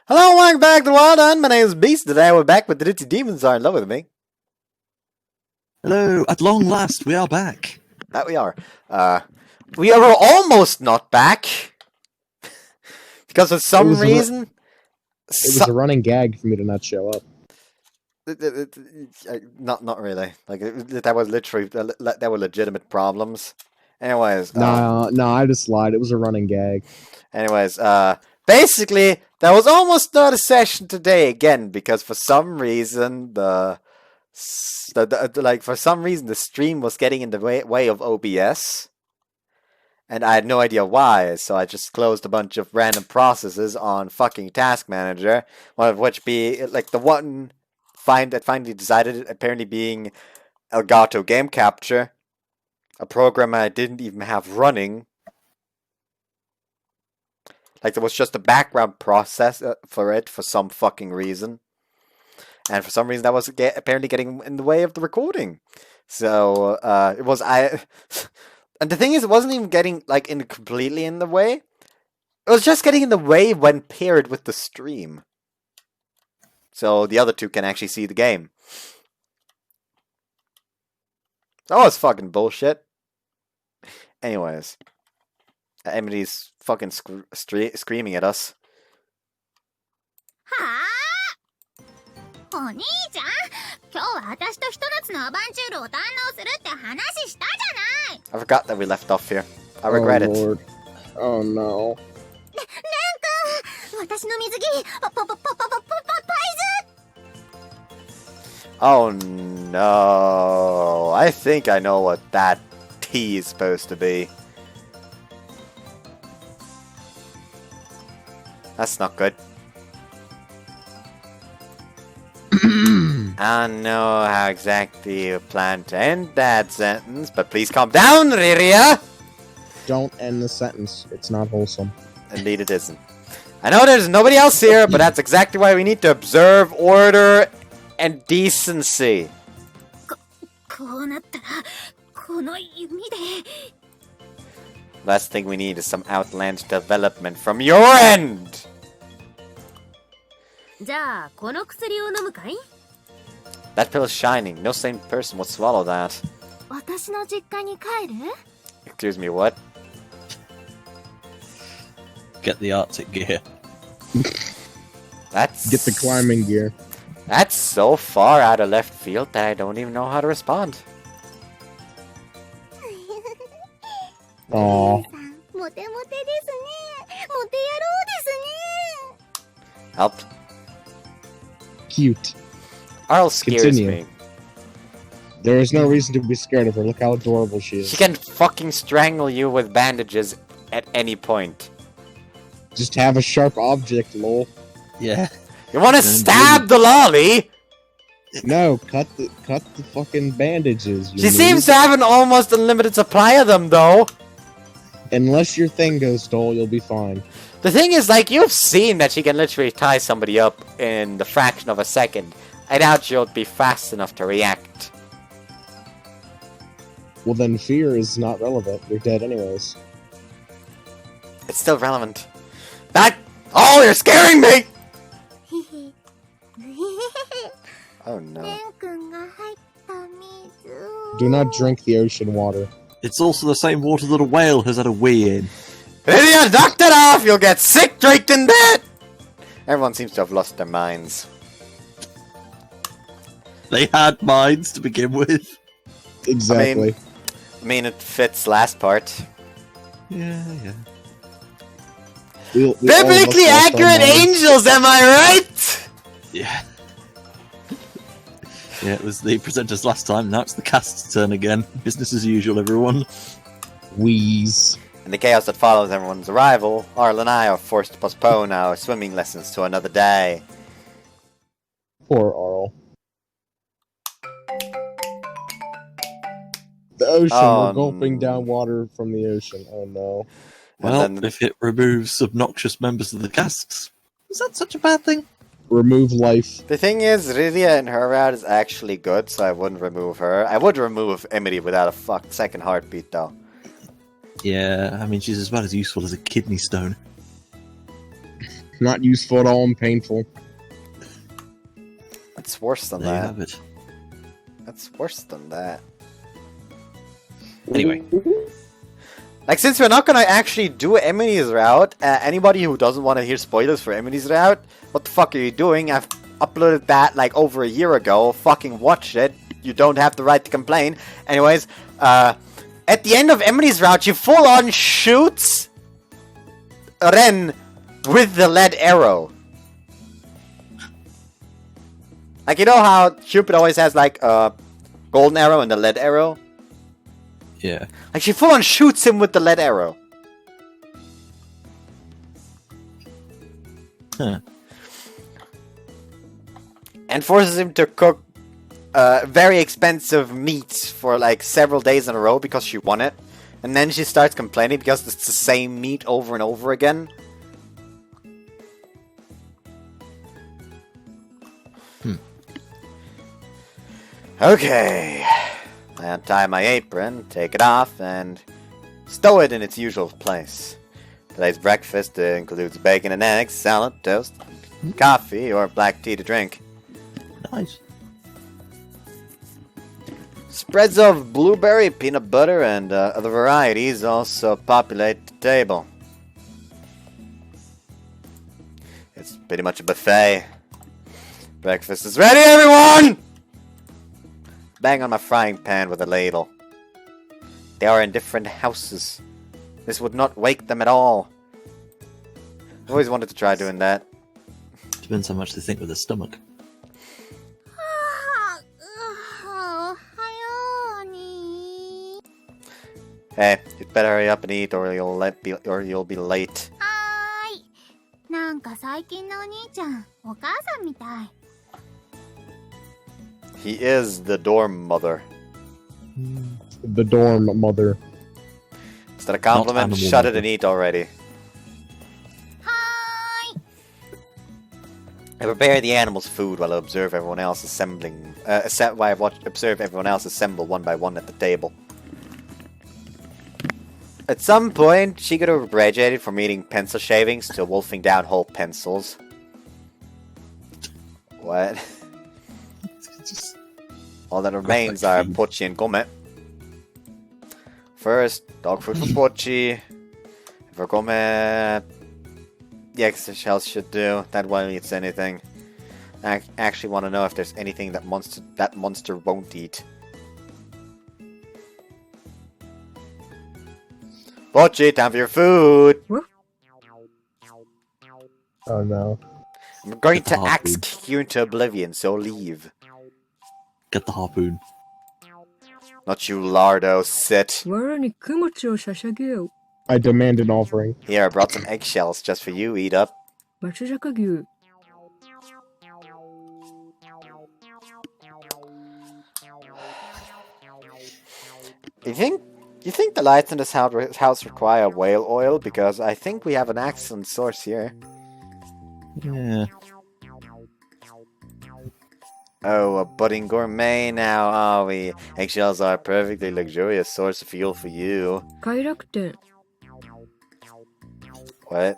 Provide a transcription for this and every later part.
Hello, welcome back to Wild Hunt. My name is Beast. Today we're back with the Ditzy Demons are in love with me. Hello, at long last, we are back. That we are. We are almost not back. Because for some reason... It was a running gag for me to not show up. Not really. Like, that was literally... That were legitimate problems. Anyways... No, I just lied. It was a running gag. Anyways, basically, there was almost not a session today again, because for some reason, for some reason, the stream was getting in the way of OBS. And I had no idea why, so I just closed a bunch of random processes on fucking Task Manager, one of which be, like, the one that finally decided it, apparently being Elgato Game Capture, a program I didn't even have running. Like, there was just a background process for it for some fucking reason. And for some reason, that was apparently getting in the way of the recording. So, it was... And the thing is, it wasn't even getting, like, completely in the way. It was just getting in the way when paired with the stream. So, the other two can actually see the game. That was fucking bullshit. Anyways. Emily's fucking screaming at us. I forgot that we left off here. I regret it. Lord. Oh no. Oh no. I think I know what that tea is supposed to be. That's not good. I don't know how exactly you plan to end that sentence, but please calm down, Riria! Don't end the sentence. It's not wholesome. Indeed it isn't. I know there's nobody else here, but that's exactly why we need to observe order and decency. Last thing we need is some outlandish development from your end! That pill is shining. No sane person would swallow that. Excuse me, what? Get the Arctic gear. That's... Get the climbing gear. That's so far out of left field that I don't even know how to respond. Aww. Help. Cute. Arl scares Continue. me. There is no reason to be scared of her. Look how adorable she is. She can fucking strangle you with bandages at any point. Just have a sharp object, lol. Yeah. You wanna stab the lolly? No, cut the fucking bandages. She seems to have an almost unlimited supply of them, though. Unless your thing goes dull, you'll be fine. The thing is, like, you've seen that she can literally tie somebody up in the fraction of a second. I doubt she'll be fast enough to react. Well, then fear is not relevant. You're dead anyways. It's still relevant. Oh, you're scaring me! Oh no. Do not drink the ocean water. It's also the same water that a whale has had a wee in. Idiot, knock that off! You'll get sick drinking that! Everyone seems to have lost their minds. They had minds to begin with. Exactly. I mean, it fits last part. Yeah. We Biblically accurate angels, am I right? Yeah. Yeah, it was the presenters last time, now it's the cast's turn again. Business as usual, everyone. Wheeze. In the chaos that follows everyone's arrival, Arle and I are forced to postpone our swimming lessons to another day. Poor Arl. The ocean, we're gulping down water from the ocean. Oh no. Well, if it removes obnoxious members of the cast, is that such a bad thing? Remove life. The thing is, Rydia in her route is actually good, so I wouldn't remove her. I would remove Emily without a second heartbeat, though. Yeah, I mean, she's about as useful as a kidney stone. Not useful at all and painful. It's worse than There you that. have it. That's worse than that. Anyway, Like, since we're not gonna actually do Emily's route, anybody who doesn't want to hear spoilers for Emily's route, what the fuck are you doing? I've uploaded that like over a year ago. Fucking watch it. You don't have the right to complain. Anyways, at the end of Emily's route, you full on shoots Ren with the lead arrow. Like, you know how Cupid always has like a golden arrow and the lead arrow? yeah. Like, she full on shoots him with the lead arrow. Huh. And forces him to cook very expensive meat for like several days in a row because she won it. And then she starts complaining because it's the same meat over and over again. Okay. I untie my apron, take it off, and stow it in its usual place. Today's breakfast includes bacon and eggs, salad, toast, coffee, or black tea to drink. Nice. Spreads of blueberry, peanut butter, and other varieties also populate the table. It's pretty much a buffet. Breakfast is ready, everyone! Bang on my frying pan with a ladle. They are in different houses. This would not wake them at all. I've always wanted to try doing that. Depends how much they think with their stomach. Hey, you'd better hurry up and eat, or you'll be late. なんか最近のお兄ちゃん、お母さんみたい。 He is the dorm mother. The dorm mother. Is that a compliment? animal Shut it mother. and eat already. はーい。 I prepare the animals' food while I observe everyone else assembling. While I observe everyone else assemble one by one at the table. At some point, she could have graduated from eating pencil shavings to wolfing down whole pencils. What? Just All that remains are Pochi and Gome. First, dog food for Pochi. For Gome, the eggshells should do. That won't eat anything. I actually want to know if there's anything that monster won't eat. Pochi, time for your food! Oh no. I'm going to Oh, axe dude. kick you into oblivion, so leave. get the harpoon. Not you, Lardo, sit. 我に供物を捧げよう。 I demand an offering. Here, I brought some eggshells just for you, eat up. 松坂牛。 You think the lights in this house require whale oil? Because I think we have an excellent source here. Yeah. Oh, a budding gourmet now, are we? Eggshells are a perfectly luxurious source of fuel for you. 快楽天。 What?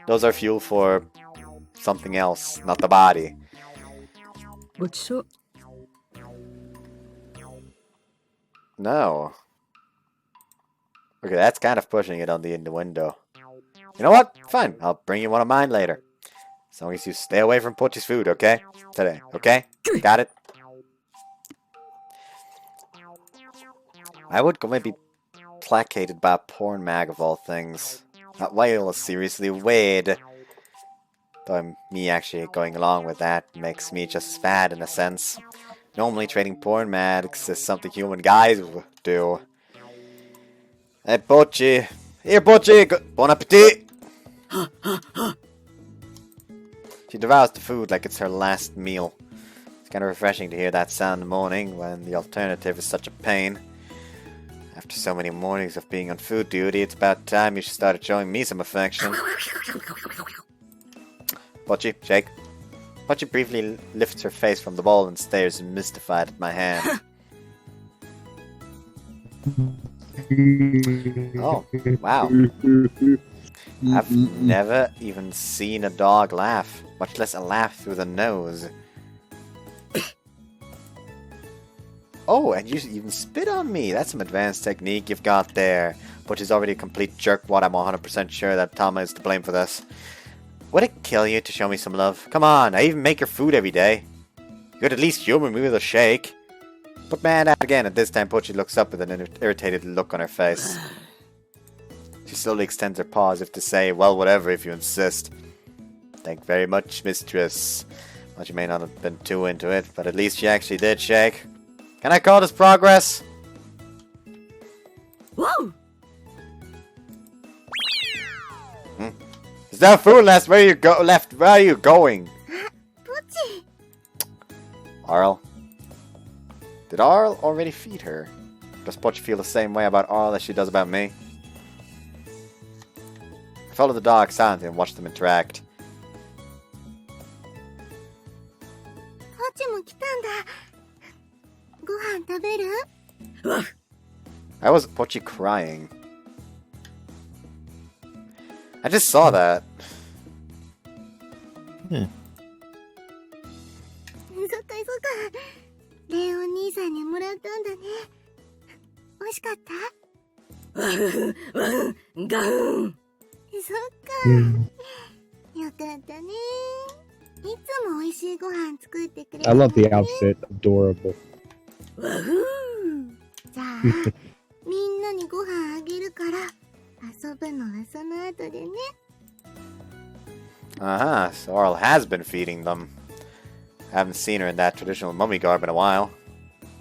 Those are fuel for something else, not the body. ごちそう。 No. Okay, that's kind of pushing it on the innuendo. You know what? Fine, I'll bring you one of mine later. As long as you stay away from Pochi's food, okay? Today, okay? Got it? I would go maybe placated by a porn mag of all things. Not whale, seriously, Wade. Though me actually going along with that makes me just as bad in a sense. Normally trading porn mags is something human guys would do. Hey, Pochi. Here, Pochi. Bon appetit. She devours the food like it's her last meal. It's kind of refreshing to hear that sound in the morning when the alternative is such a pain. After so many mornings of being on food duty, it's about time you started showing me some affection. Pochi, shake. Pochi briefly lifts her face from the bowl and stares mystified at my hand. Oh, wow. I've never even seen a dog laugh, much less a laugh through the nose. Oh, and you even spit on me. That's some advanced technique you've got there. But she's already a complete jerkwad. I'm 100% sure that Tama is to blame for this. Would it kill you to show me some love? Come on, I even make your food every day. You could at least humor me with a shake. But man, again, at this time, Pochi looks up with an irritated look on her face. She slowly extends her paw as if to say, well, whatever if you insist. Thank you very much, mistress. Well, she may not have been too into it, but at least she actually did shake. Can I call this progress? Whoa! Is that food left? Where you go? Left? Where are you going? ポチ Arl? Did Arl already feed her? Does Pochi feel the same way about Arl as she does about me? I follow the dog silently and watch them interact. ポチも来たんだ。ご飯食べる？ Why was Pochi crying? I just saw that. そっかそっか。レオン兄さんにもらったんだね。美味しかった？ガウン。そっか。よかったね。いつも美味しいご飯作ってくれる。 I love the outfit. Adorable. じゃあ、みんなにご飯あげるから、遊ぶのはその後でね。Uh-huh, so Arl has been feeding them. I haven't seen her in that traditional mummy garb in a while.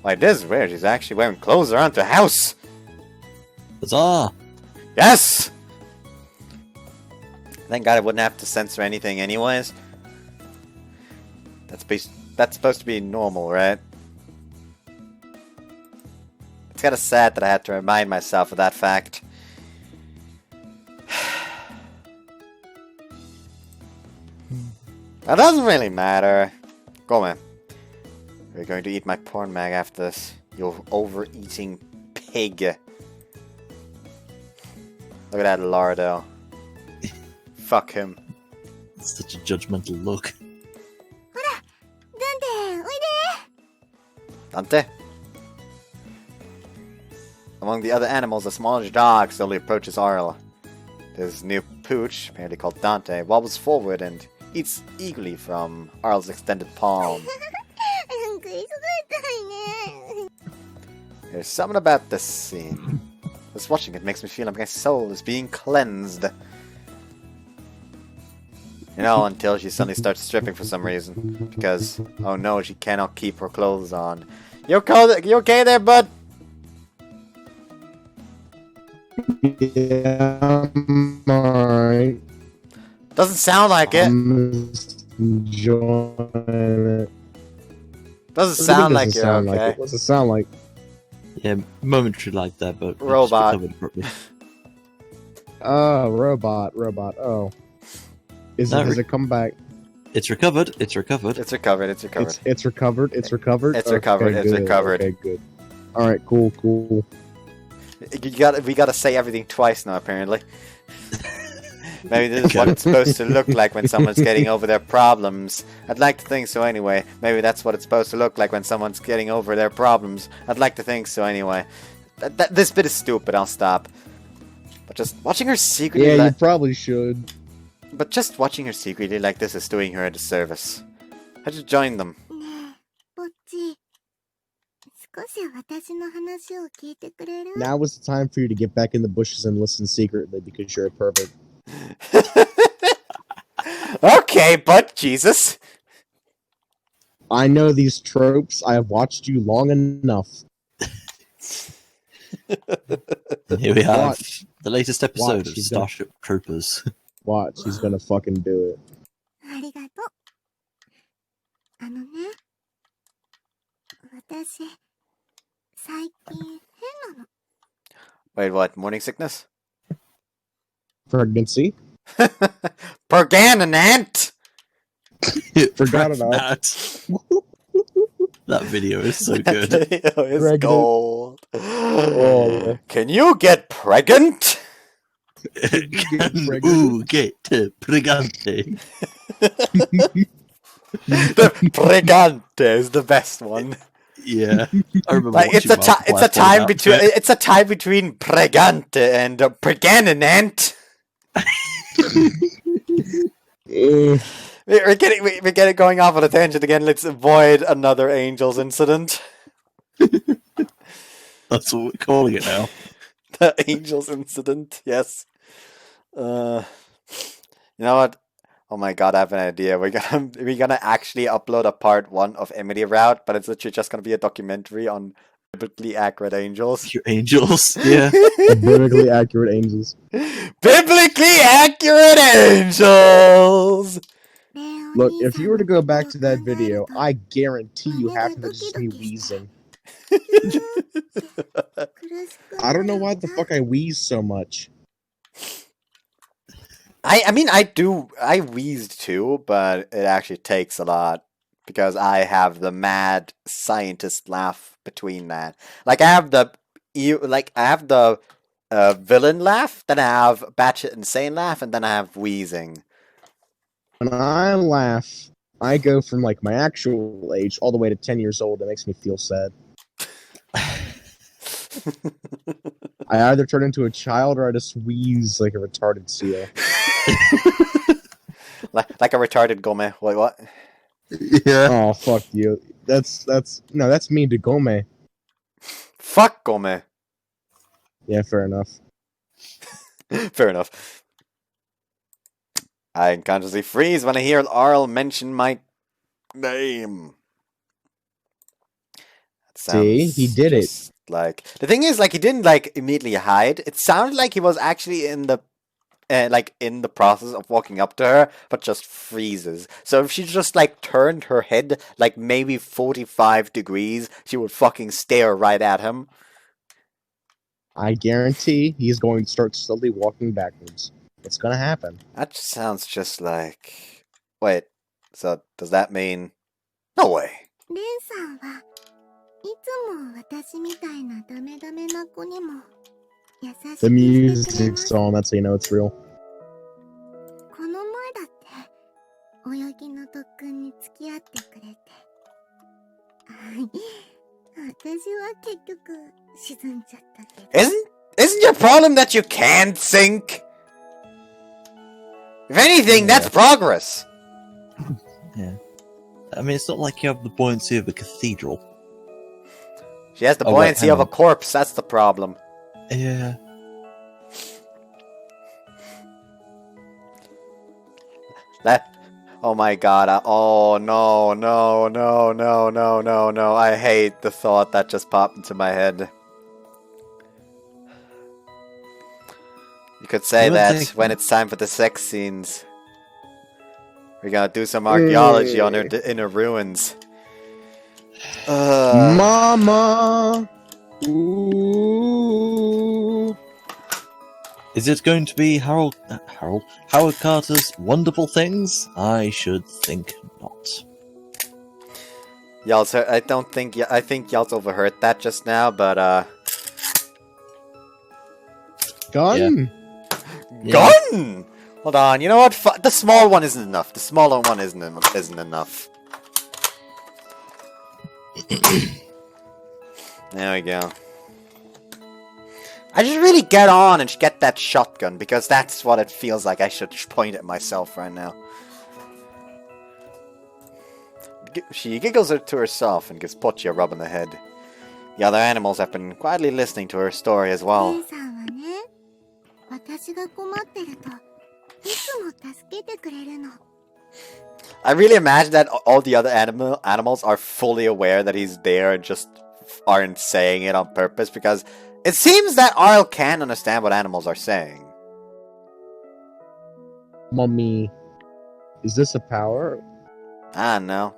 Why, it is weird. She's actually wearing clothes around the house. Huzzah! Yes! Thank God I wouldn't have to censor anything anyways. That's supposed to be normal, right? It's kind of sad that I had to remind myself of that fact. That doesn't really matter. Go on. We're going to eat my porn mag after this. You overeating pig. Look at that lardo. Fuck him. It's such a judgmental look. ダンテ、おいで。 Dante? Among the other animals, a smallish dog slowly approaches Arl. This new pooch, apparently called Dante, wobbles forward and eats eagerly from Arl's extended palm. なんか忙しいね。 There's something about this scene. Just watching it makes me feel like my soul is being cleansed. You know, until she suddenly starts stripping for some reason. Because, oh no, she cannot keep her clothes on. You okay there, bud? Yeah, I'm alright. Doesn't sound like it. I'm just enjoying it. Doesn't sound like you're sound okay. like it. What's it sound like? Yeah, momentary like that, but it's Robot. recovered properly. Oh, robot. Oh. Does it come back? It's recovered. It's recovered. It's recovered. It's recovered. It's recovered. It's recovered. It's recovered, it's good, recovered. Okay, good. All right, cool. We gotta say everything twice now, apparently. Maybe this is what it's supposed to look like when someone's getting over their problems. I'd like to think so anyway. Maybe that's what it's supposed to look like when someone's getting over their problems. I'd like to think so anyway. This bit is stupid, I'll stop. But just watching her secretly Yeah, you probably should. But just watching her secretly like this is doing her a disservice. I should join them. ねえ、ポッチ。少し私の話を聞いてくれる？ Now is the time for you to get back in the bushes and listen secretly because you're a pervert. Okay, but Jesus. I know these tropes. I have watched you long enough. And here we have Watch. the latest episode Watch, of he's gonna- Starship Troopers. Watch, he's gonna fucking do it. ありがとう。あのね、私、最近変なの。 Wait, what? Morning sickness? Pregnancy? Pergananant! Forgot about that. That video is so good. Video is Pregnant. gold. Oh, Can you get pregnant? Ooh, get pregante. The Pregante is the best one. Yeah, I remember Like watching it's a Markiplier fall time out between to it. it's a time between Pregante and Preganant. We're getting going off on a tangent again. Let's avoid another Angels incident. That's what we're calling it now. The Angels incident, yes. You know what? Oh my god, I have an idea. We're gonna actually upload a part 1 of Arle-Route, but it's literally just gonna be a documentary on biblically accurate angels. Your angels, yeah. Biblically accurate angels. Biblically accurate angels! Look, if you were to go back to that video, I guarantee you half of it is just me wheezing. I don't know why the fuck I wheeze so much. I mean, I wheezed too, but it actually takes a lot because I have the mad scientist laugh between that. Like I have the villain laugh, then I have batshit insane laugh, and then I have wheezing. When I laugh, I go from like my actual age all the way to 10 years old. It makes me feel sad. I either turn into a child or I just wheeze like a retarded seal. like a retarded Gome. Wait, what? Yeah. Oh, fuck you. That's mean to Gome. Fuck Gome. Yeah, fair enough. Fair enough. I unconsciously freeze when I hear Arl mention my name. That See, he sounds did it. just like the thing is, like he didn't like immediately hide. It sounded like he was actually in the process of walking up to her, but just freezes. So if she just like turned her head like maybe 45 degrees, she would fucking stare right at him. I guarantee he's going to start slowly walking backwards. It's gonna happen. That just sounds just like. Wait, so does that mean? No way. レンさんはいつも私みたいなダメダメな子にも優しく The してくれ music's ます on, that's how you know it's real. この前だって泳ぎの特訓に付き合ってくれて私は結局沈んじゃったけど Isn't your problem that you can't sink? If anything, that's progress. Yeah. I mean, it's not like you have the buoyancy of a cathedral. She has the Oh, wait, buoyancy hang of a on. corpse. That's the problem. Yeah. Oh my god. Oh no, no, no, no, no, no, no. I hate the thought that just popped into my head. You could say You would that think- when it's time for the sex scenes. We're gonna do some archaeology on her inner ruins. Mama! Ooh. Is it going to be Howard Carter's Wonderful Things? I should think not. Y'all's I think y'all's overheard that just now, but Gun? Yeah. gun! Hold on, you know what? The small one isn't enough. The smaller one isn't enough. There we go. I just really get on and get that shotgun, because that's what it feels like I should point at myself right now. She giggles to herself and gives Pochi a rub on the head. The other animals have been quietly listening to her story as レ well. ンさんはね私が困ってるといつも助けてくれるの I really imagine that all the other animals are fully aware that he's there and just aren't saying it on purpose, because it seems that Arl can understand what animals are saying. Mummy. Is this a power? I don't know.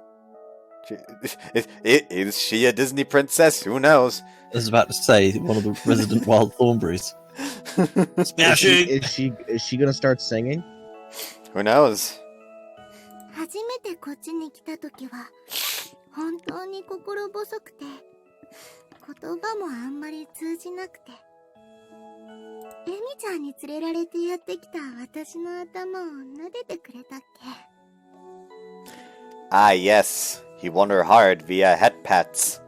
Is she a Disney princess? Who knows? I was about to say, one of the resident wild thornberries. Smashing! Is she gonna start singing? Who knows? 初めてこっちに来た時は本当に心細くて言葉もあんまり通じなくてエミちゃんに連れられてやってきた私の頭を撫でてくれたっけ？ Ah, yes. He won her heart via head pats.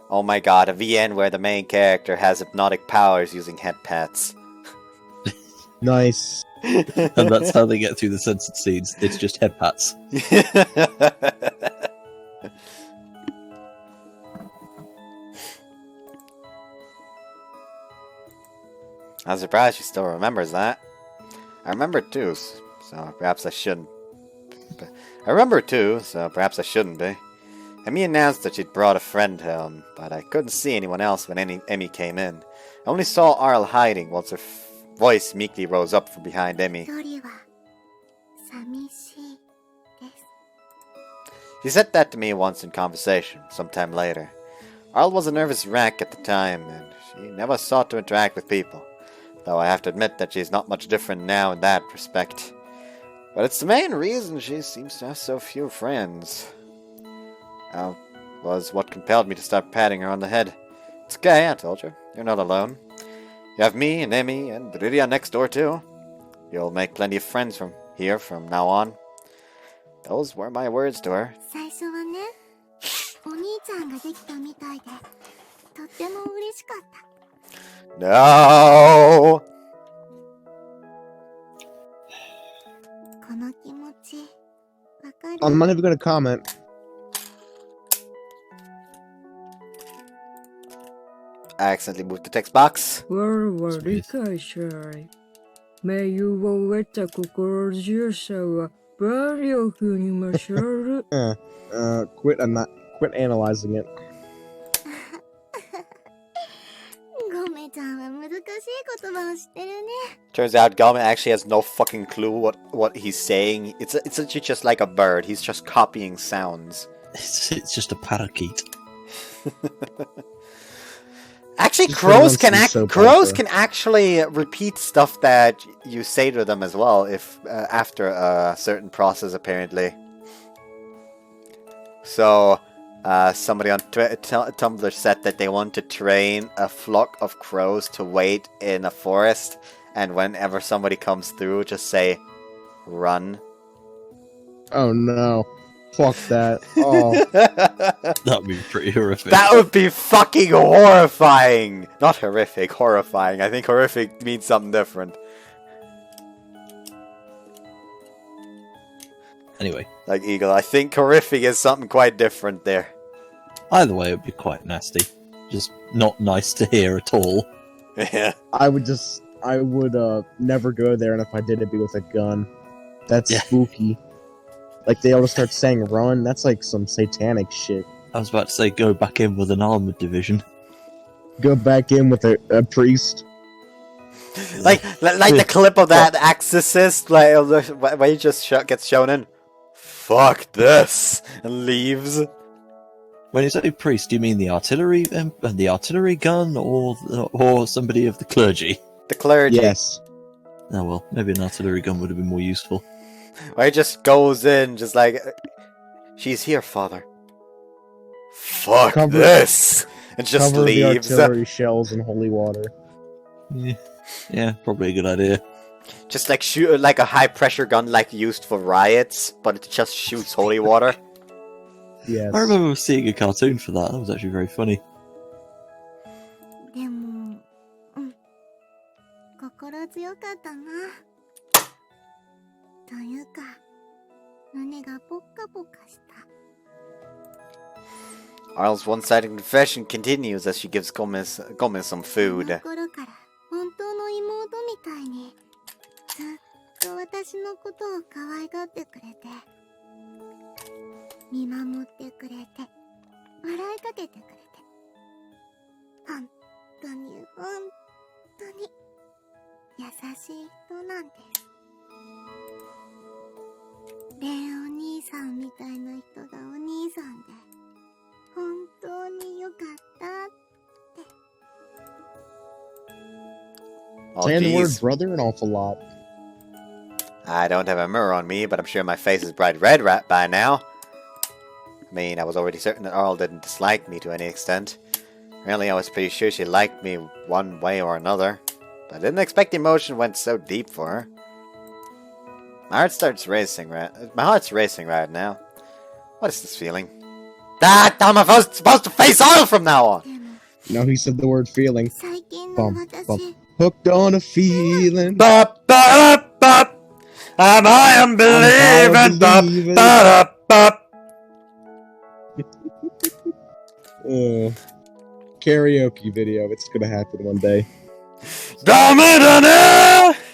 Oh my god, a VN where the main character has hypnotic powers using head pats. Nice. And that's how they get through the censored scenes. It's just head pats. I'm surprised she still remembers that. I remember it too, so perhaps I shouldn't. I remember it too, so perhaps I shouldn't be. Emmy announced that she'd brought a friend home, but I couldn't see anyone else when Emmy came in. I only saw Arle hiding once her voice meekly rose up from behind Emmy. 一人は寂しいです。 She said that to me once in conversation, sometime later. Arle was a nervous wreck at the time, and she never sought to interact with people. Though I have to admit that she's not much different now in that respect. But it's the main reason she seems to have so few friends. Was what compelled me to start patting her on the head. It's okay, I told you. You're not alone. You have me and Emmy and Riria next door too. You'll make plenty of friends from here from now on. Those were my words to her. 最初はね、お兄ちゃんができたみたいで、とっても嬉しかった。 No! この気持ち、わかる？ I'm not even gonna comment. I accidentally moved the text box. 我は理解しない。名誉を得た心強さは馬力に勝る。Quit analyzing it. ゴメちゃんは難しい言葉を知ってるね。 Turns out Gama actually has no fucking clue what he's saying. It's actually just like a bird. He's just copying sounds. It's just a parakeet. Actually, Just put it on some soap crows opera. can actually repeat stuff that you say to them as well, if after a certain process, apparently. So, somebody on Tumblr said that they want to train a flock of crows to wait in a forest, and whenever somebody comes through, just say, "Run." Oh no. Fuck that. Oh. That would be pretty horrific. That would be fucking horrifying! Not horrific, horrifying. I think horrific means something different. Anyway, Like Eagle, I think horrific is something quite different there. either way, it would be quite nasty. Just not nice to hear at all. Yeah. I would never go there, and if I did, it'd be with a gun. That's Yeah. spooky. Like, they all just start saying run, that's like some satanic shit. I was about to say go back in with an armored division. Go back in with a priest. Like the clip of that exorcist, like where he just gets shown in. Fuck this, and leaves. When you say priest, do you mean the artillery gun, or somebody of the clergy? The clergy. Yes. Oh well, maybe an artillery gun would have been more useful. Where he just goes in, just like, she's here, father. Fuck Cover- this, and just Cover leaves. the artillery shells in holy water. Yeah, probably a good idea. Just like shoot like a high pressure gun, like used for riots, but it just shoots holy water. Yes. I remember seeing a cartoon for that. That was actually very funny. でも、心強かったな。というか、胸がポッカポカした。 Arle's one-sided confession continues as she gives Gomez some そ food. の頃から本当の妹みたいにずっと私のことを可愛がってくれて見守ってくれて笑いかけてくれて本当に本当に優しい人なんです。レンお兄さんみたいな人がお兄さんで本当によかったって。 Oh, Saying the word jeez. brother an awful lot. I don't have a mirror on me, but I'm sure my face is bright red by now. I mean, I was already certain that Arle didn't dislike me to any extent. Really, I was pretty sure she liked me one way or another. But I didn't expect the emotion went so deep for her. My heart's racing right now. What is this feeling? That am I supposed to face Arle from now on? でも No, he said the word feeling. 最近の Bump, 私 bump. Hooked on a feeling. Bop, bop, bop. I am believing. Bop, believing. bop, bop. Karaoke video. It's gonna happen one day.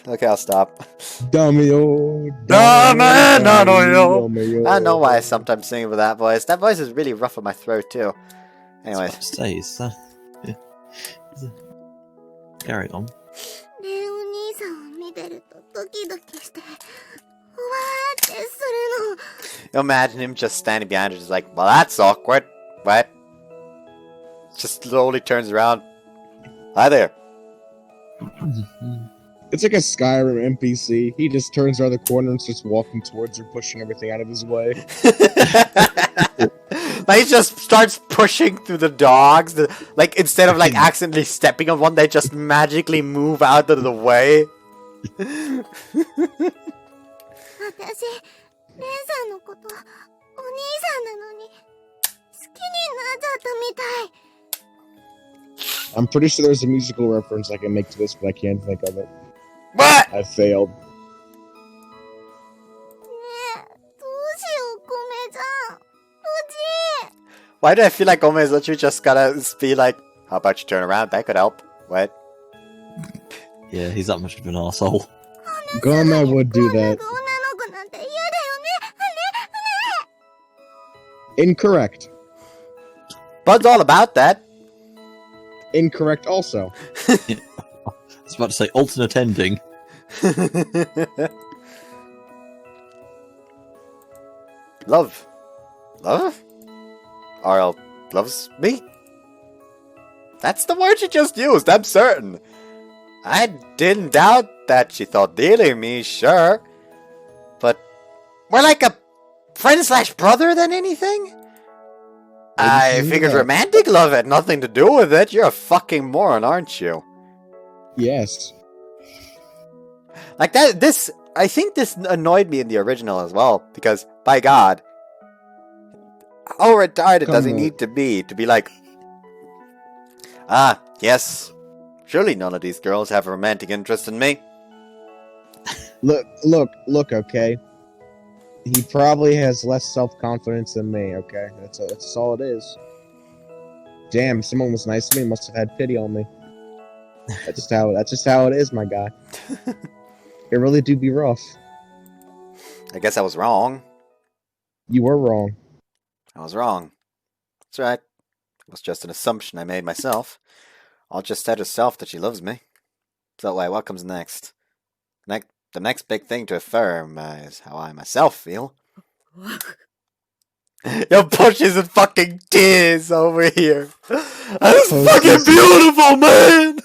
Okay, I'll stop. Dummy-o, Dummy-o. dummy-o. I know why I sometimes sing with that voice. That voice is really rough on my throat too. Anyways. Yeah. Carry on. ねえお兄さんを見てるとドキドキしてふわーってするの Imagine him just standing behind her, just like, well, that's awkward. What? Just slowly turns around. Hi there. It's like a Skyrim NPC. He just turns around the corner and starts walking towards her, pushing everything out of his way. Like, he just starts pushing through the dogs. Like, instead of, like, accidentally stepping on one, they just magically move out of the way. 私姉さんのことお兄さんなのに好きになっちゃったみたい I'm pretty sure there's a musical reference I can make to this, but I can't think of it. What? I failed. ねえどうしようごめちゃんおじい Why do I feel like almost that you just gotta be like, how about you turn around? That could help. What? Yeah, he's that much of an arsehole. Goma would do that. 女の子なんて嫌だよね Incorrect. Bud's all about that. Incorrect also. I was about to say alternate ending. Love. Love? Arle loves me? That's the word she just used, I'm certain. I didn't doubt that she thought dearly of me, sure. But more like a friend slash brother than anything? I figured romantic love had nothing to do with it. You're a fucking moron, aren't you? Yes. Like that, I think this annoyed me in the original as well, because, by God, how retarded does he need to be like, ah, yes, surely none of these girls have a romantic interest in me. Look, okay? He probably has less self-confidence than me, okay? That's all it is. Damn, someone was nice to me, must have had pity on me. That's just how it is, my guy. It really do be rough. I guess I was wrong. You were wrong. I was wrong. That's right. It was just an assumption I made myself. I'll just tell herself that she loves me. So, what comes next? The next big thing to affirm is how I myself feel. Your push is in fucking tears over here. That's fucking beautiful, man!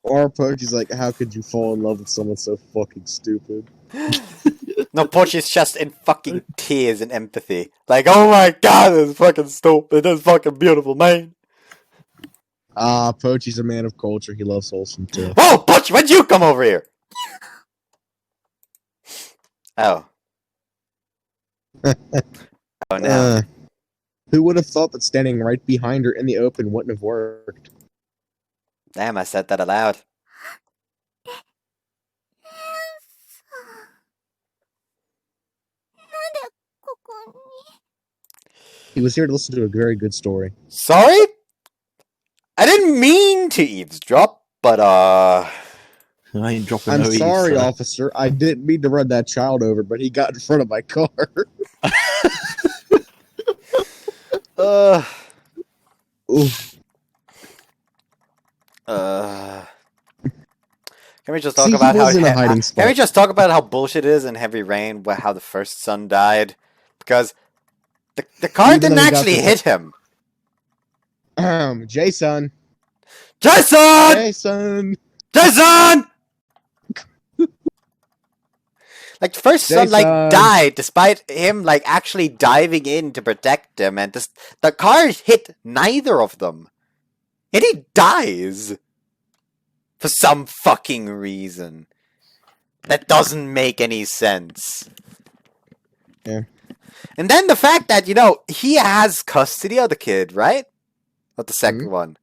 Or Poki's like, how could you fall in love with someone so fucking stupid? No, Poch is just in fucking tears and empathy. Like, oh my god, that's fucking stupid. That's fucking beautiful, man. Pochi's a man of culture. He loves wholesome too. Whoa, Poch, when'd you come over here? Oh. Oh no. Who would have thought that standing right behind her in the open wouldn't have worked? Damn, I said that aloud. He was here to listen to a very good story. Sorry? I didn't mean to eavesdrop, but I ain't dropping I'm no sorry, eaves, officer. I didn't mean to run that child over, but he got in front of my car. Oof. Can we just talk about how in a hiding spot. Can we just talk about how bullshit it is in Heavy Rain, how the first son died? Because the car Even didn't though he got actually the- hit him. Jason! Jason! Jason! Jason! Like, the first son, like, Jason! died despite him, like, actually diving in to protect him, and the car hit neither of them. And he dies! For some fucking reason. That doesn't make any sense. Yeah. And then the fact that, he has custody of the kid, right? Of the second one.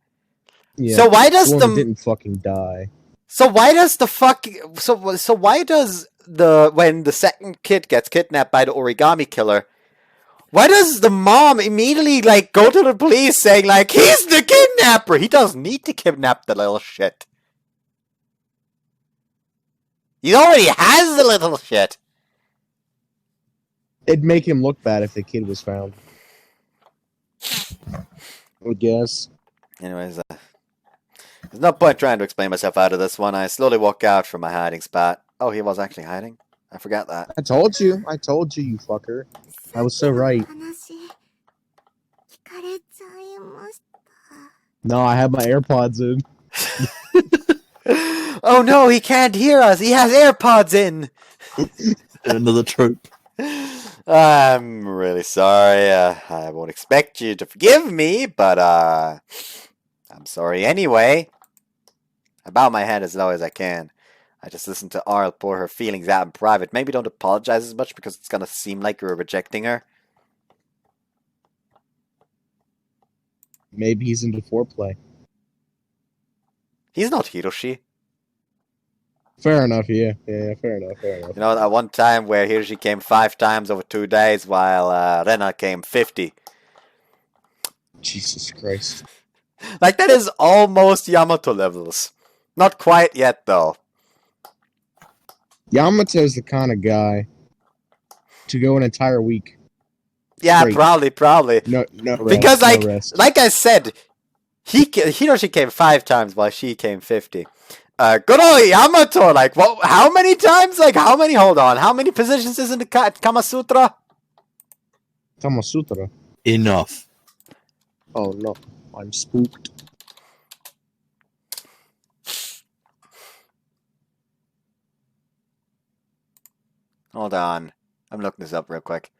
Yeah. So why does the one that the... didn't fucking die? So why does the fucking... So why does when the second kid gets kidnapped by the origami killer, why does the mom immediately, go to the police saying, he's the kidnapper? He doesn't need to kidnap the little shit. He already has the little shit. It'd make him look bad if the kid was found. I guess. Anyways, there's no point trying to explain myself out of this one. I slowly walk out from my hiding spot. Oh, he was actually hiding? I forgot that. I told you, you fucker. I was so right. 話聞かれちゃいました。 No, I have my AirPods in. Oh no, he can't hear us. He has AirPods in. Another trope. I'm really sorry. I won't expect you to forgive me, but I'm sorry anyway. I bow my head as low as I can. I just listen to Arl pour her feelings out in private. Maybe don't apologize as much because it's gonna seem like you're rejecting her. Maybe he's into foreplay. He's not Hiroshi. Fair enough, yeah. Yeah, fair enough. You know, that one time where Hiroshi came 5 times over 2 days while Rena came 50. Jesus Christ. That is almost Yamato levels. Not quite yet, though. Yamato's the kind of guy to go an entire week. Yeah, Straight. probably. No rest. Because, no rest. like I said, Hiroshi came 5 times while she came 50. Good old Yamato, what? How many times? How many? Hold on. How many positions is in the Kama Sutra? Kama Sutra. Enough. Oh no, I'm spooked. Hold on. I'm looking this up real quick.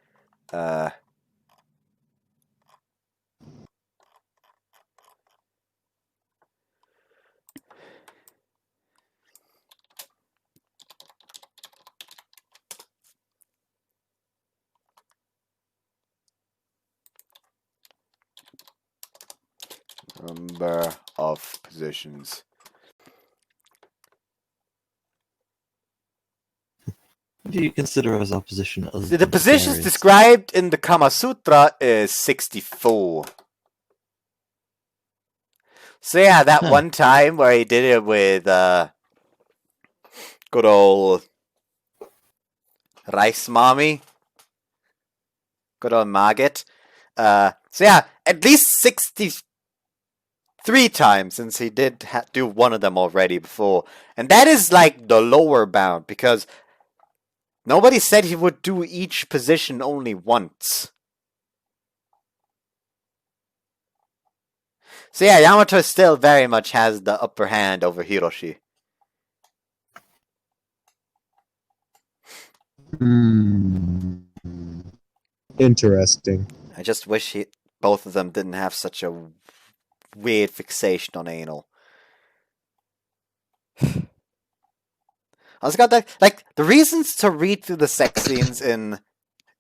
Number of positions. What do you consider as our position? Other The than positions areas? described in the Kama Sutra is 64. So yeah, that Huh. one time where he did it with good old Rice Mommy. Good old Margit. So yeah, at least 63 times since he did do one of them already before. And that is the lower bound because nobody said he would do each position only once. So yeah, Yamato still very much has the upper hand over Hiroshi. Interesting. I just wish both of them didn't have such a weird fixation on anal. I also got that, the reasons to read through the sex scenes in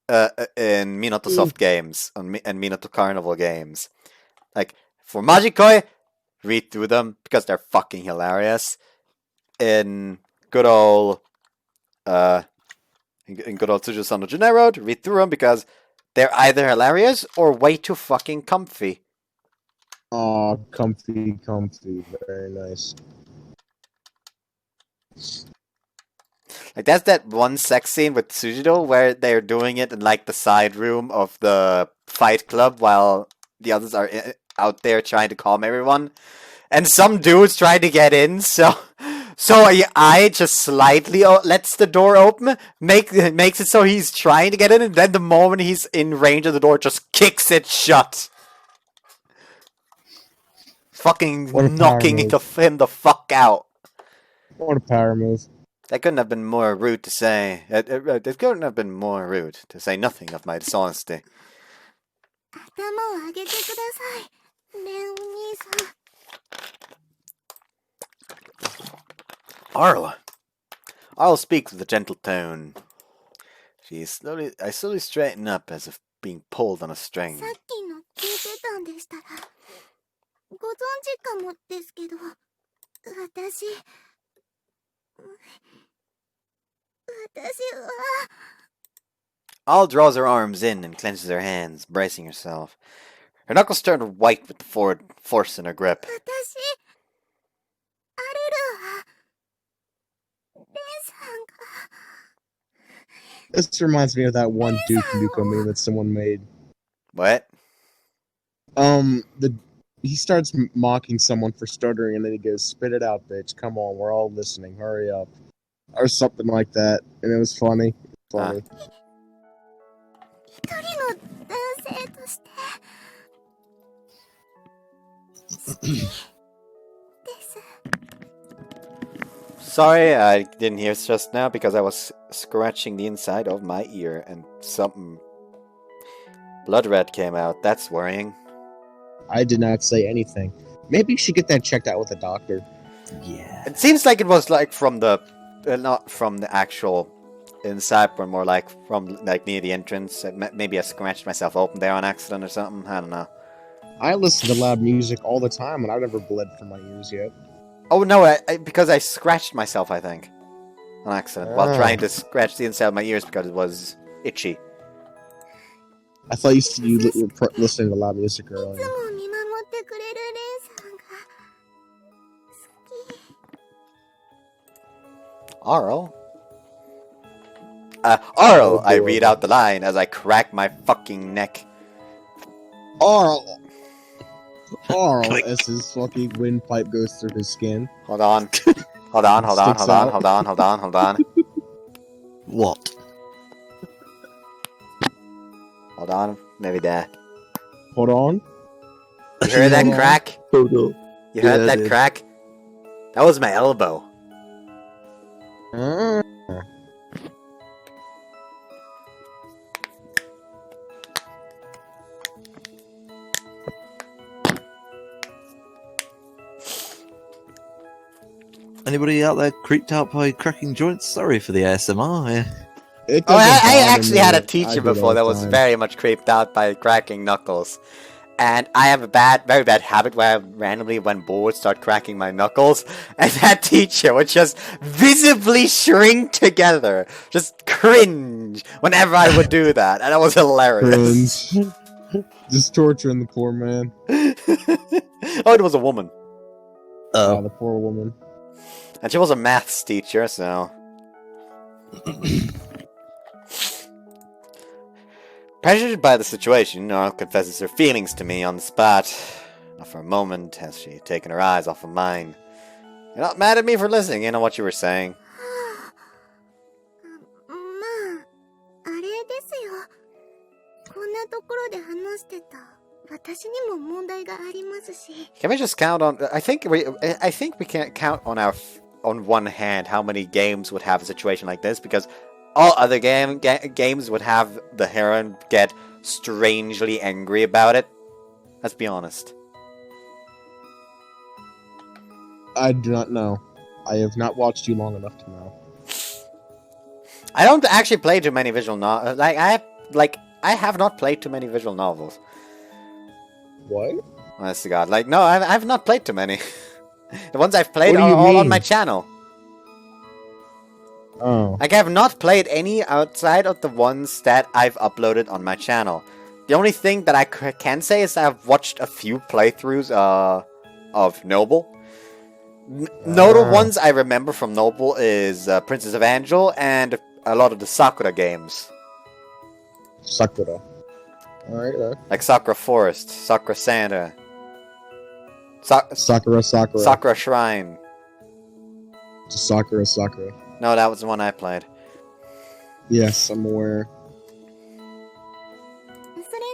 Minato Soft games and Minato Carnival games. For Majikoi, read through them because they're fucking hilarious. In good old Tsujo-san no Junero, read through them because they're either hilarious or way too fucking comfy. Oh, comfy. Very nice. That's that one sex scene with Tsujido where they're doing it in the side room of the fight club while the others are out there trying to calm everyone. And some dude's trying to get in, so I just slightly lets the door open, makes it so he's trying to get in, and then the moment he's in range of the door, just kicks it shut. Fucking knocking him the fuck out. What a power move. That couldn't have been more rude to say. It couldn't have been more rude to say nothing of my dishonesty. 頭を上げてください。レンお兄さん。Arle. Arle speaks with a gentle tone. I slowly straighten up as if being pulled on a さ string. っきの聞いてたんでしたら、ご存知かもですけど、私は、 Arle draws her arms in and clenches her hands, bracing herself. Her knuckles turn white with the forward force in her grip. 私、アルルは、レンさんが、 This reminds me of that one Duke Nukem meme that someone made. What? He starts mocking someone for stuttering, and then he goes, "Spit it out, bitch! Come on, we're all listening. Hurry up," or something like that. And it was funny. Funny. 一人の男性として、好きです。 Sorry, I didn't hear just now because I was scratching the inside of my ear and something blood red came out. That's worrying. I did not say anything. Maybe you should get that checked out with a doctor. Yeah. It seems like it was like from the not from the actual inside, but more like from like near the entrance. Maybe I scratched myself open there on accident or something. I don't know. I listen to loud music all the time, and I've never bled from my ears yet. Oh no, because I scratched myself, I think, on accident while Ah. trying to scratch the inside of my ears because it was itchy. I thought you said you were listening to loud music いつ earlier. も見守ってくれるレンさんが好き。 Arl? Arl, Oh, I boy. read out the line as I crack my fucking neck. Arl! Arl, Click. as his fucking windpipe goes through his skin. Hold on. Hold on. Sticks out. Hold on. What? Hold on. Maybe there. Hold on. You heard that Hold on. crack? Hold on. You heard Yeah, I that did. crack? That was my elbow. Ah. Anybody out there creeped out by cracking joints? Sorry for the ASMR. It Oh, doesn't I bother actually me. had a I teacher do it all before that the was time. very much creeped out by cracking knuckles. And I have a very bad habit where I randomly, when bored, start cracking my knuckles. And that teacher would just visibly shrink together. Just cringe whenever I would do that. And that was hilarious. Cringe. Just torturing the poor man. Oh, it was a woman. Oh, Oh, the poor woman. And she was a maths teacher, so... Pressured by the situation, Nora confesses her feelings to me on the spot. Not for a moment has she taken her eyes off of mine. You're not mad at me for listening in on what you were saying. まあ、あれですよ。こんなところで話してた私にも問題がありますし。 Can we just count on... I think we can't count on one hand how many games would have a situation like this, because all other games would have the heroine get strangely angry about it. Let's be honest. I do not know. I have not watched you long enough to know. I don't actually play too many visual novels. I have not played too many visual novels. What? Honest to God. No, I've not played too many. The ones I've played What do are you all on mean? my channel. Oh. I have not played any outside of the ones that I've uploaded on my channel. The only thing that I can say is I've watched a few playthroughs of Noble. Notable ones I remember from Noble is Princess of Angel and a lot of the Sakura games. Sakura. Alright, Like Sakura Forest, Sakura Santa, Sakura. Sakura Shrine. Sakura. No, that was the one I played. Yes, I'm aware. それに、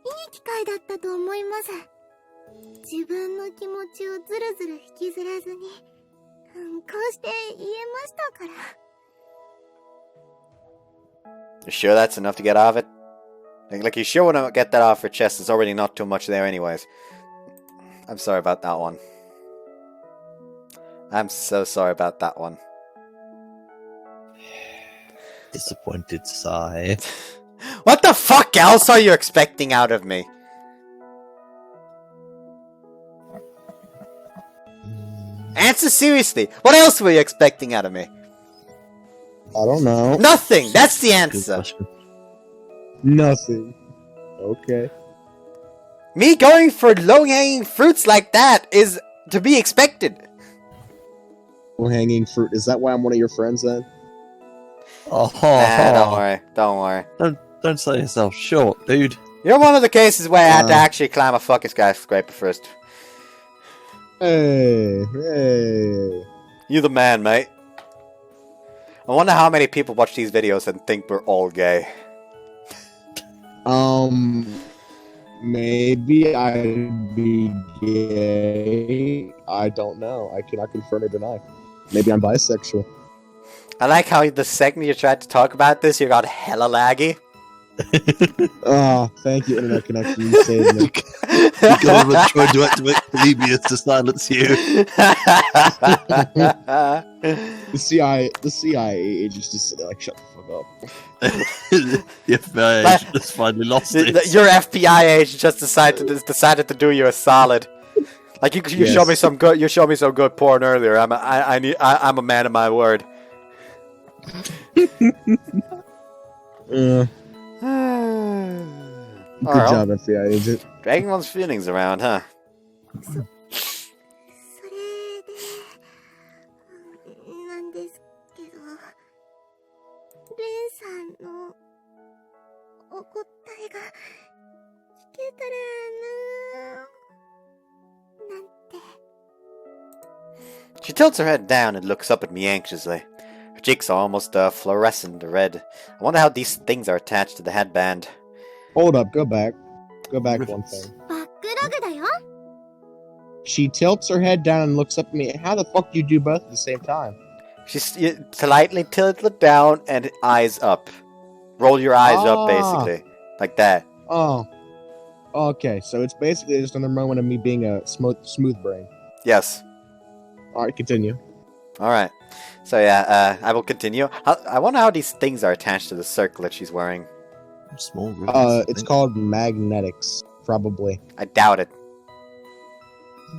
いい機会だったと思います。自分の気持ちをずるずる引きずらずに、こうして言えましたから。 You sure that's enough to get off it? Like you sure want to get that off your chest? There's already not too much there anyways. I'm sorry about that one. I'm so sorry about that one. Disappointed sigh. What the fuck else are you expecting out of me? Answer seriously. What else were you expecting out of me? I don't know. Nothing. That's the Good answer. question. Nothing. Okay. Me going for low-hanging fruits like that is to be expected. Low-hanging fruit. Is that why I'm one of your friends then? Oh, Nah, don't worry. Don't worry. Don't sell yourself short, dude. You're one of the cases where I had to actually climb a fucking skyscraper first. Hey, hey. You the man, mate. I wonder how many people watch these videos and think we're all gay. Maybe I'd be gay. I don't know. I cannot confirm or deny. Maybe I'm bisexual. I like how the second you tried to talk about this, you got hella laggy. Oh, thank you, internet connection. You saved me. The government tried to activate Polybius to silence you. The CIA agents just sit there like, shut the fuck up. The FBI agent just finally lost it. Your FBI agent just decided to do you a solid. Like you Yes. showed me some good. You showed me some good porn earlier. I'm a man of my word. Good Alright, job, FBI agent. dragging one's feelings around, huh? それで、なんですけど、レンさんのお答えが聞けたらな、なんて。 She tilts her head down and looks up at me anxiously. Her cheeks are almost fluorescent red. I wonder how these things are attached to the headband. Hold up, go back. Go back one thing. バックログだよ。 She tilts her head down and looks up at me. How the fuck do you do both at the same time? She's slightly tilted down and eyes up. Roll your eyes up, basically. Like that. Oh. Okay, so it's basically just another moment of me being a smooth brain. Yes. Alright, continue. Alright. So yeah, I will continue. I wonder how these things are attached to the circle that she's wearing. Small ribbons, I It's think. called magnetics, probably. I doubt it.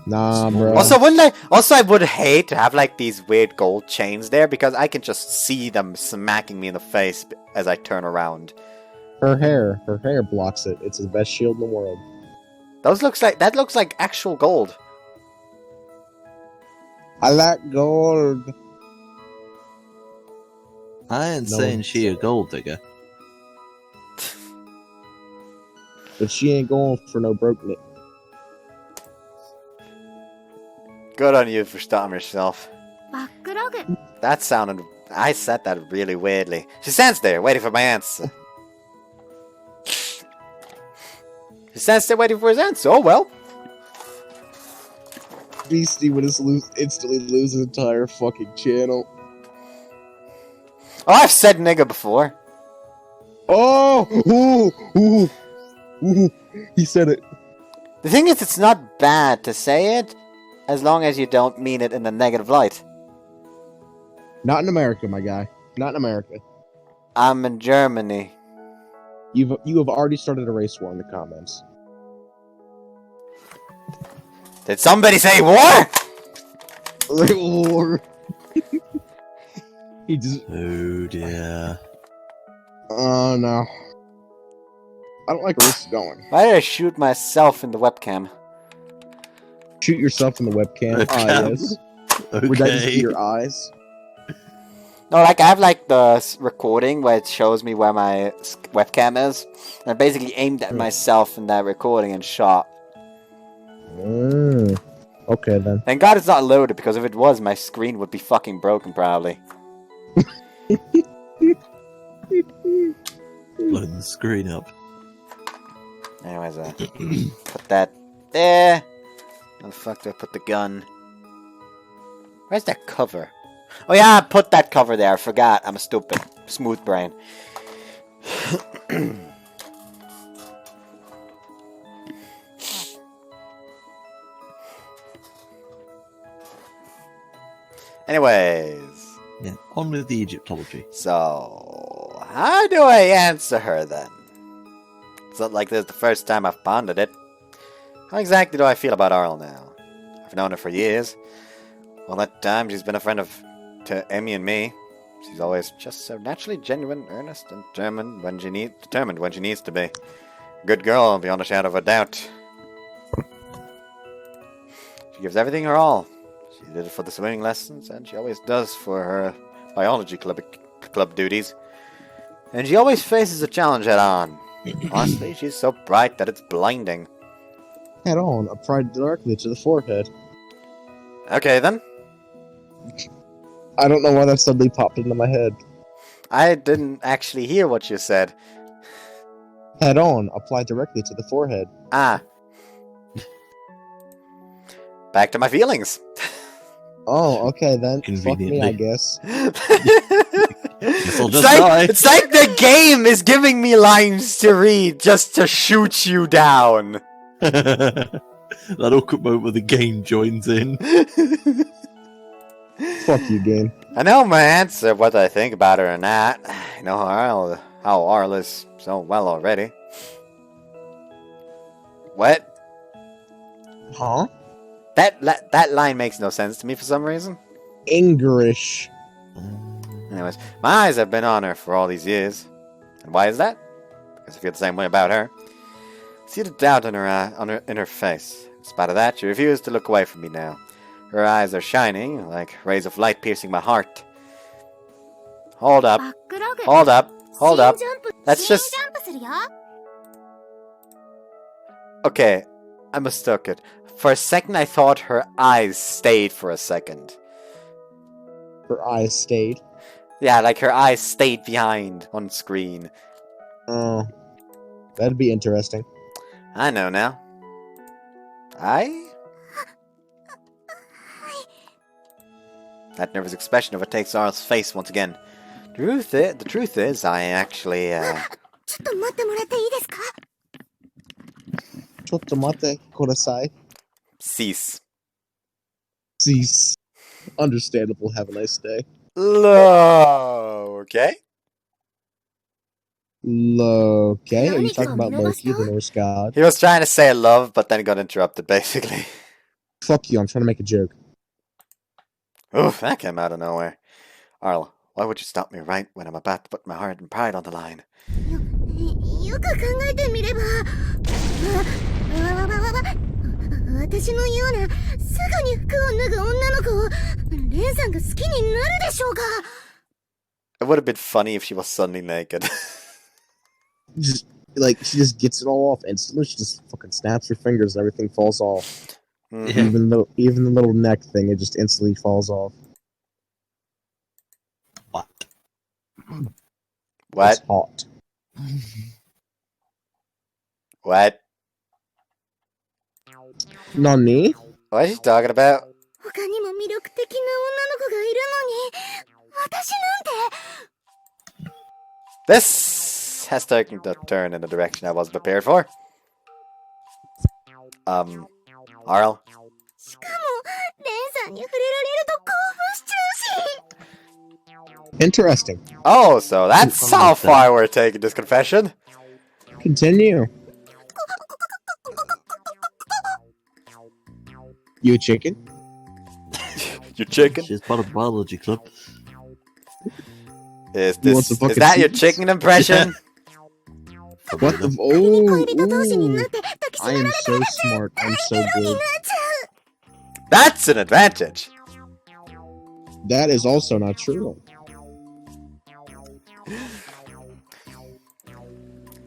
Nah, Small bro. ribbons. Also, I would hate to have like these weird gold chains there because I can just see them smacking me in the face as I turn around. Her hair blocks it. It's the best shield in the world. That looks like actual gold. I like gold. I ain't No saying one she a said gold digger. But she ain't going for no broke Nick. Good on you for stopping yourself. バックログ。 That sounded. I said that really weirdly. She stands there waiting for my answer. He stands there waiting for his answer. Oh well. Beastie would just instantly lose his entire fucking channel. Oh, I've said nigga before. Oh! Ooh! He said it. The thing is, it's not bad to say it, as long as you don't mean it in a negative light. Not in America, my guy. Not in America. I'm in Germany. You have already started a race war in the comments. Did somebody say war? War. He just. Oh dear. Oh no. I don't like where this is going. Why did I shoot myself in the webcam? Shoot yourself in the webcam. Webcam. Yes. Would that just be Okay. your eyes? No, like I have like the recording where it shows me where my webcam is. And I basically aimed at myself in that recording and shot. Okay then. Thank God it's not loaded, because if it was, my screen would be fucking broken probably. Blowing the screen up. Anyways, put that there. Where the fuck do I put the gun? Where's that cover? Oh yeah, I put that cover there. I forgot. I'm a stupid. Smooth brain. Anyways, Yeah, on with the Egyptology. so how do I answer her then? It's not like this is the first time I've pondered it. How exactly do I feel about Arl now? I've known her for years. All that time she's been a friend to Emmy and me. She's always just so naturally genuine, earnest, and determined when she needs to be. Good girl, beyond a shadow of a doubt. She gives everything her all. She did it for the swimming lessons, and she always does for her biology club duties. And she always faces a challenge head on. Honestly, she's so bright that it's blinding. Head on, applied directly to the forehead. Okay then. I don't know why that suddenly popped into my head. I didn't actually hear what you said. Head on, applied directly to the forehead. Ah. Back to my feelings. Oh, okay then. Fuck me, I Conveniently. guess. This'll just die. It's like the game is giving me lines to read just to shoot you down. That awkward moment where the game joins in. Fuck you, game. I know my answer, whether I think about it or not. I know how Arl is so well already. What? Huh? That line makes no sense to me for some reason. English. Anyways, my eyes have been on her for all these years. And why is that? Because I feel the same way about her. See the doubt in her face. In spite of that, she refuses to look away from me now. Her eyes are shining, like rays of light piercing my heart. Hold up. Hold up. Hold up. Let's just... Okay, I mistook it. For a second, I thought her eyes stayed for a second. Her eyes stayed. Yeah, like her eyes stayed behind on screen. Oh. That'd be interesting. I know now. That nervous expression overtakes Arl's face once again. The truth is, I actually, ちょっと待ってもらっていいですか? ちょっと待ってください. cease. Cease. Understandable. Have a nice day. Okay? Okay, are you talking about Loki, the Norse god? He was trying to say love, but then got interrupted, basically. Fuck you, I'm trying to make a joke. Oof, that came out of nowhere. Arl, why would you stop me right when I'm about to put my heart and pride on the line? よく考えてみれば、私のようなすぐに服を脱ぐ女の子をレンさんが好きになるでしょうか? It would have been funny if she was suddenly naked. Just, like, she just gets it all off instantly. She just fucking snaps her fingers and everything falls off. Mm-hmm. Even the little neck thing, it just instantly falls off. What? What? It's hot. What? Nani? What is she talking about? 他にも魅力的な女の子がいるのに、私なんて。 This has taken a turn in a direction I wasn't prepared for. Arl? しかも、レンさんに触れられると興奮しちゃうし。 Interesting. Oh, so that's how far we're taking this confession. Continue. You a chicken? You chicken? She's part of the biology club. Is You want some is fucking that your seeds? chicken impression? What the? 恋人同士になっ Oh, て抱きし I めら am れ so smart. I'm so に good. なっちゃう。 That's an advantage. That is also not true.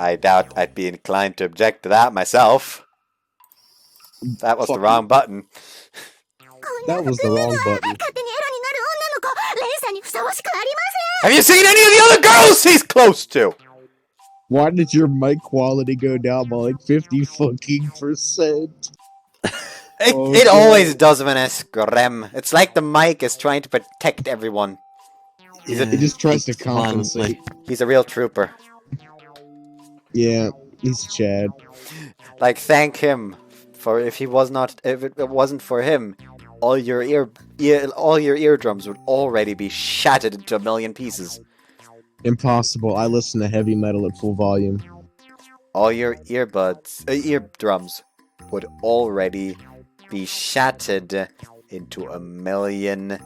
I doubt I'd be inclined to object to that myself. That was the Fuck wrong button. That was the wrong button. 勝手にエロになる女の子、レンさんにふさわしくありません。 Have you seen any of the other girls he's close to? Why did your mic quality go down by like 50 fucking %? It always does when I scream. It's like the mic is trying to protect everyone. It just tries to it's violently. compensate. He's a real trooper. Yeah, he's a Chad. Like, thank him for if it wasn't for him, all your all your eardrums would already be shattered into a million pieces. Impossible. I listen to heavy metal at full volume. All your eardrums would already be shattered into a million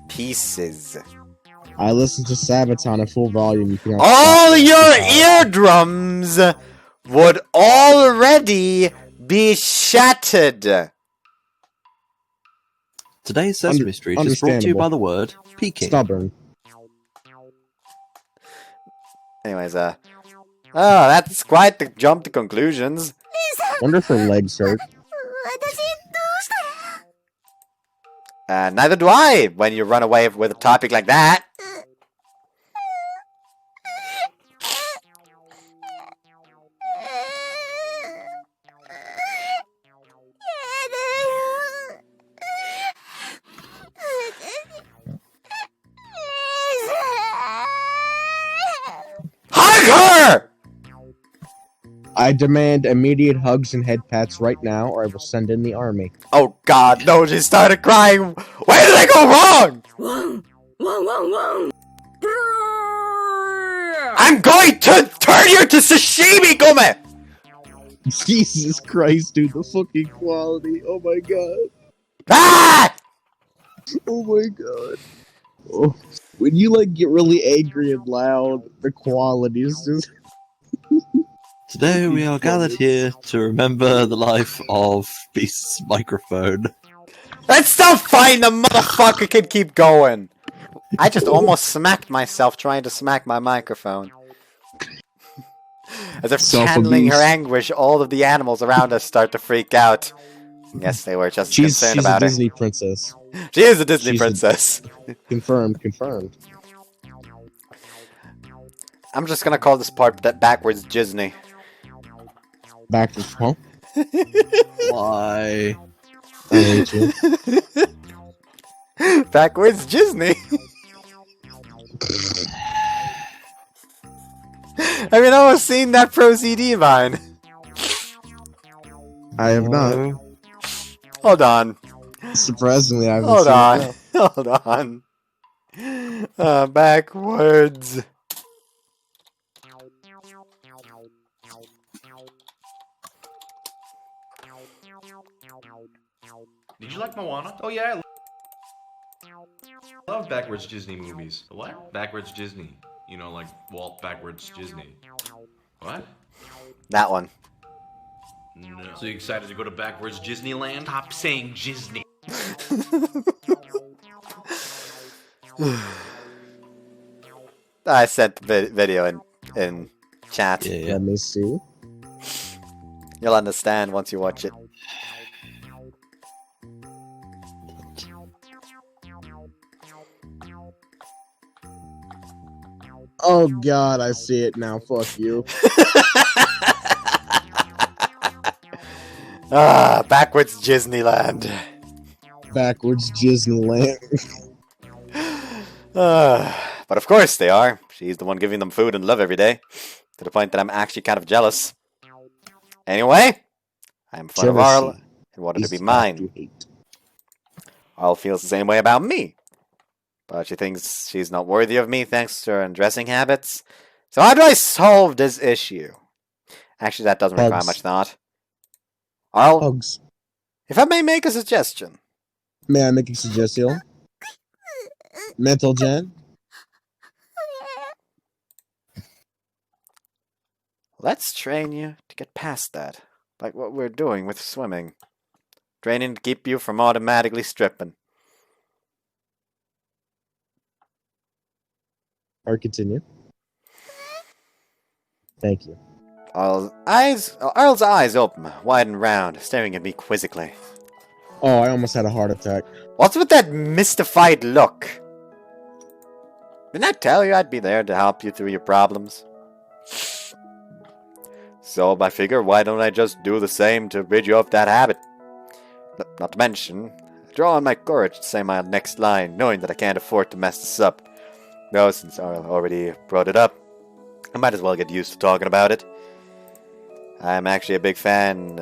pieces. I listen to Sabaton at full volume. You cannot All stop me. your eardrums would already be shattered. Today's Sesame Street is brought to you understandable. by the word peking. Stubborn. Anyways, that's quite the jump to conclusions. Wonder if her legs hurt. 私、どうしたら Neither do I, when you run away with a topic like that. Hug her! I demand immediate hugs and head pats right now, or I will send in the army. Oh god, no, she started crying. Where did I go wrong? Wong! Wong, wong, wong! I'm going to turn you to sashimi, Gume! Jesus Christ, dude, the fucking quality. Oh my god. Ah! Oh my god. Oh, when you like get really angry and loud, the quality is just. Today we are gathered here to remember the life of Beast's microphone. That's still fine, the motherfucker can keep going. I just almost smacked myself trying to smack my microphone. As if channeling her anguish, all of the animals around us start to freak out. Yes, they were just concerned about a her. Disney princess. She is a Disney She's princess. Confirmed. I'm just gonna call this part that backwards Disney. Backwards, huh? Why? I hate you. Backwards Disney. Have you never seen that Pro CD mine? I have not. Hold on. Surprisingly, I haven't Hold seen on. it. Hold on. Backwards. Did you like Moana? Oh yeah, I love backwards Disney movies. What? Backwards Disney. You know, like Walt backwards Disney. What? That one. No. So you excited to go to backwards Disneyland? Stop saying Disney. I sent the video in chat. Yeah. Let me see. You'll understand once you watch it. Oh god, I see it now. Fuck you. Backwards Disneyland. Backwards Disneyland. But of course they are. She's the one giving them food and love every day. To the point that I'm actually kind of jealous. Anyway, I'm fond of Arle and wanted to be mine. Arle feels the same way about me. But she thinks she's not worthy of me thanks to her undressing habits. So how do I solve this issue? Actually, that doesn't require Hugs. much thought. Arle, Hugs. if I may make a suggestion. May I make a suggestion? Mental Gen? Let's train you to get past that. Like what we're doing with swimming. Training to keep you from automatically stripping. Or continue. Thank you. Arle's eyes open, wide and round, staring at me quizzically. Oh, I almost had a heart attack. What's with that mystified look? Didn't I tell you I'd be there to help you through your problems? So I figure, why don't I just do the same to rid you of that habit? Not to mention, I draw on my courage to say my next line, knowing that I can't afford to mess this up. No, since Arle already brought it up, I might as well get used to talking about it. I'm actually a big fan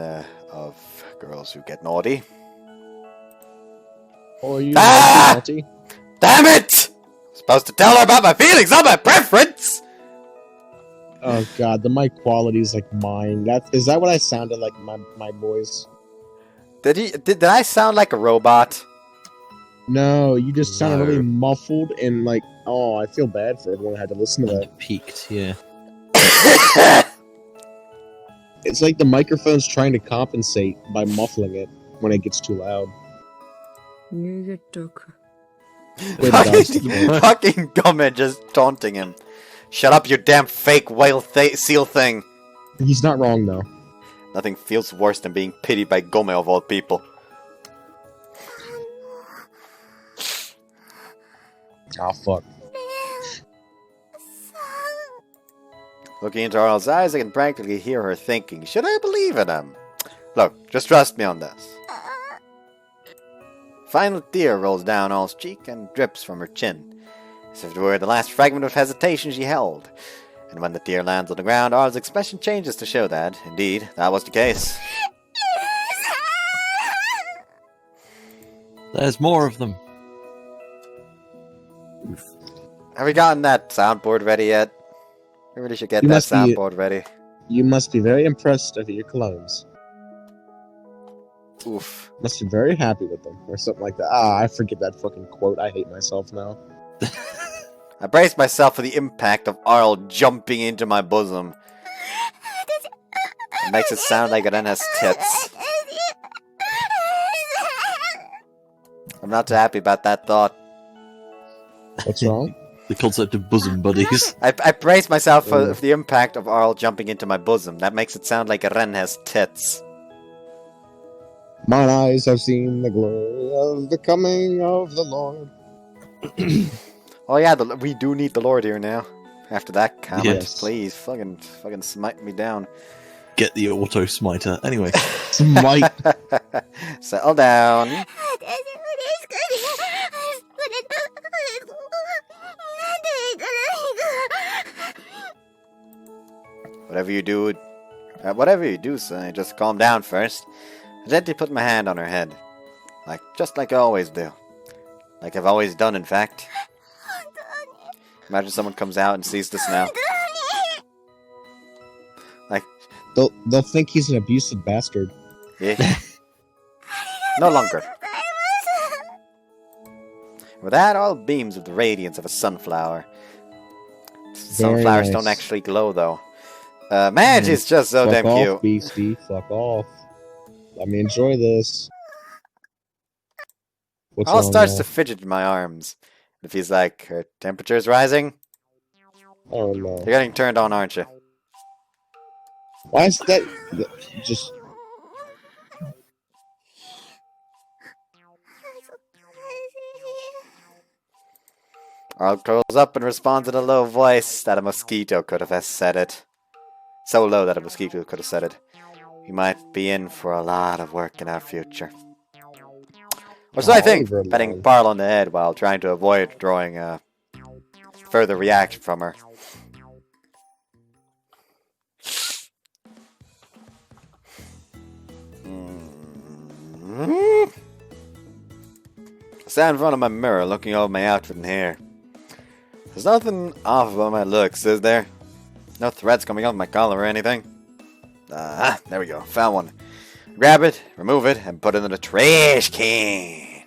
of girls who get naughty. Oh, you Ah! naughty? Damn it! Supposed to tell her about my feelings, not my preference! Oh god, the mic quality is like mine. Is that what I sounded like, my boys? Did I sound like a robot? No, you just sounded No. really muffled and like, oh, I feel bad for everyone who had to listen to And that. it peaked, yeah. It's like the microphone's trying to compensate by muffling it when it gets too loud. 逃げたか。 Way to dodge the fucking, bullet. fucking Gomez just taunting him. Shut up, you damn fake whale seal thing. He's not wrong though. Nothing feels worse than being pitied by Gomez of all people. Oh fuck. Looking into Arl's eyes, I can practically hear her thinking, should I believe in him? Look, just trust me on this. Final tear rolls down Arl's cheek and drips from her chin, as if it were the last fragment of hesitation she held. And when the tear lands on the ground, Arl's expression changes to show that, indeed, that was the case. There's more of them. Have we gotten that soundboard ready yet? We really should get You that must be- soundboard ready. You must be very impressed of your clones. Oof. Must be very happy with them, or something like that. Ah, I forget that fucking quote. I hate myself now. I braced myself for the impact of Arl jumping into my bosom. It makes it sound like it then has tits. I'm not too happy about that thought. What's wrong? The concept of bosom buddies. I braced myself for the impact of Arl jumping into my bosom. That makes it sound like a wren has tits. Mine eyes have seen the glory of the coming of the Lord. Oh yeah, we do need the Lord here now. After that comment, Yes. please, fucking smite me down. Get the auto smiter. Anyway, Smite. Settle down. Whatever you do, son, just calm down first. I gently put my hand on her head. Just like I always do. Like I've always done, in fact. Imagine someone comes out and sees this now. They'll think he's an abusive bastard. Yeah. No longer. With that, all beams with the radiance of a sunflower. Sunflowers nice. don't actually glow, though. Madge is just so Fuck damn off, cute. Beastie. Fuck off. Let me enjoy this. What's All wrong starts now? to fidget in my arms. It feels like her temperature's rising. Oh no. You're getting turned on, aren't you? Why is that? Just. Arl curls up and responds in a low voice that a mosquito could have said it. So low that a mosquito could have said it. We might be in for a lot of work in our future. Or so I think, Oliver patting Lone. Barl on the head while trying to avoid drawing a further reaction from her. I stand in front of my mirror looking over my outfit and hair. There's nothing off about my looks, is there? No threads coming off my collar or anything. There we go. Found one. Grab it, remove it, and put it in the trash can.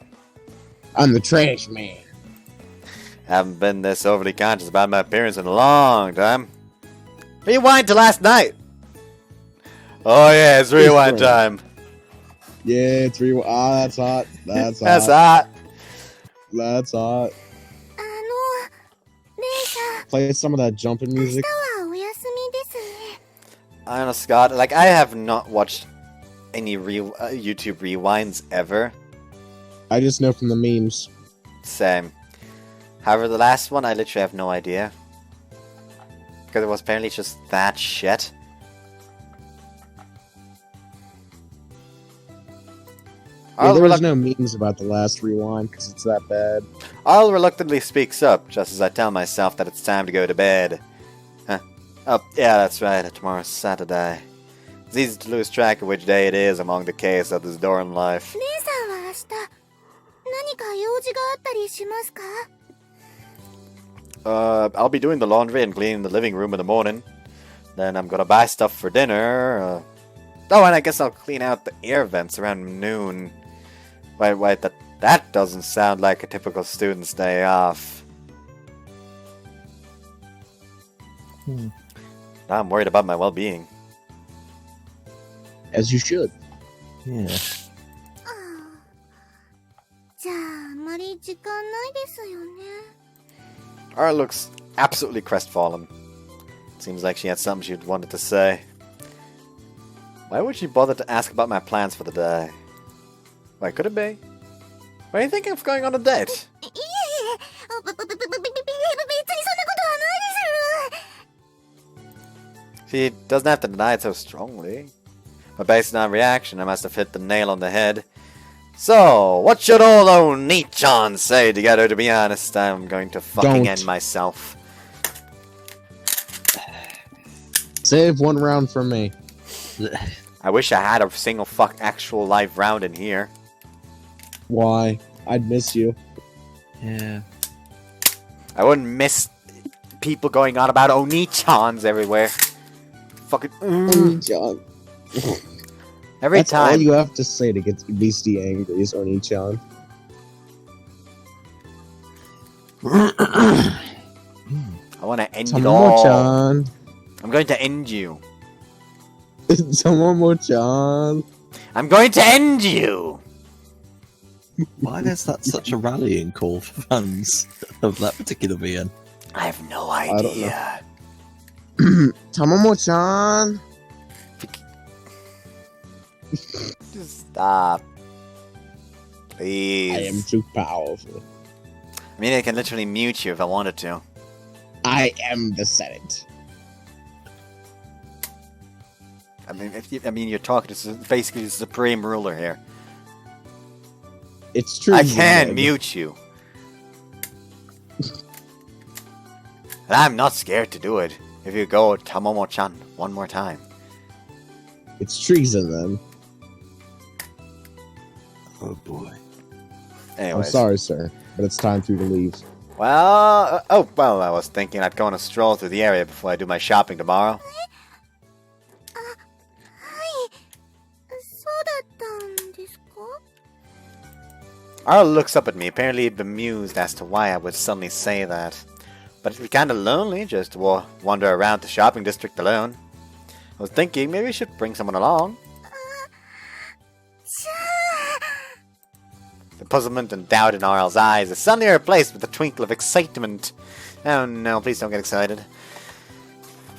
I'm the trash man. Haven't been this overly conscious about my appearance in a long time. Rewind to last night. Oh yeah, it's rewind time. Yeah, it's real. Ah, that's hot. That's hot. That's hot. That's hot. あの、レイさん、 Play some of that jumping 明日 music. はお休みですね。 I don't know, Scott. I have not watched any YouTube rewinds ever. I just know from the memes. Same. However, the last one, I literally have no idea. Because it was apparently just that shit. Yeah, Arl, there was reluct- no memes about the last rewind because it's that bad. Arl reluctantly speaks up, just as I tell myself that it's time to go to bed. Huh. Oh, yeah, that's right. Tomorrow's Saturday. It's easy to lose track of which day it is among the chaos of this Doran life. レイさんは明日、何か用事があったりしますか？ I'll be doing the laundry and cleaning the living room in the morning. Then I'm gonna buy stuff for dinner. Oh, and I guess I'll clean out the air vents around noon. Wait, that doesn't sound like a typical student's day off. Now I'm worried about my well-being. As you should. Yeah. じゃあ、あまり時間ないですよね。 Arle looks absolutely crestfallen. Seems like she had something she wanted to say. Why would she bother to ask about my plans for the day? Why, could it be? Why are you thinking of going on a date? いえいえ、別にそんなことはないです。 She doesn't have to deny it so strongly. But based on reaction, I must have hit the nail on the head. So, what should old Oni-chan say to get her to be honest? I'm going to fucking Don't. end myself. Save one round for me. I wish I had a single actual live round in here. Why? I'd miss you. Yeah. I wouldn't miss people going on about Oni-chans everywhere. Fucking John. every That's all time. you have to say to get Beastie angry is Oni-chan. I want to end it all. Tomomo-chan. I'm going to end you. Tomomo-chan. I'm going to end you. Why is that such a rallying call for fans of that particular VN? I have no I don't know. idea. Tomomo-chan. Just stop. Please. I am too powerful. I mean, I can literally mute you if I wanted to. I am the Senate. I mean, you're talking to basically the supreme ruler here. It's true. I can mute you. And I'm not scared to do it if you go Tomomo-chan one more time. It's treason then. Oh boy. Anyways. I'm sorry, sir, but it's time for you to leave. Well, I was thinking I'd go on a stroll through the area before I do my shopping tomorrow. そうだったんですか？ Arle looks up at me, apparently bemused as to why I would suddenly say that. But it'd be kinda lonely just to wander around the shopping district alone. I was thinking maybe we should bring someone along. The puzzlement and doubt in Arle's eyes is suddenly replaced with a twinkle of excitement. Oh no, please don't get excited.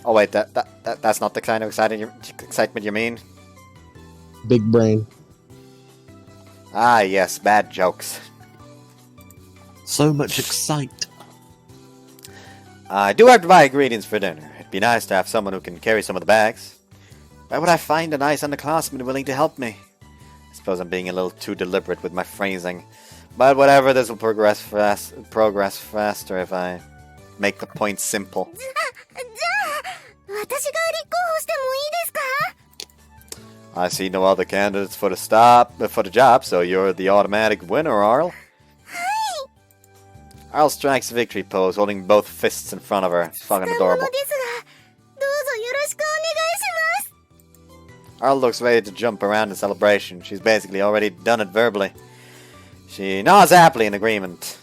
Oh wait, that's not the kind of excitement you mean? Big brain. Ah yes, bad jokes. So much excite. I do have to buy ingredients for dinner. It'd be nice to have someone who can carry some of the bags. Why would I find a nice underclassman willing to help me? I suppose I'm being a little too deliberate with my phrasing. But whatever, this will progress faster if I make the point simple. じゃあ、私が立候補してもいいですか？ I see no other candidates for the job, so you're the automatic winner, Arle. Arle strikes a victory pose, holding both fists in front of her. It's fucking したもの adorable. ですが、どうぞよろしくお願いします。 Arle looks ready to jump around in celebration. She's basically already done it verbally. She nods happily in agreement.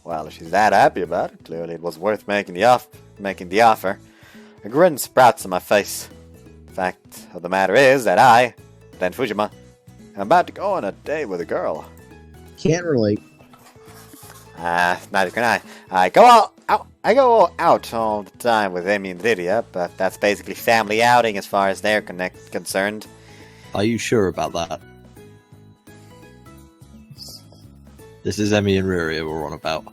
Well, if she's that happy about it, clearly it was worth making the offer. A grin sprouts on my face. The fact of the matter is that I, Dan Fujima, am about to go on a date with a girl. Can't relate. Neither can I. I go out all the time with Amy and Lydia, but that's basically family outing as far as they're concerned. Are you sure about that? This is Emmy and Ruria we're on about.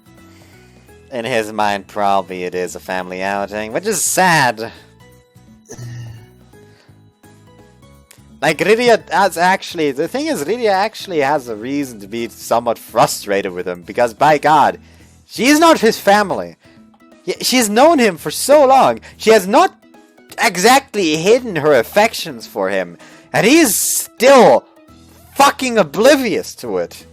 In his mind, probably it is a family outing, which is sad. Like, Lydia has actually... The thing is, Lydia actually has a reason to be somewhat frustrated with him, because, by God, she's not his family. She's known him for so long. She has not exactly hidden her affections for him, and he's still fucking oblivious to it.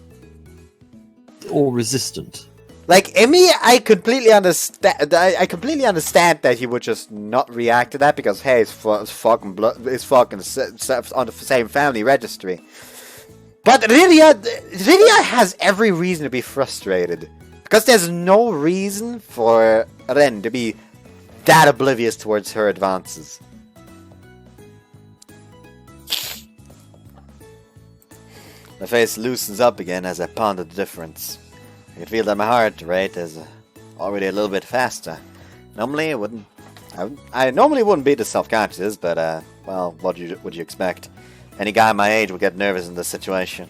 or resistant. Like Emmy, I completely understand. I completely understand that he would just not react to that because hey, it's fucking on the same family registry. But Lydia has every reason to be frustrated because there's no reason for Ren to be that oblivious towards her advances. My face loosens up again as I ponder the difference. I can feel that my heart rate is already a little bit faster. Normally, I normally wouldn't be this self-conscious, but well, what would you expect? Any guy my age would get nervous in this situation.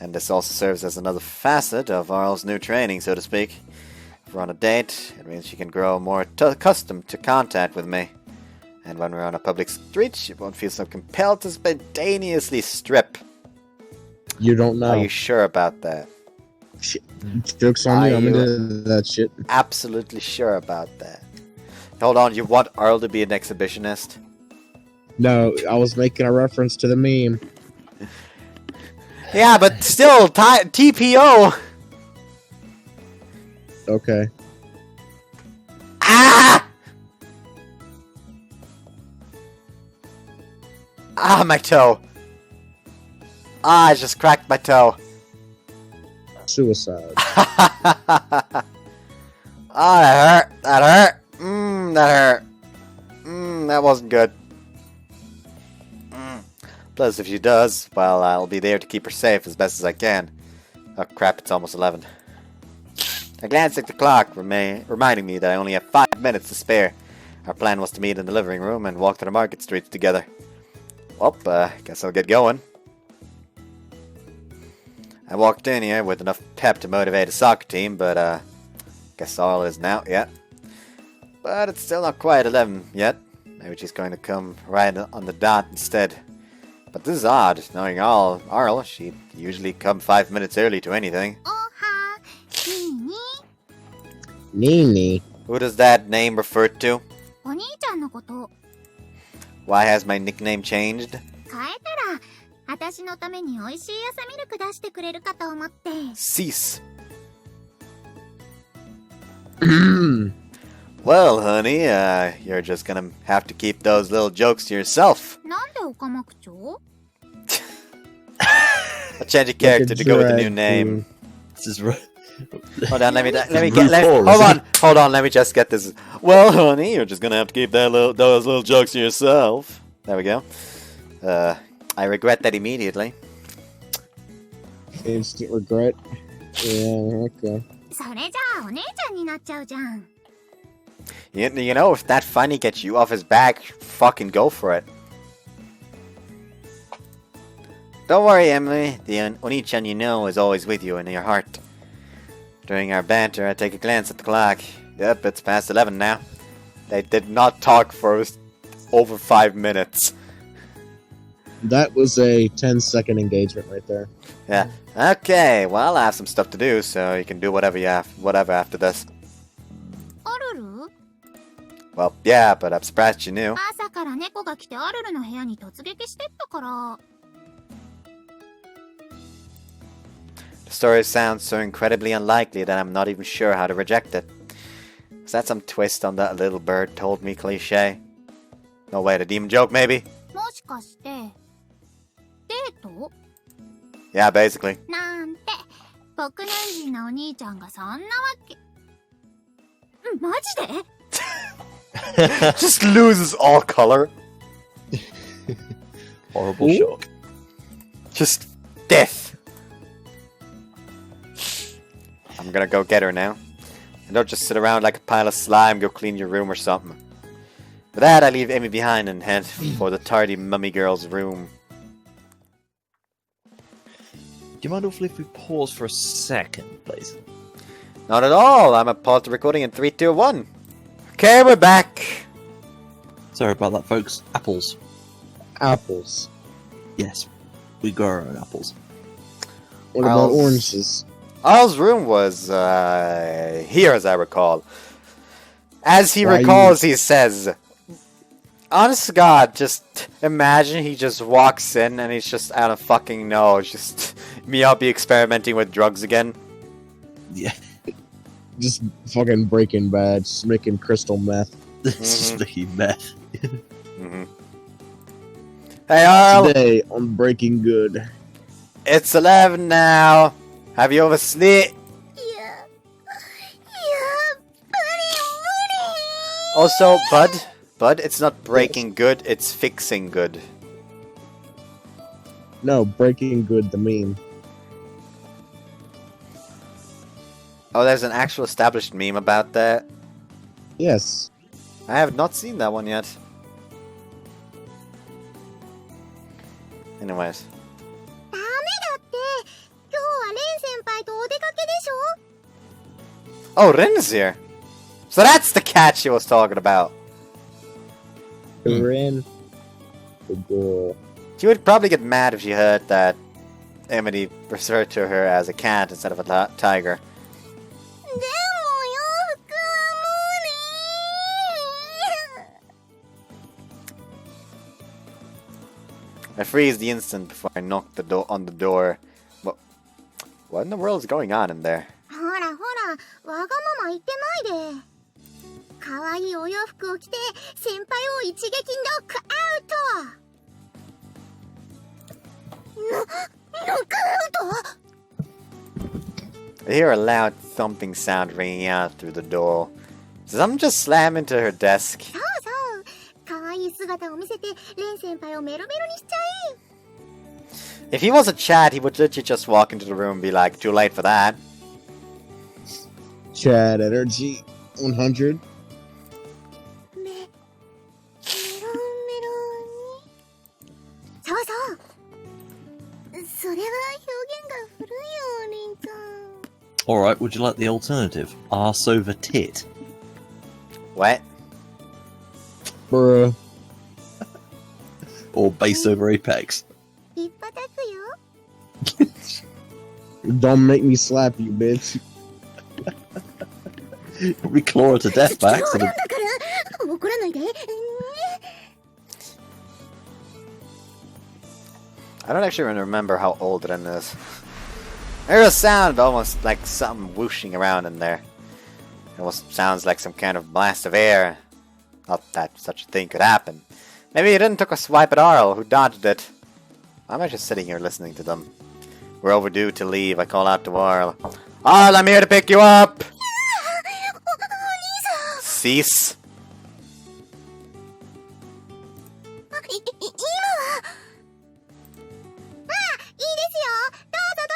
And this also serves as another facet of Arle's new training, so to speak. If we're on a date, it means she can grow more accustomed to contact with me. And when we're on a public street, she won't feel so compelled to spontaneously strip. You don't know. Are you sure about that? Shit. Joke's on you, I'm into that shit. Absolutely sure about that. Hold on, you want Arle to be an exhibitionist? No, I was making a reference to the meme. Yeah, but still, TPO! Okay. Ah! Ah, my toe. Ah, I just cracked my toe. Suicide. Ah, that hurt. That hurt. That hurt. That wasn't good. Plus, if she does, well, I'll be there to keep her safe as best as I can. Oh crap, it's almost 11. I glanced at the clock, reminding me that I only have 5 minutes to spare. Our plan was to meet in the living room and walk to the market streets together. Well, guess I'll get going. I walked in here with enough pep to motivate a soccer team, but guess Arle isn't out yet. But it's still not quite 11 yet. Maybe she's going to come right on the dot instead. But this is odd, knowing Arle, she'd usually come 5 minutes early to anything. Nini. Who does that name refer to? お兄ちゃんのこと。 Why has my nickname changed? 変えたら、私のために美味しい朝ミルク出してくれるかと思って。 Cease. Well, honey, you're just gonna have to keep those little jokes to yourself. なんでオカマ口調？ I'll change your character to go with the new name. This is right. Hold on, let me RuPaul, hold on, let me just get this. Well, honey, you're just gonna have to keep those little jokes to yourself. There we go. I regret that immediately. Instant regret. Yeah, okay. それじゃあお姉ちゃんになっちゃうじゃん。You know, if that finally gets you off his back, fucking go for it. Don't worry, Emily. The Oni-chan you know is always with you in your heart. During our banter, I take a glance at the clock. Yep, it's past 11 now. They did not talk for over 5 minutes. That was a 10-second engagement right there. Yeah. Okay, well, I have some stuff to do, so you can do whatever after this. アルル？ Well, yeah, but I'm surprised you knew. 朝から猫が来てアルルの部屋に突撃してったから。 The story sounds so incredibly unlikely that I'm not even sure how to reject it. Is that some twist on that little bird told me cliche? No way, the demon joke, maybe? もしかして、デート？ Yeah, basically. なんて、僕の意地なお兄ちゃんがそんなわけ。マジで？ Just loses all color. Horrible shock. Just death. I'm gonna go get her now. And don't just sit around like a pile of slime, go clean your room or something. With that, I leave Amy behind and head for the tardy mummy girl's room. Do you mind awfully if we pause for a second, please? Not at all. I'm gonna pause the recording in 3, 2, 1. Okay, we're back. Sorry about that, folks. Apples. Apples. Yes, we grow our own apples. What about Owls. oranges? Al's room was here, as I recall. As he Why recalls, he says, honest to God, just imagine he just walks in and he's just, I don't fucking know, just Miyabi experimenting with drugs again. Yeah, Just fucking Breaking Bad, just making crystal meth. it's just making meth. Mm-hmm. Hey, Arl! Today on Breaking Good. It's 11 now. Have you overslept? いや、やっぱり無理。 Also, Bud, it's not breaking good, it's fixing good. No, Breaking Good, the meme. Oh, there's an actual established meme about that. Yes. I have not seen that one yet. Anyways. ダメだって。今日はレン先輩とお出かけでしょ。 Oh, Rin's here. So that's the cat she was talking about. Rin. Good girl. She would probably get mad if she heard that Emily referred to her as a cat instead of a tiger. でも洋服は無理。 I freeze the instant before I knock on the door. What in the world is going on in there? ほらほら、わがまま言ってないで。可愛いお洋服を着て先輩を一撃ノックアウト。ノックアウト？ I hear a loud thumping sound ringing out through the door. Does someone just slam into her desk? そうそう。可愛い姿を見せてレン先輩をメロメロにしちゃえ。 If he was a Chad, he would literally just walk into the room and be like, too late for that. Chad Energy 100. メロメロに。そうそう。それは表現が古いよ、リンちゃん。 Alright, would you like the alternative? Arse over tit. What? Bruh. Or base over apex. ひっぱたくよ。 Don't make me slap you, bitch. Probably claw her to death by 冗談 accident. だから怒らないで。 I don't actually remember how old Ren is. There's a sound almost like something whooshing around in there. It almost sounds like some kind of blast of air. Not that such a thing could happen. Maybe he didn't took a swipe at Arl, who dodged it. I'm actually sitting here listening to them. We're overdue to leave. I call out to Arl. Arl, I'm here to pick you up! Cease. 今は。まあ、いいですよ。どうぞど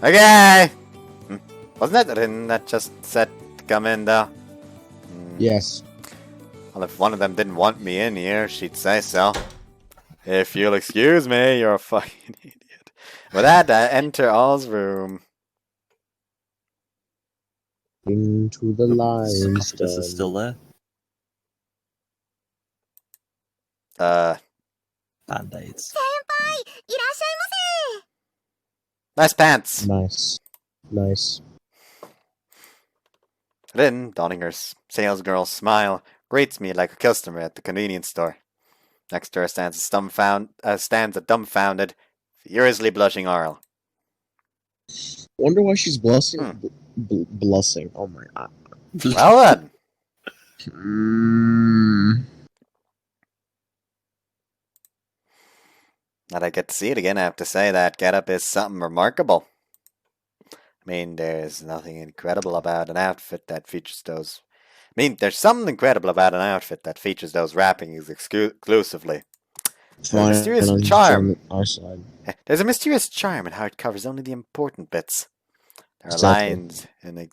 うぞ。 Okay! Wasn't that Rin that just said to come in though? Yes. Well, if one of them didn't want me in here, she'd say so. If you'll excuse me, you're a fucking idiot. With that, I enter All's room. Into the lines. Sarcophagus is still there. Band-aids. 先輩、いらっしゃいませ。 Nice pants! Nice. Nice. Rin, donning her salesgirl smile, greets me like a customer at the convenience store. Next to her stands a dumbfounded, furiously blushing Arl. Wonder why she's blushing. Blushing. Oh my god. Well then! Now that I get to see it again, I have to say that getup is something remarkable. I mean, there's nothing incredible about an outfit that features those... I mean, there's something incredible about an outfit that features those wrappings exclusively. There's a mysterious charm. Our side. There's a mysterious charm in how it covers only the important bits. There are Exactly. lines in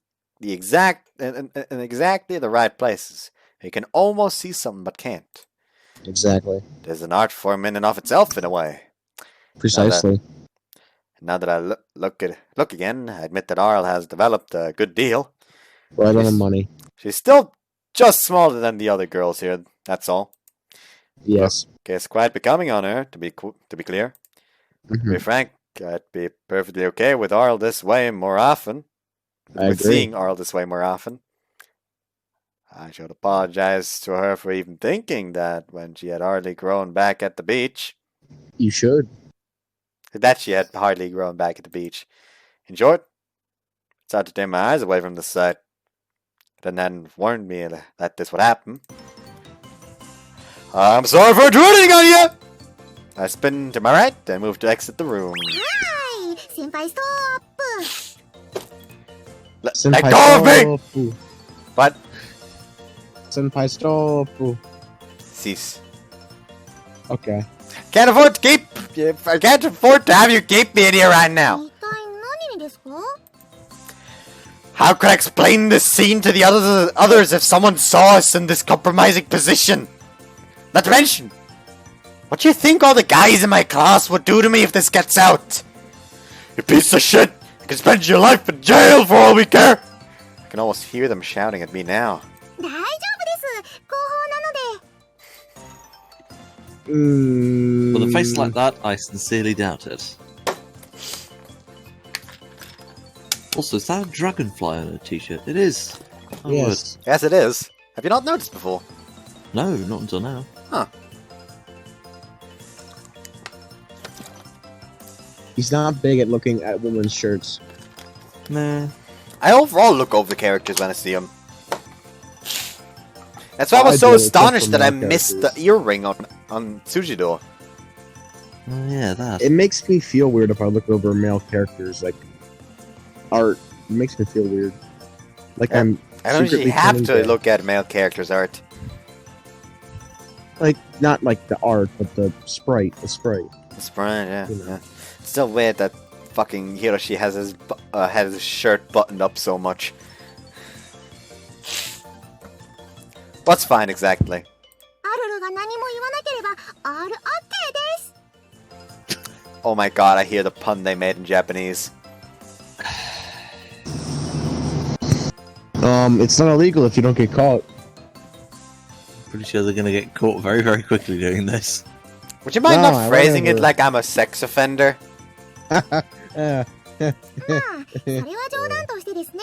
exactly the right places. You can almost see something but can't. Exactly. There's an art form in and of itself, in a way. Precisely. Now that I look again, I admit that Arl has developed a good deal. Right on the money. She's still just smaller than the other girls here. That's all. Yes. Okay, it's quite becoming on her, to be clear. To be frank, I'd be perfectly okay with Arl this way more often. I With agree. seeing Arl this way more often. I should apologize to her for even thinking that when she had hardly grown back at the beach. You should. That she had hardly grown back at the beach. In short, It's hard to tear my eyes away from the sight. Then hadn't warned me that this would happen. I'm sorry for intruding on you! I spin to my right and move to exit the room. はい先輩ストップ Let go of me! stop. What? Senpai stop. Cease. Okay. Can't afford to keep. I can't afford to have you keep me in here right now. 一体何にですか How could I explain this scene to the others if someone saw us in this compromising position? Not to mention, what do you think all the guys in my class would do to me if this gets out? You piece of shit! You can spend your life in jail for all we care! I can almost hear them shouting at me now. 大丈夫です後方なので With a face like that, I sincerely doubt it. Also, is that a dragonfly on a t-shirt? It is. Oh, Yes. Yes, it is. Have you not noticed before? word. No, not until now. Huh. He's not big at looking at women's shirts. Nah. I overall look over the characters when I see them. That's why I was I so do, except astonished for that I male missed the characters. earring on Tsujido. Oh, yeah, that. It makes me feel weird if I look over male characters, like art. It makes me feel weird. Like Yeah. I'm I don't usually secretly have turning to gay. look at male characters' art. Like not like the art, but the sprite. The sprite. It's fine, yeah, You know. yeah. It's still weird that fucking Hiroshi has his shirt buttoned up so much. What's fine exactly? アルルが何も言わなければ all OK です Oh my god, I hear the pun they made in Japanese. It's not illegal if you don't get caught. Pretty sure they're gonna get caught very, very quickly doing this. Would you mind No, not phrasing it whatever. like I'm a sex offender? あまあそれは冗談としてですね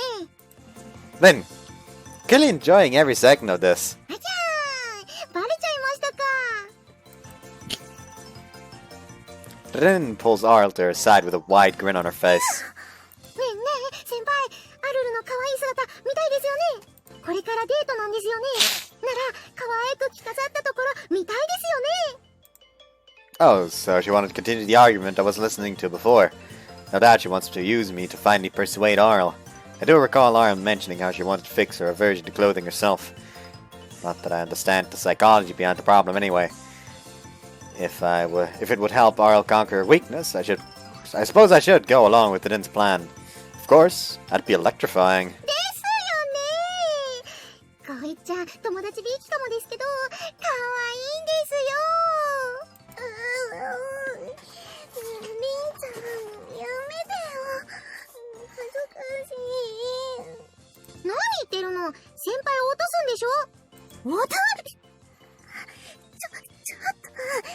Lynn, clearly enjoying every second of this. あちゃーバレちゃいましたか Lynn pulls Arl to her side with a wide grin on her face. ねえねえ先輩アルルの可愛い姿見たいですよねこれからデートなんですよねなら可愛く着飾ったところ見たいですよね Oh, so she wanted to continue the argument I was listening to before. No doubt she wants to use me to finally persuade Arl. I do recall Arl mentioning how she wanted to fix her aversion to clothing herself. Not that I understand the psychology behind the problem anyway. If it would help Arl conquer her weakness, I suppose I should go along with Din's plan. Of course, that'd be electrifying. ですよねこいちゃん友達でいいかもですけど可愛いんですよりんちゃんやめてよ恥ずかしい何言ってるの先輩を落とすんでしょ落とすちょっとレオ兄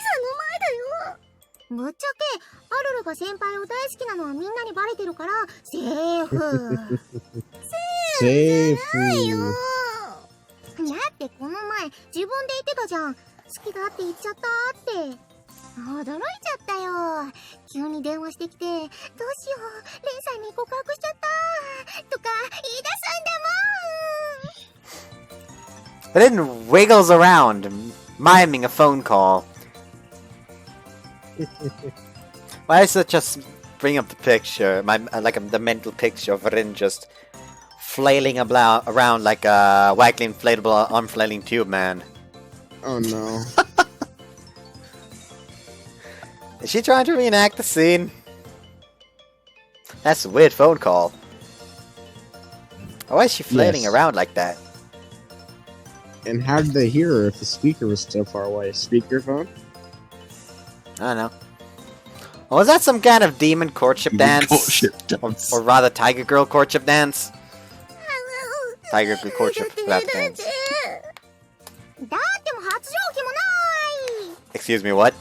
さんの前だよぶっちゃけアルルが先輩を大好きなのはみんなにバレてるからセーフ Safe. ないよだってこの前自分で言ってたじゃん好きだって言っちゃったって驚いちゃったよ急に電話してきてどうしようレンさんに告白しちゃったとか言い出すんだもん Din wiggles around, miming a phone call. Why does it just bring up the picture, the mental picture of Rin just flailing around like a waggly inflatable unflailing tube man? Oh no. Is she trying to reenact the scene? That's a weird phone call. Why is she flailing Yes. around like that? And how did they hear her if the speaker was so far away? Speakerphone? I don't know. Or was that some kind of demon courtship dance? Courtship dance. Or rather, tiger girl courtship dance? Tiger girl courtship rap dance. だっても発情期もない Excuse me, what?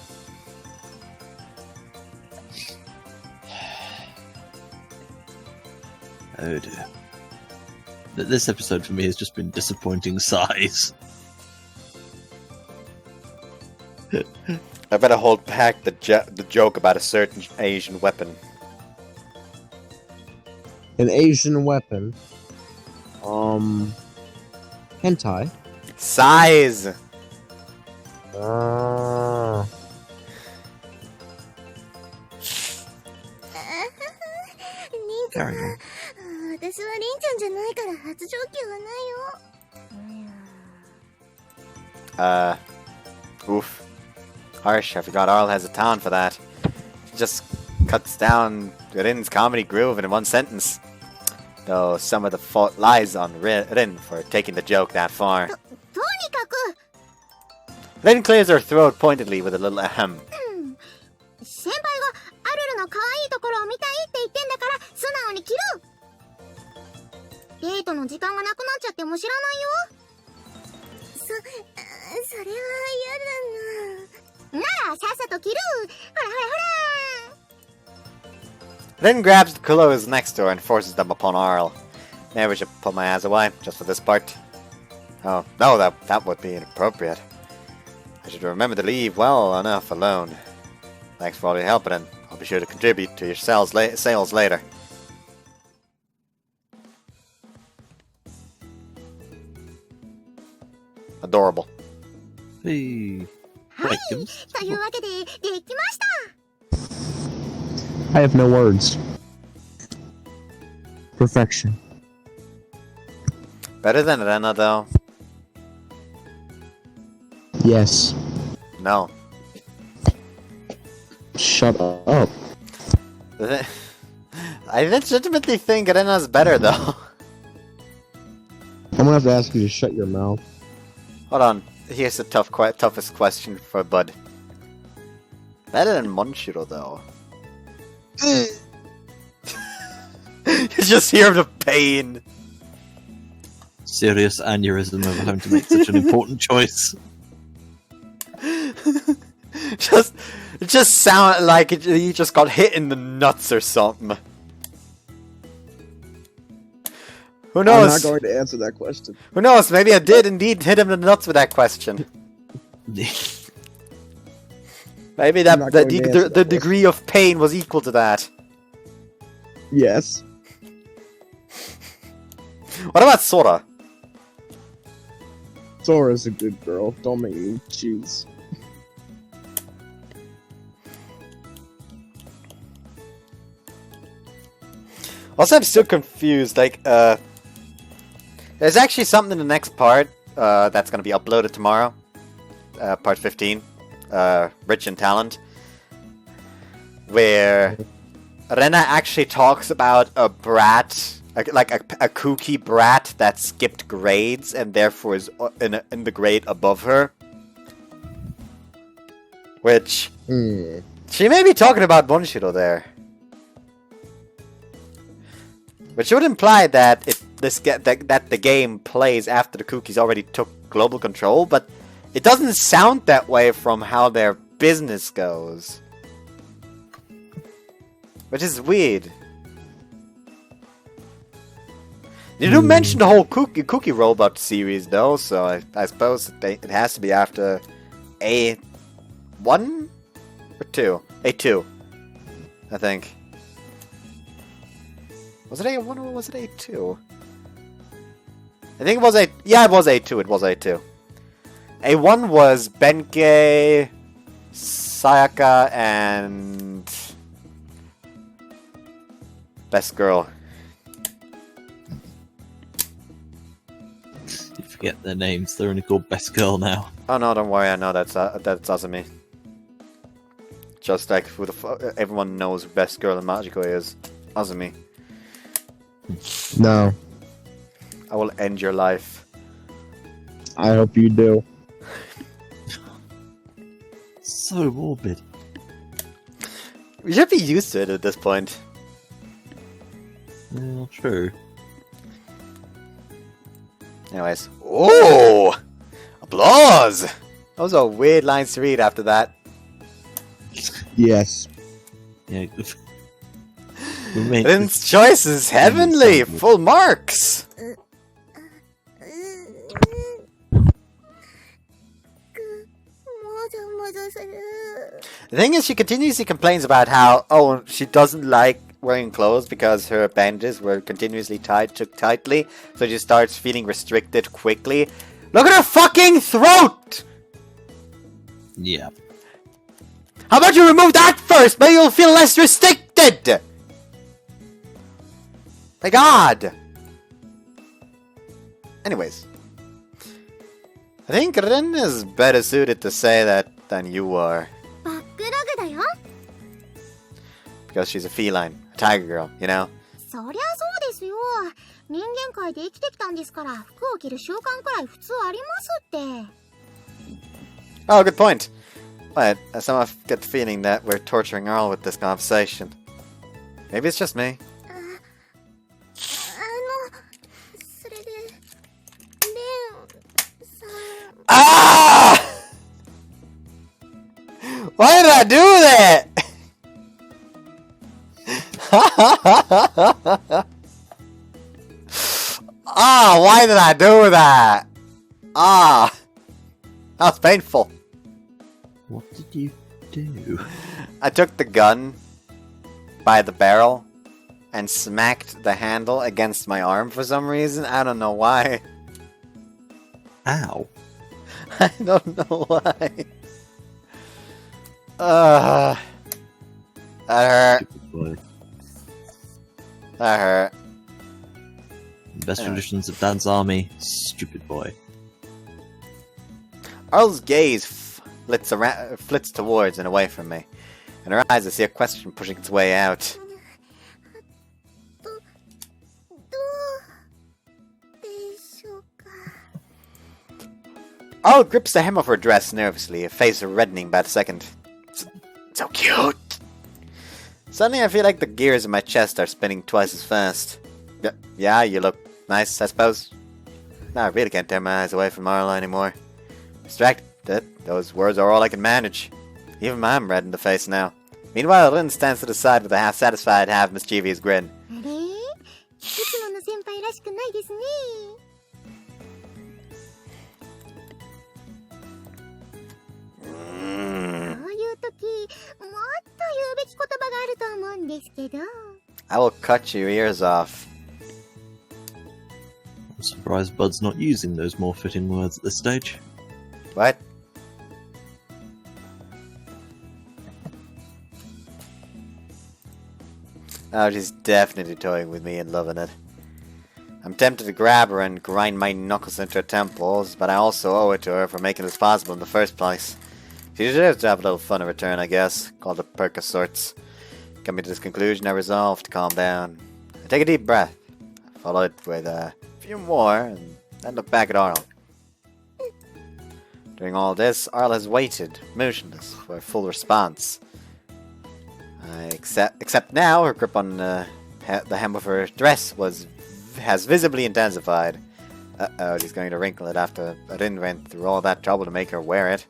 Oh dear. This episode for me has just been disappointing sighs. I better hold back the joke about a certain Asian weapon. An Asian weapon. Hentai. Size. Ah. 凛ちゃん、私は凛ちゃんじゃないから発情期はないよ。Oof. Harsh, I forgot Arl has a talent for that. He just cuts down Rin's comedy groove in one sentence. Though some of the fault lies on Rin for taking the joke that far. とにかく、 Rin clears her throat pointedly with a little ahem. 先輩がアルルの可愛いところを見たいって言ってんだから素直に切る。デートの時間がなくなっちゃっても知らないよ。それは嫌だな。ならさっさと切る。ほらほらほら。 Rin grabs the clothes next to her and forces them upon Arl. Maybe I should put my ass away, just for this part. Oh, no, that would be inappropriate. I should remember to leave well enough alone. Thanks for all your help, and I'll be sure to contribute to your sales later. Adorable. Hey. はい Breakums. というわけでできました。 I have no words. Perfection. Better than Rena, though. Yes. No. Shut up. I legitimately think Rena's better, though. I'm gonna have to ask you to shut your mouth. Hold on. Here's the toughest question for Bud. Better than Monshiro, though. You just hear the pain. Serious aneurysm of having to make such an important choice. It just sounded like he just got hit in the nuts or something. Who knows? I'm not going to answer that question. Who knows? Maybe I did indeed hit him in the nuts with that question. Maybe I'm not going to answer the that degree of pain was equal to that. Yes. What about Sora? Sora's a good girl. Don't make me choose. Also, I'm still confused. Like, there's actually something in the next part that's gonna be uploaded tomorrow. Part 15, Rich in Talent, where Rena actually talks about a brat, like a kooky brat that skipped grades and therefore is in the grade above her. Which she may be talking about Bunshiro there. Which would imply that that the game plays after the Cookies already took global control, but it doesn't sound that way from how their business goes. Which is weird. You do mention the whole Cookie Robot series though, so I suppose it has to be after A1 or 2? A2, I think. Was it A1 or was it A2? I think it was A... Yeah, it was A2. It was A2. A1 was Benkei, Sayaka, and... Best Girl. You forget their names. They're only called Best Girl now. Oh no, don't worry. I know that's Azumi. Just like who everyone knows who Best Girl in Magico is. Azumi. No. I will end your life. I hope you do. So morbid. We should be used to it at this point. Well, true. Anyways. Oh! Applause! Those are weird lines to read after that. Yes. Yeah. We made Lynn's choice is heavenly! Full marks! The thing is, she continuously complains about how, oh, she doesn't like wearing clothes because her bandages were continuously tied too tightly, so she starts feeling restricted quickly. Look at her fucking throat! Yeah. How about you remove that first? Maybe you'll feel less restricted! My god! Anyways. I think Ren is better suited to say that than you are. バックログだよ。 Because she's a feline. A tiger girl, you know? そりゃそうですよ。人間界で生きてきたんですから、服を着る習慣くらい普通ありますって。 Oh, good point. But I somehow get the feeling that we're torturing Arl with this conversation. Maybe it's just me. それで、レンさん。 Ah! Why did I do that? Ah, why did I do that? Ah, that was painful. What did you do? I took the gun by the barrel and smacked the handle against my arm for some reason. I don't know why. Ow. I don't know why. That hurt. Stupid boy. That hurt. Best Yeah. traditions of Dad's army. Stupid boy. Arl's gaze flits towards and away from me. In her eyes, I see a question pushing its way out. どうでしょうか。 Arl grips the hem of her dress nervously, her face reddening by the second. So cute! Suddenly I feel like the gears in my chest are spinning twice as fast. Yeah, you look nice, I suppose. Now I really can't tear my eyes away from Arla anymore. Distracted, those words are all I can manage. Even I'm red in the face now. Meanwhile, Rin stands to the side with a half-satisfied, half-mischievous grin. あれ、いつもの先輩らしくないですね。 こういう時、もっと言うべき言葉があると思うんですけど。 I will cut your ears off. I'm surprised Bud's not using those more fitting words at this stage. What? Oh, she's definitely toying with me and loving it. I'm tempted to grab her and grind my knuckles into her temples, but I also owe it to her for making this possible in the first place. She deserves to have a little fun in return, I guess. Called a perk of sorts. Coming to this conclusion, I resolve to calm down. I take a deep breath, follow it with a few more, and then look back at Arl. During all this, Arl has waited, motionless, for a full response. Except now, her grip on the hem of her dress has visibly intensified. Uh-oh, she's going to wrinkle it after Rin went through all that trouble to make her wear it.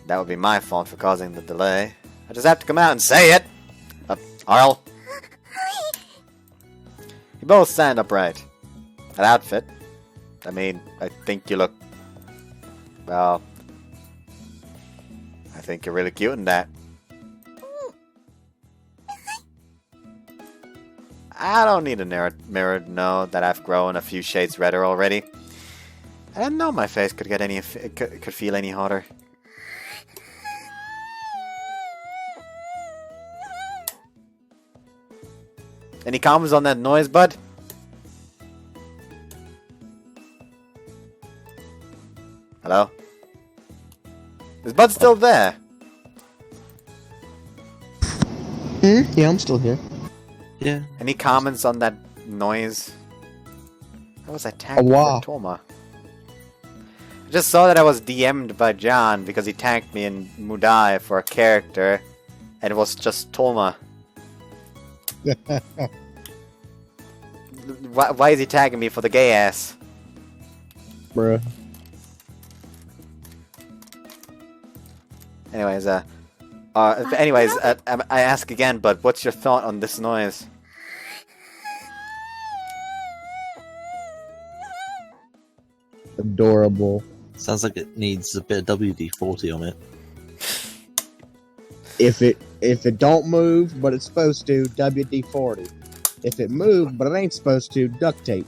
That would be my fault for causing the delay. I just have to come out and say it! Arl? You both stand upright. That outfit. I mean, I think you look... Well... I think you're really cute in that. I don't need a mirror to know that I've grown a few shades redder already. I didn't know my face could get could feel any hotter. Any comments on that noise, bud? Hello? Is Bud still there? Yeah, I'm still here. Yeah. Any comments on that noise? I was attacked by Wow. Toma. I just saw that I was DM'd by John because he tagged me in Mudai for a character, and it was just Toma. Why is he tagging me for the gay ass? Bruh. Anyways, I ask again, but what's your thought on this noise? Adorable. Sounds like it needs a bit of WD-40 on it. If it don't move, but it's supposed to, WD-40. If it moved, but it ain't supposed to, duct tape.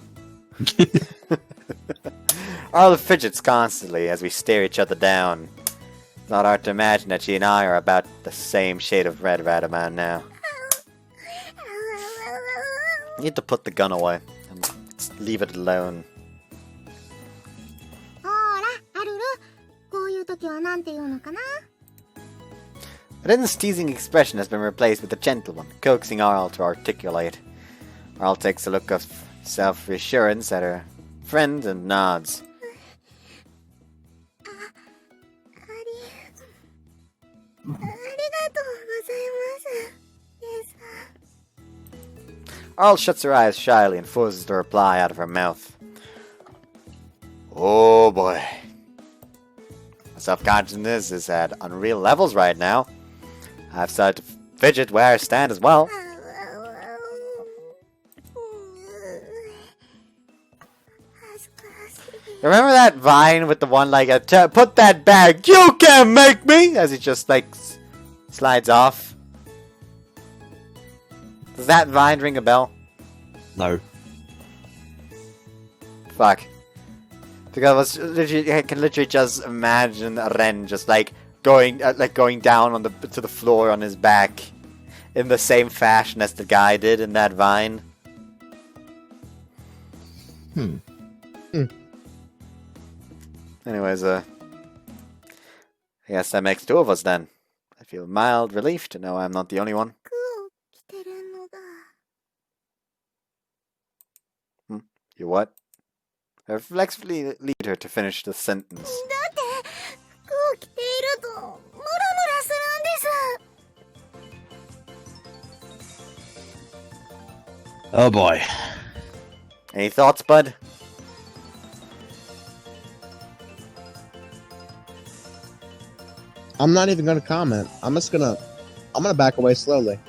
Arle fidgets constantly as we stare each other down. It's not hard to imagine that she and I are about the same shade of red right about now. You need to put the gun away and leave it alone. ほら、アルル。こういう時はなんて言うのかな？ Rin's teasing expression has been replaced with a gentle one, coaxing Arle to articulate. Arle takes a look of self-reassurance at her friend and nods. ありがとうございます。です。 Arle shuts her eyes shyly and forces the reply out of her mouth. Oh boy. My self-consciousness is at unreal levels right now. I've started to fidget where I stand as well. Remember that vine with the one like, put that bag, you can't make me! As he just like slides off. Does that vine ring a bell? No. Fuck. Because I can literally just imagine Ren just like going down on to the floor on his back in the same fashion as the guy did in that vine. Anyways, I guess that makes two of us then. I feel mild relief to know I'm not the only one. 服を着てるのだ。 You what? I reflexively lead her to finish the sentence. だって服を着ているとムラムラするんです。 Oh boy. Any thoughts, bud? I'm not even gonna comment. I'm gonna back away slowly.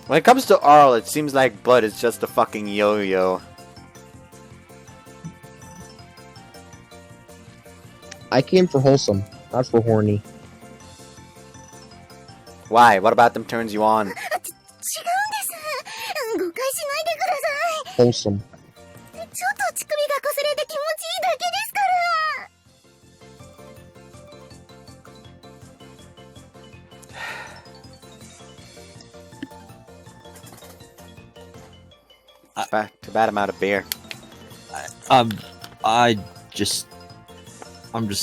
When it comes to Arle, it seems like Bud is just a fucking yo-yo. I came for wholesome, not for horny. Why? What about them turns you on? 違うんです。誤解しないでください。 Wholesome. ちょっと乳首が擦れて気持ちいいだけですから。 Too bad I'm out of beer. I'm just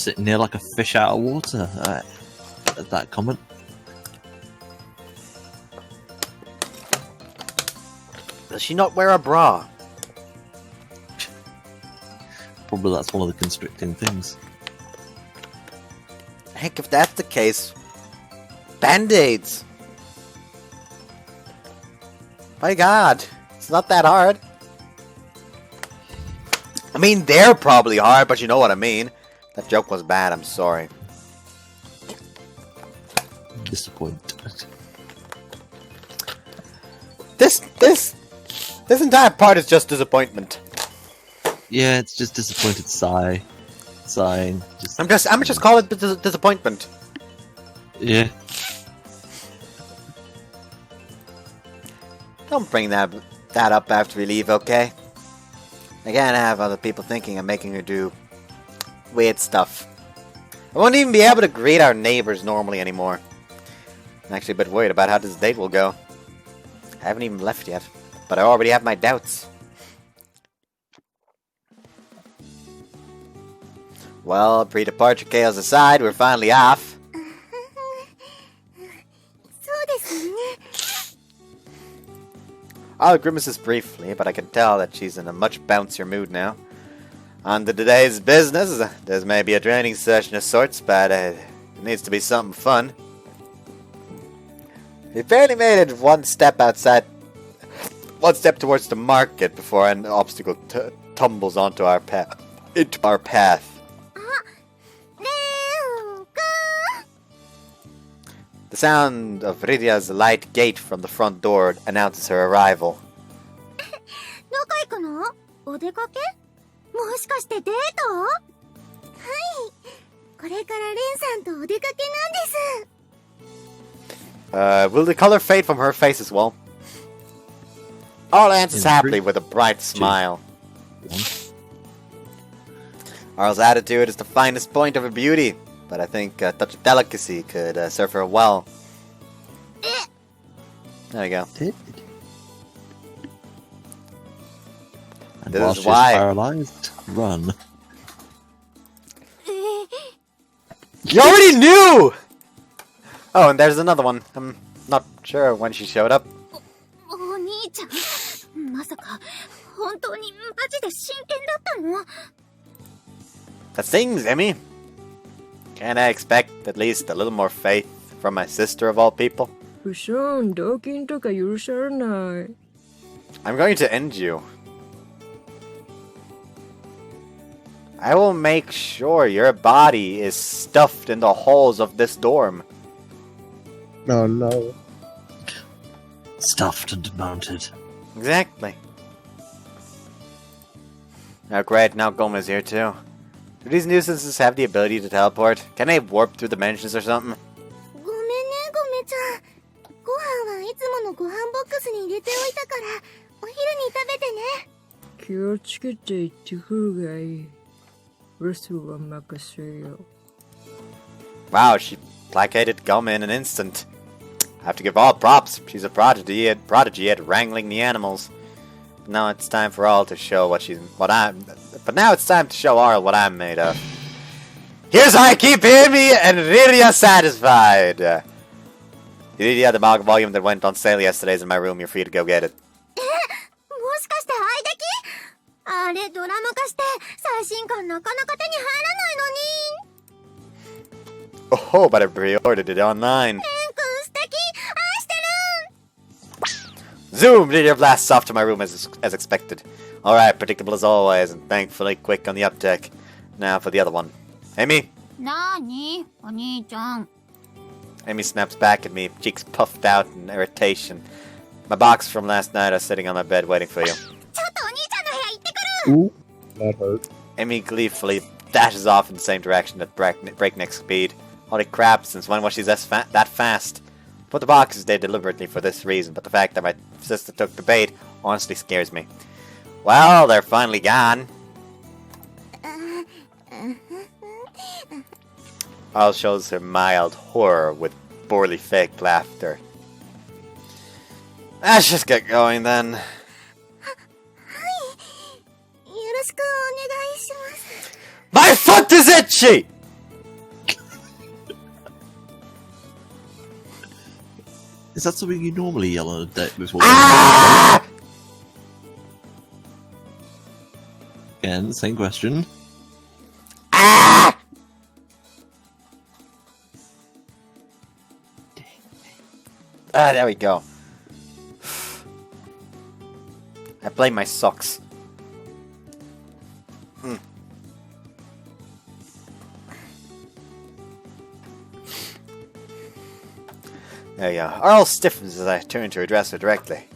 sitting here like a fish out of water. At that comment. Does she not wear a bra? Probably that's one of the constricting things. Heck, if that's the case, Band-Aids! My god, it's not that hard. I mean, they're probably hard, but you know what I mean. That joke was bad, I'm sorry. Disappointed. This entire part is just disappointment. Yeah, it's just disappointed sighing. I'm just call it disappointment. Yeah. Don't bring that up after we leave, okay? I can't have other people thinking I'm making her do weird stuff. I won't even be able to greet our neighbors normally anymore. I'm actually a bit worried about how this date will go. I haven't even left yet, but I already have my doubts. Well, pre-departure chaos aside, we're finally off. そうですね。 Arle grimaces briefly, but I can tell that she's in a much bouncier mood now. On to today's business. There's maybe a training session of sorts, but it needs to be something fun. We barely made it one step towards the market before an obstacle tumbles onto our path. Into our path. レン君。 The sound of Rydia's light gate from the front door announces her arrival. どこ行くの？お出かけ？もしかしてデート？はい。これからレンさんとお出かけなんです。 Will the color fade from her face as well? Arle answers In happily three, with a bright 2, smile. 1. Arle's attitude is the finest point of her beauty, but I think a touch of delicacy could serve her well. There you go. And This while is she's why- paralyzed, run. You already knew! Oh, and there's another one. I'm not sure when she showed up. お兄ちゃん、まさか本当にマジで真剣だったの？ That stings, Emmy. Can't I expect at least a little more faith from my sister of all people? 嘘、同金とか許されない。I'm going to end you. I will make sure your body is stuffed in the halls of this dorm. No, no. Stuffed and mounted. Exactly. Oh great, now Goma's here too. Do these nuisances have the ability to teleport? Can they warp through dimensions or something? ごめんね、ごめちゃん。ご飯はいつものご飯ボックスに入れておいたから、お昼に食べてね。気をつけて行ってくるがいい。留守は任せよ。 Wow, she placated Goma in an instant. I have to give all props. She's a prodigy at wrangling the animals. But now it's time for Arle to show But now it's time to show Arle what I'm made of. Here's how I keep Amy and Lilia satisfied. The Lilia, the manga volume that went on sale yesterday is in my room. You're free to go get it. もしかして相手？あれドラマ化して最新刊なかなか手に入らないのに。 Oh, but I pre-ordered it online. レン君素敵、愛してる。 Zoom! Lilia blasts off to my room as expected. Alright, predictable as always, and thankfully quick on the uptick. Now for the other one. Amy? なーに、お兄ちゃん。 Amy snaps back at me, cheeks puffed out in irritation. My box from last night is sitting on my bed waiting for you. ちょっとお兄ちゃんの部屋行ってくる。 Ooh, that hurt. Amy gleefully dashes off in the same direction at breakneck speed. Holy crap, since when was she that fast? Put the boxes there deliberately for this reason, but the fact that my sister took the bait honestly scares me. Well, they're finally gone. Arle shows her mild horror with poorly faked laughter. Let's just get going then. よろしくお願いします。 My foot is itchy! Is that something you normally yell on a date before? Ah! Again, same question. Ah! Ah, there we go. I blame my socks. There you go. Arle stiffens as I turn to address her directly.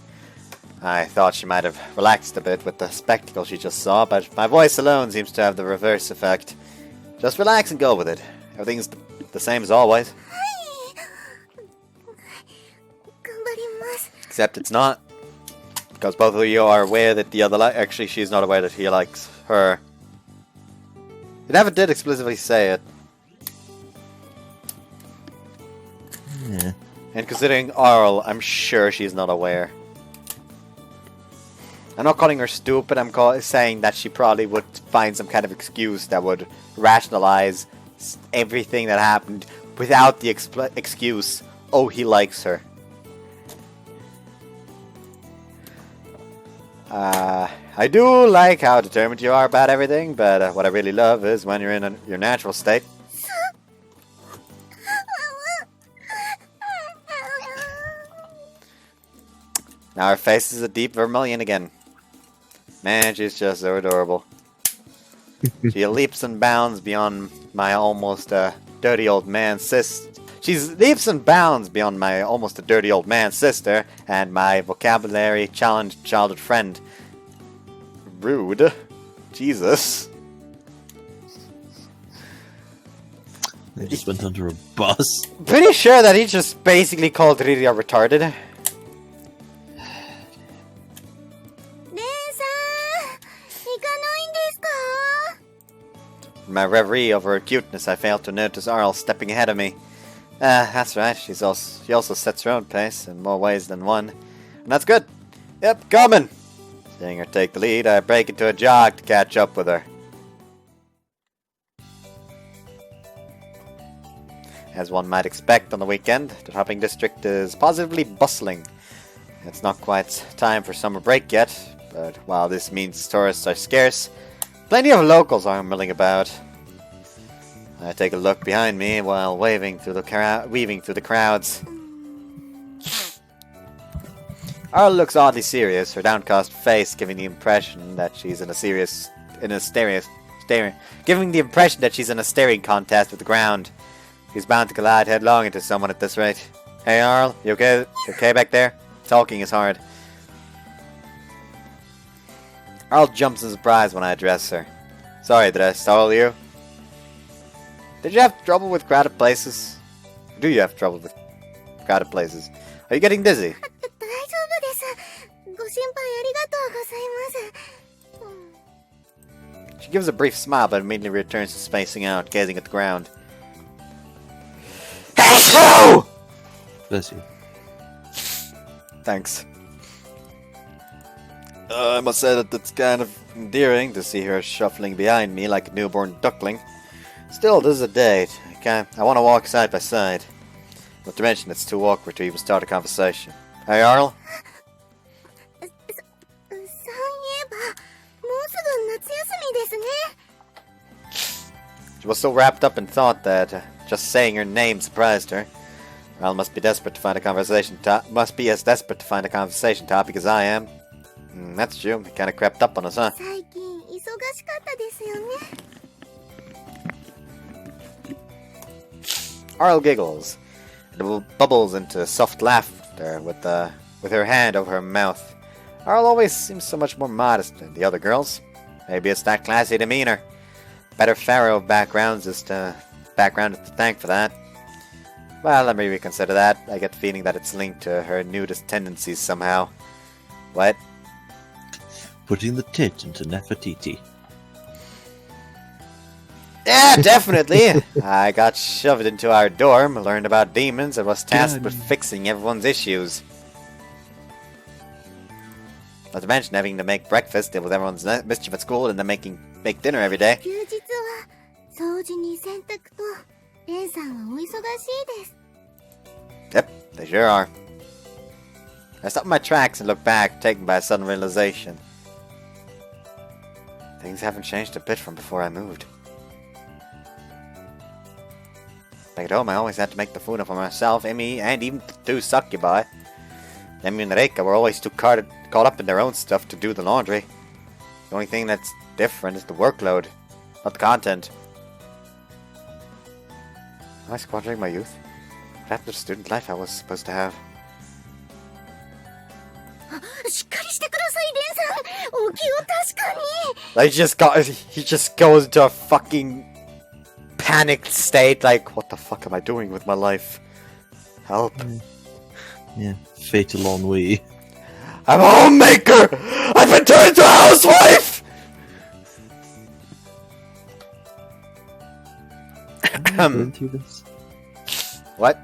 I thought she might have relaxed a bit with the spectacle she just saw, but my voice alone seems to have the reverse effect. Just relax and go with it. Everything's the same as always. 頑張ります。 Except it's not. Because both of you are aware that the other actually, she's not aware that he likes her. He never did explicitly say it. Yeah. And considering Arle, I'm sure she's not aware. I'm not calling her stupid, I'm saying that she probably would find some kind of excuse that would rationalize everything that happened without the excuse, oh, he likes her. I do like how determined you are about everything, but what I really love is when you're in your natural state. Now her face is a deep vermilion again. Man, she's just so adorable. She leaps and bounds beyond my almost dirty old man sister. She leaps and bounds beyond my almost a dirty old man sister and my vocabulary challenged childhood friend. Rude. Jesus. They just went under a bus. Pretty sure that he just basically called Riria retarded. レンさん、行かないんですか？ In my reverie over her cuteness, I failed to notice Arl stepping ahead of me. That's right, she also sets her own pace in more ways than one. And that's good. Yep, coming! Seeing her take the lead, I break into a jog to catch up with her. As one might expect on the weekend, the shopping district is positively bustling. It's not quite time for summer break yet, but while this means tourists are scarce, plenty of locals are milling about. I take a look behind me while weaving through the crowds. Arl looks oddly serious, her downcast face giving the impression that she's in a staring contest with the ground. She's bound to collide headlong into someone at this rate. Hey Arl, you okay? You okay back there? Talking is hard. Arl jumps in surprise when I address her. Sorry, did I startle you? Did you have trouble with crowded places? Do you have trouble with crowded places? Are you getting dizzy? 大丈夫です。ご心配ありがとうございます。 She gives a brief smile but immediately returns to spacing out, gazing at the ground. Asshole! Bless you. Thanks. I must say that it's kind of endearing to see her shuffling behind me like a newborn duckling. Still, this is a date. I want to walk side by side. Not to mention, it's too awkward to even start a conversation. Hey, Arl? そういえば、もうすぐ夏休みですね。 She was so wrapped up in thought that just saying her name surprised her. Arl must be desperate to find a conversation must be as desperate to find a conversation topic as I am. That's true. It kind of crept up on us, huh? 最近忙しかったですよね。 Arl giggles and bubbles into soft laughter with her hand over her mouth. Arl always seems so much more modest than the other girls. Maybe it's that classy demeanor. Better Pharaoh background is to thank for that. Well, let me reconsider that. I get the feeling that it's linked to her nudist tendencies somehow. What? Putting the tit into Nefertiti. Yeah, definitely. I got shoved into our dorm, learned about demons, and was tasked with fixing everyone's issues. Not to mention having to make breakfast, deal with everyone's mischief at school, and then make dinner every day. 休日は掃除に洗濯と、レンさんはお忙しいです。 Yep, they sure are. I stopped my tracks and looked back, taken by a sudden realization. Things haven't changed a bit from before I moved. Back at home, I always had to make the food for myself, Emmy, and even the two succubi. Emmy and Reika were always too caught up in their own stuff to do the laundry. The only thing that's different is the workload, not the content. Am I squandering my youth? What happened to the student life I was supposed to have? しっかりしてください、レンさん。お気を確かに。 He just goes into a fucking panicked state, like, what the fuck am I doing with my life? Help. Yeah, fatal ennui. I'm a homemaker! I've been turned into a housewife! Been through this? What?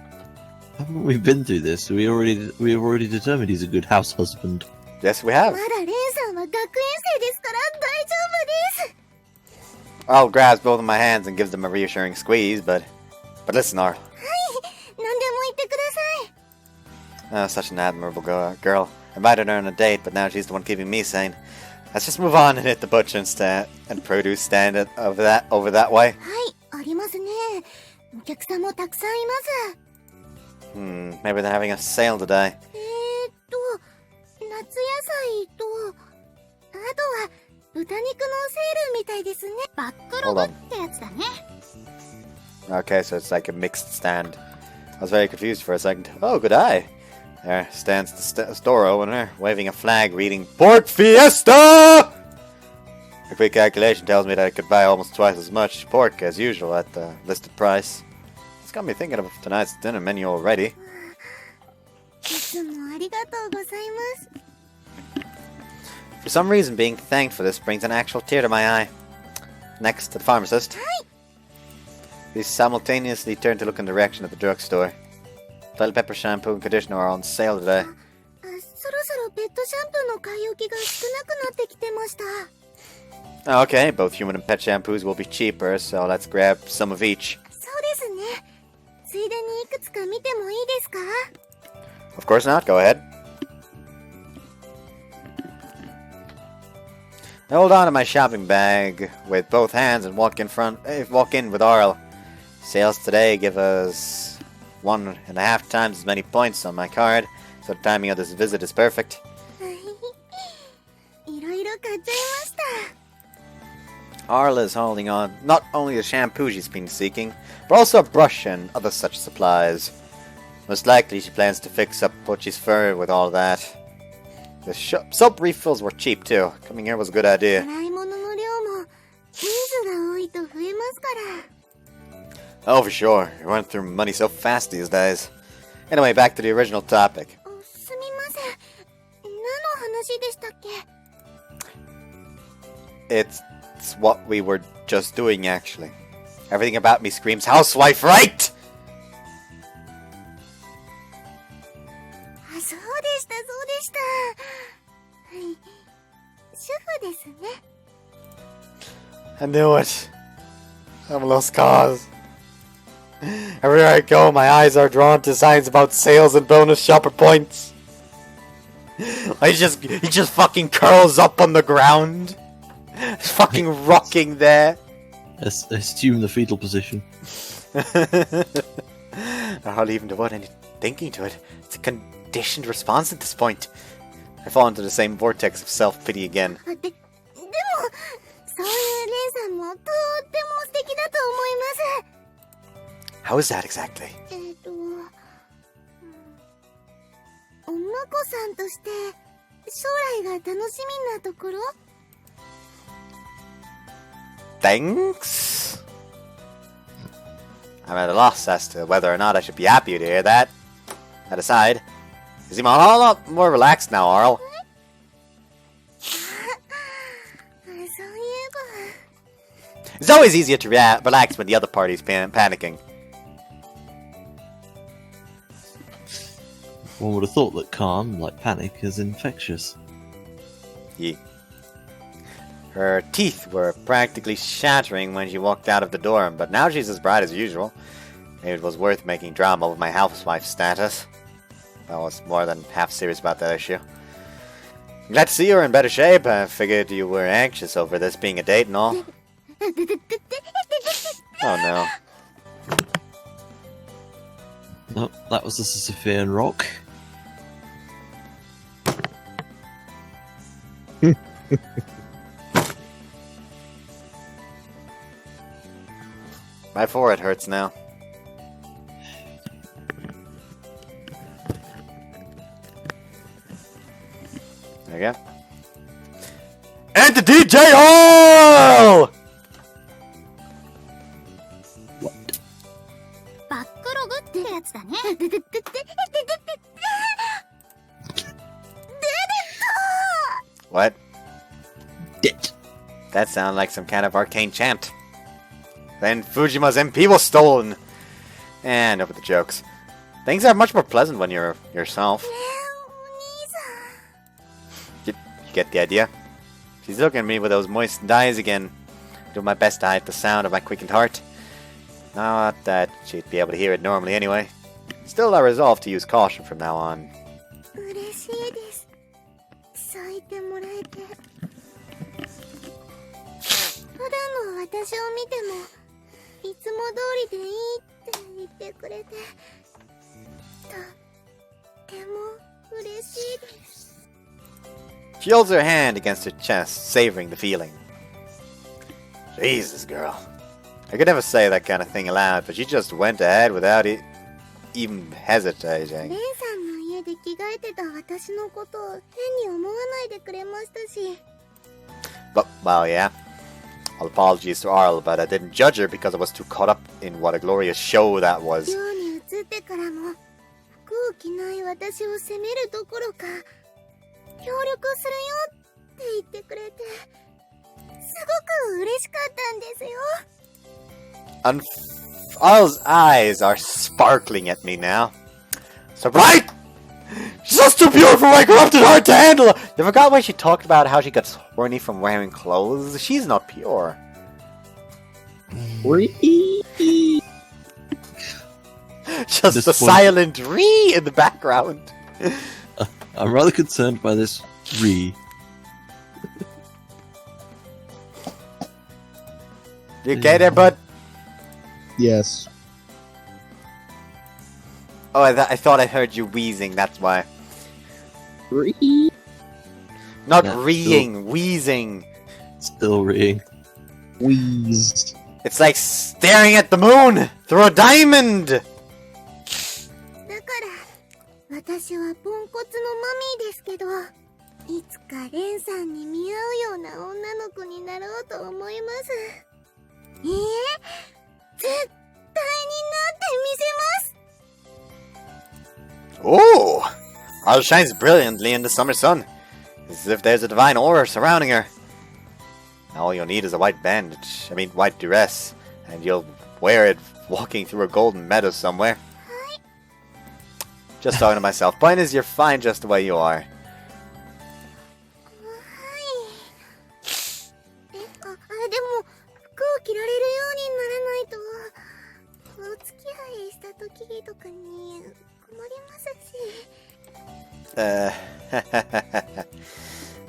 Haven't we been through this? We've already determined he's a good house husband. Yes, we have. まだレンさんは学園生ですから大丈夫です。 Arl grabs both of my hands and gives them a reassuring squeeze, but listen, Arl. 何でも言ってください。 Oh, such an admirable girl. I invited her on a date, but now she's the one keeping me sane. Let's just move on and hit the butcher and produce stand over that way. はい、ありますね。お客さんもたくさんいます。 Maybe they're having a sale today. 夏野菜と、あとは豚肉のセールみたいですね。バックログってやつだね。 Okay, so it's like a mixed stand. I was very confused for a second. Oh, good eye. There stands the store owner, waving a flag reading, Pork Fiesta! A quick calculation tells me that I could buy almost twice as much pork as usual at the listed price. got me thinking of tonight's dinner menu already. いつもありがとうございます。 For some reason, being thanked for this brings an actual tear to my eye. Next to the pharmacist. We simultaneously turn to look in the direction of the drugstore. Bell pepper shampoo and conditioner are on sale today. そろそろペットシャンプーの買い置きが少なくなってきてました。 Okay, both human and pet shampoos will be cheaper, so let's grab some of each. そうですね。ついでにいくつか見てもいいですか？ Of course not, go ahead. I hold on to my shopping bag with both hands and walk in with Arle. Sales today give us 1.5 times as many points on my card, so the timing of this visit is perfect. いろいろ買っちゃいました。 Arle is holding on not only the shampoo she's been seeking, but also a brush and other such supplies. Most likely she plans to fix up Pochi's fur with all that. The soap refills were cheap too. Coming here was a good idea. 洗い物の量も人数が多いと増えますから。 Oh, for sure. You run through money so fast these days. Anyway, back to the original topic. すみません。何の話でしたっけ？ It's what we were just doing, actually. Everything about me screams housewife, right? あ、そうでしたそうでした。はい。主婦ですね。 I knew it. I'm a lost cause. Everywhere I go, my eyes are drawn to signs about sales and bonus shopper points. He just fucking curls up on the ground. Fucking rocking there. Assume the fetal position. I hardly even devote any thinking to it. It's a conditioned response at this point. I fall into the same vortex of self-pity again. でも、そういうレンさんもとっても素敵だと思います。 How is that exactly? お婿さんとして将来が楽しみなところ？ Thanks? I'm at a loss as to whether or not I should be happy to hear that. That aside, you seem a whole lot more relaxed now, Arle. そういえば。 It's always easier to relax when the other party's panicking. One would have thought that calm, like panic, is infectious. Yeah. Her teeth were practically shattering when she walked out of the dorm, but now she's as bright as usual. Maybe it was worth making drama with my housewife status. I was more than half serious about that issue. Glad to see you're in better shape. I figured you were anxious over this being a date and all. Oh no. No, that was the Sisyphean rock. My forehead hurts now. There you go. And the DJ Hall! バックログってやつだね。 What? Dit. That sounded like some kind of arcane chant. Then Fujima's MP was stolen. And over the jokes. Things are much more pleasant when you're yourself. You get the idea? She's looking at me with those moist eyes again. Doing my best to hide the sound of my quickened heart. Not that she'd be able to hear it normally anyway. Still, I resolve to use caution from now on. 嬉しいです。そう言ってもらえて。普段の私を見ても、いつも通りでいいって言ってくれて、とっても嬉しいです。 She holds her hand against her chest, savoring the feeling. Jesus, girl. I could never say that kind of thing aloud, but she just went ahead without even hesitating. レンさんの家で着替えてた私のことを変に思わないでくれましたし。 But, well, yeah. Well, apologies to Arl, but I didn't judge her because I was too caught up in what a glorious show that was. 寮に移ってからも服を着ない私を責めるどころか協力するよって言ってくれてすごく嬉しかったんですよ。 And Arl's eyes are sparkling at me now. So right! She's just too pure for my corrupted heart to handle! You forgot when she talked about how she gets horny from wearing clothes? She's not pure. Just This a one- silent "ree" in the background. I'm rather concerned by this re. You okay there, bud? Yes. Oh, I thought I heard you wheezing, that's why. Not Yeah, reeing, wheezing. Still reing. Wheezed. It's like staring at the moon through a diamond! だから私はポンコツのマミーですけどいつかレンさんに見合うような女の子になろうと思います。いいえ、絶対になってみせます。 Oh! Arl shines brilliantly in the summer sun, as if there's a divine aura surrounding her. All you'll need is a white bandage, white dress, and you'll wear it walking through a golden meadow somewhere. Just talking to myself. Point is, you're fine just the way you are. はい。でも服を着られるようにならないとお付き合いした時とかに困りますし。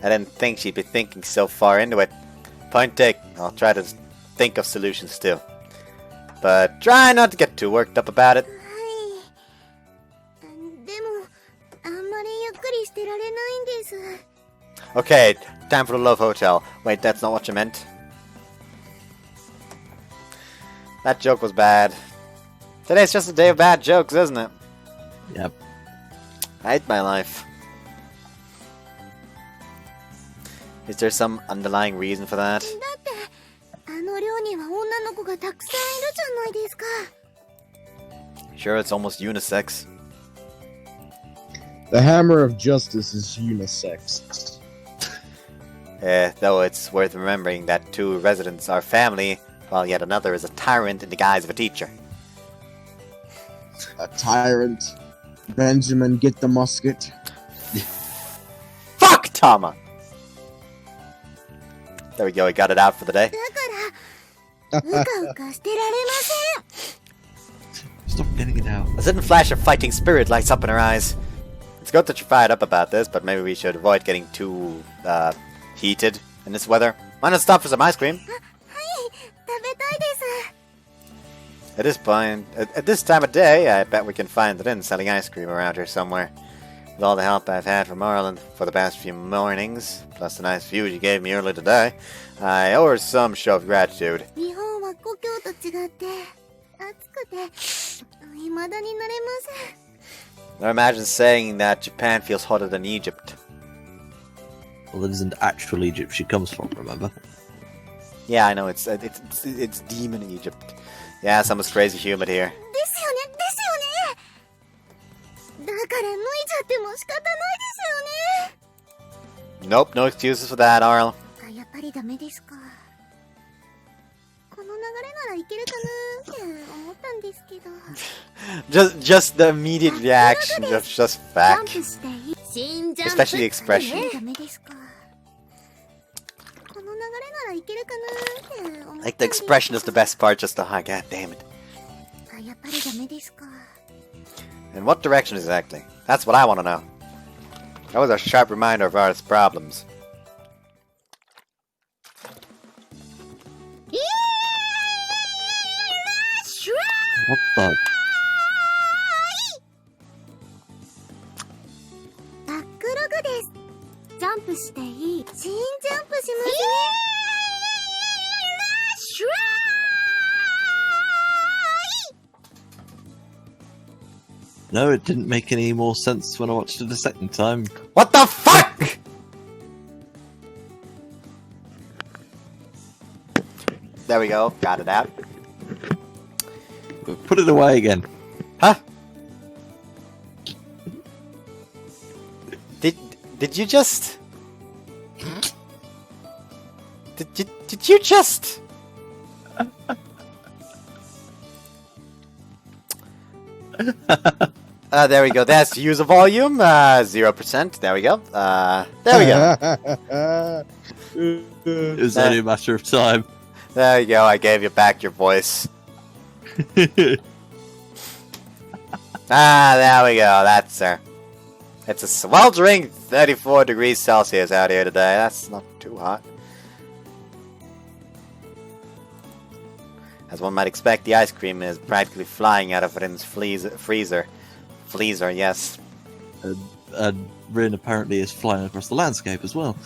I didn't think she'd be thinking so far into it. Point take. I'll try to think of solutions too. But try not to get too worked up about it. はい。でもあんまりゆっくりしてられないんです。 Okay, time for the Love Hotel. Wait, that's not what you meant. That joke was bad. Today's just a day of bad jokes, isn't it? Yep. I hate my life. Is there some underlying reason for that? だってあの寮には女の子がたくさんいるじゃないですか。 Sure, it's almost unisex. The hammer of justice is unisex. Though it's worth remembering that 2 residents are family, while yet another is a tyrant in the guise of a teacher. A tyrant. Benjamin, get the musket. Fuck, Tama! There we go, we got it out for the day. だからうかうかしてられません。 Stop getting it out. A sudden flash of fighting spirit lights up in her eyes. It's good that you're fired up about this, but maybe we should avoid getting too, heated in this weather. Why not stop for some ice cream? はい、食べたいです。 At this point, at this time of day, I bet we can find it in selling ice cream around here somewhere. With all the help I've had from Marlon for the past few mornings, plus the nice view you gave me earlier today, I owe her some show of gratitude. 日本は故郷と違って暑くて未だに慣れません。 Now imagine saying that Japan feels hotter than Egypt. Well, it isn't actual Egypt she comes from, remember? Yeah, I know, it's demon Egypt. Yeah, someone's crazy humid here. ですよね、ですよね。だから脱いじゃっても仕方ないですよね。 Nope, no excuses for that, Arl. あ、やっぱりダメですか。この流れならいけるかなって思ったんですけど。Just the immediate reaction, just ジャ fact. ンプしていい？新ジャンプ。 Especially the expression. ダメですか。この流れならいけるかなって思ったんですけど。 Like the expression is the best part, just the god damn it. あ、やっぱりダメですか。 In what direction exactly? That's what I want to know. That was a sharp reminder of Art's problems. What the? バックログです。ジャンプしていい？新ジャンプしますね。No, it didn't make any more sense when I watched it a second time. What the fuck?! There we go. Got it out. Put it away again. Huh? Did you just... Did you just... There we go. That's user volume, 0%. There we go. There we go. It was only a matter of time. There you go. I gave you back your voice. There we go. That's her. It's a sweltering 34 degrees Celsius out here today. That's not too hot. As one might expect, the ice cream is practically flying out of Rin's freezer. Freezer, yes. And Rin apparently is flying across the landscape as well.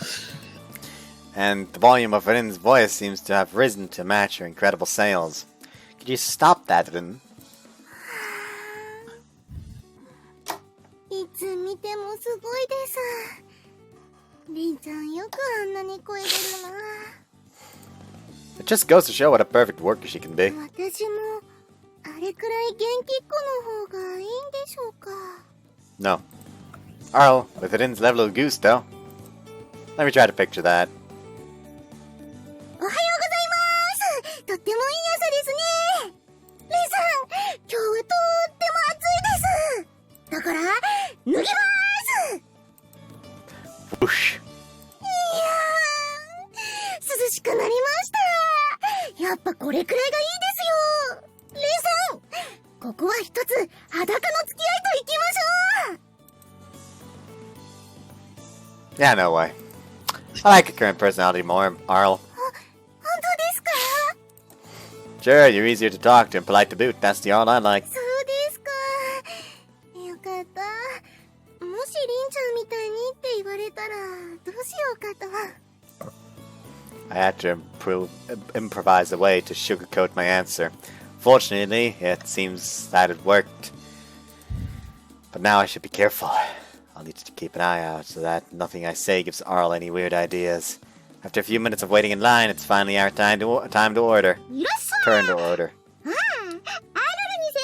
And the volume of Rin's voice seems to have risen to match her incredible sales. Could you stop that, Rin? いつ見てもすごいです。りんちゃんよくあんなに声出るな。 It just goes to show what a perfect worker she can be. 私もあれくらい元気っ子の方がいいんでしょうか。 No. Arl, with Rin's level of gusto. Let me try to picture that. おはようございます。とってもいい朝ですね。レイさん、今日はとっても暑いです。だから脱ぎます。 Whoosh. いやー、涼しくなりました。やっぱこれくらいがいいですよ。レイさん、ここは一つ裸の付き合いといきましょう。 Yeah, no way. I like your current personality more, Arl. 本当ですか？ Sure, you're easier to talk to and polite to boot. That's the Arl I like. そうですか。よかった。もしりんちゃんみたいにって言われたらどうしようかと。 I had to improvise a way to sugarcoat my answer. Fortunately, it seems that it worked. But now I should be careful. I'll need to keep an eye out so that nothing I say gives Arl any weird ideas. After a few minutes of waiting in line, it's finally our time to order. いらっしゃい。 Turn to order. ああ、アルルに先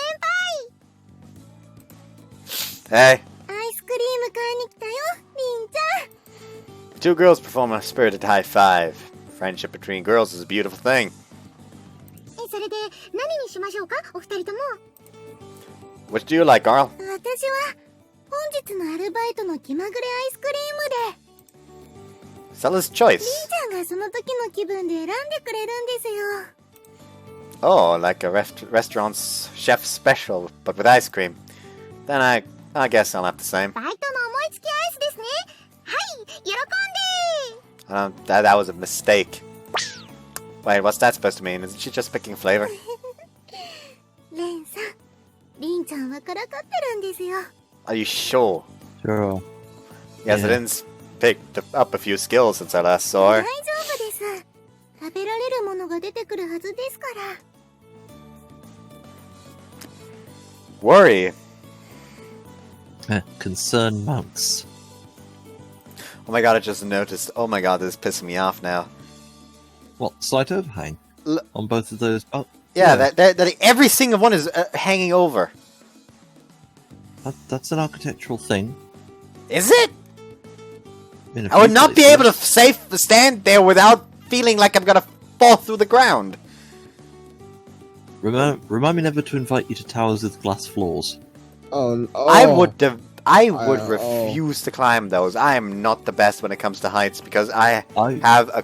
輩。 Hey, アイスクリーム買いに来たよ、りんちゃん。 the two girls perform a spirited high five. Friendship between girls is a beautiful thing. それで何にしましょうか、お二人とも。 What do you like, Arl? 私は本日のアルバイトの気まぐれアイスクリームで。 Seller's choice. りんちゃんがその時の気分で選んでくれるんですよ。 Oh, like a restaurant's chef special, but with ice cream. Then I guess I'll have the same. バイトの思いつきアイスですね。はい、喜んで。 That was a mistake. Wait, what's that supposed to mean? Isn't she just picking flavor? レンさん、りんちゃんはからかってるんですよ。 Are you sure? Sure. Yes, Yeah. Lynn's picked up a few skills since I last saw 大 her. 丈夫です。食べられるものが出てくるはずですから。 Worry. Concern mounts. Oh my god, I just noticed. Oh my god, this is pissing me off now. What, slight overhang? L- On both of those? Oh, Yeah, that every single one is hanging over. That's an architectural thing. Is it? In a I would few not be places. able to stand there without feeling like I'm gonna fall through the ground. Remind me never to invite you to towers with glass floors. Oh, I would Oh. refuse to climb those. I am not the best when it comes to heights because I I have a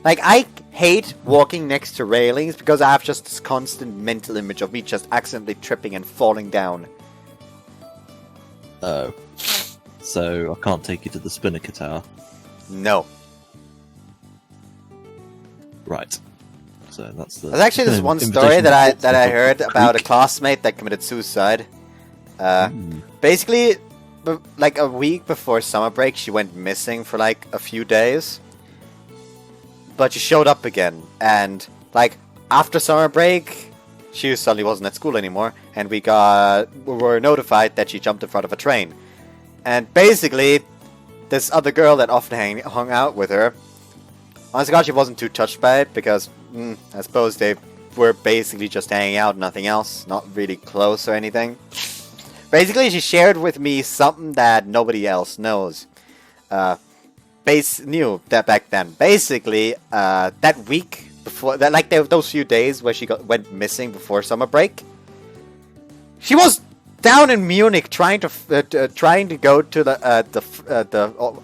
I hate walking next to railings because I have just this constant mental image of me just accidentally tripping and falling down. Oh. So I can't take you to the Spinnaker Tower. No. Right. So that's the. There's actually this one story that I heard about a classmate that committed suicide. Basically, like a week before summer break, she went missing for like a few days. But she showed up again, and like after summer break, she suddenly wasn't at school anymore, and we were notified that she jumped in front of a train. And basically, this other girl that often hung out with her Honestly, God, she wasn't too touched by it because I suppose they were basically just hanging out, nothing else, not really close or anything. Basically, she shared with me something that nobody else knows. Knew that back then. Basically, that week before, those few days where she went missing before summer break, she was down in Munich trying to go to the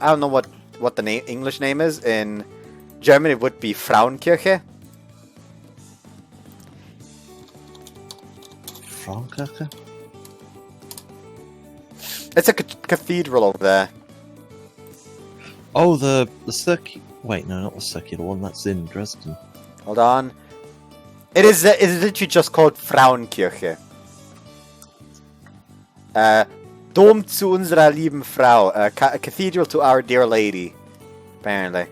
I don't know what the English name is. In German it would be Frauenkirche. Frauenkirche? It's a cathedral over there. Oh, the circular... Wait, no, not the circular one. That's in Dresden. Hold on. It is literally just called Frauenkirche. Dom zu unserer lieben Frau. A cathedral to our dear lady. Apparently.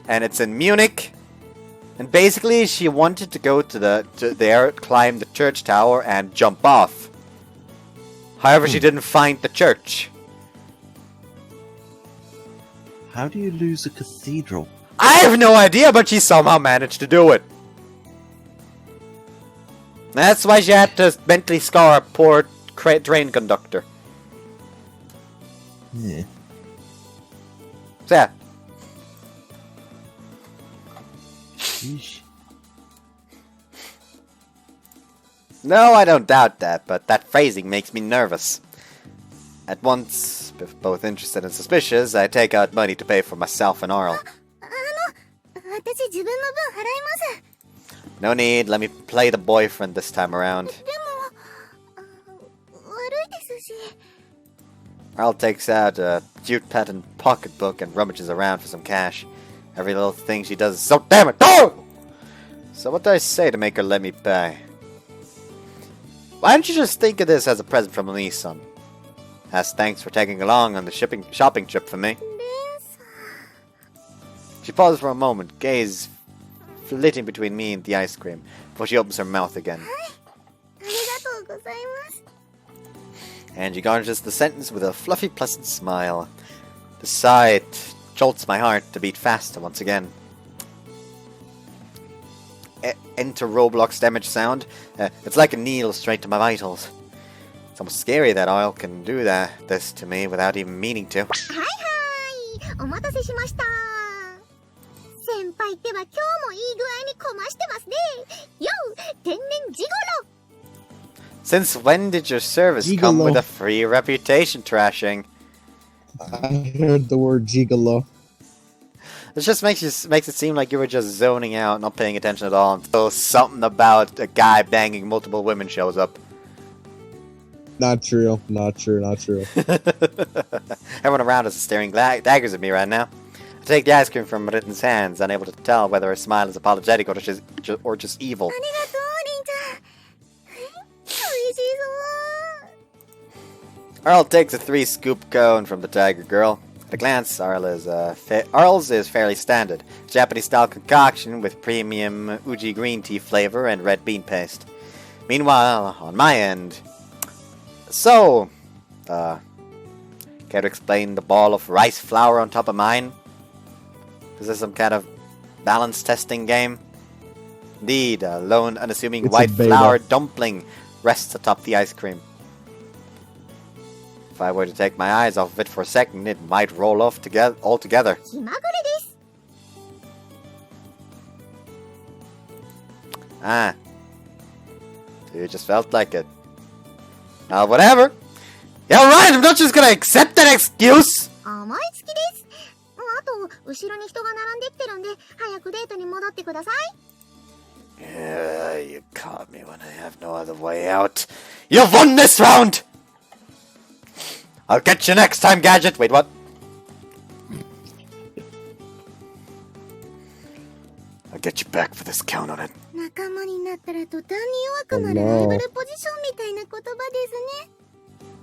And it's in Munich. And basically, she wanted to go to there, climb the church tower, and jump off. However, she didn't find the church. How do you lose a cathedral? I have no idea, but she somehow managed to do it. That's why she had to mentally scar a poor train conductor. Yeah. So, yeah. Sheesh. No, I don't doubt that, but that phrasing makes me nervous. At once, both interested and suspicious, I take out money to pay for myself and Arl. 私自分の分払います。 No need, let me play the boyfriend this time around. でも、悪いですし。 Arl takes out a cute patent pocketbook and rummages around for some cash. Every little thing she does is so damn it. Oh! So what do I say to make her let me pay? Why don't you just think of this as a present from me, son? As thanks for tagging along on the shopping trip for me. She pauses for a moment, gaze flitting between me and the ice cream, before she opens her mouth again. ありがとうございます。 And she garnishes the sentence with a fluffy, pleasant smile. The sight jolts my heart to beat faster once again. Enter Roblox damage sound. It's like a needle straight to my vitals. It's almost scary that Arl can do this to me without even meaning to. はいはい、お待たせしました。先輩っては今日もいい具合にこましてますね。よう、天然ジゴロ。 Since when did your service come with a free reputation trashing? I heard the word gigolo. This just makes it seem like you were just zoning out, not paying attention at all, until something about a guy banging multiple women shows up. Not true. Not true. Not true. Everyone around us is staring daggers at me right now. I take the ice cream from Ritten's hands, unable to tell whether her smile is apologetic or just evil. ありがとう、リンちゃん。美味しそう。 Arl takes a 3-scoop cone from the tiger girl. At a glance, Arl's is fairly standard. Japanese-style concoction with premium Uji green tea flavor and red bean paste. Meanwhile, on my end... So, care to explain the ball of rice flour on top of mine? Is this some kind of balance testing game? Indeed, a lone, unassuming It's white a beta. flour dumpling rests atop the ice cream. If I were to take my eyes off of it for a second, it might roll off altogether. 気まぐれです。 Ah. You just felt like it. Whatever. Yeah, right, I'm not just gonna accept that excuse! 思いつきです。あと、後ろに人が並んできてるんで、早くデートに戻ってください。 You caught me when I have no other way out. You've won this round! I'll get you next time, Gadget! Wait, what? I'll get you back for this count on it. 仲間になったら途端に弱くなるライバルポジションみたいな言葉で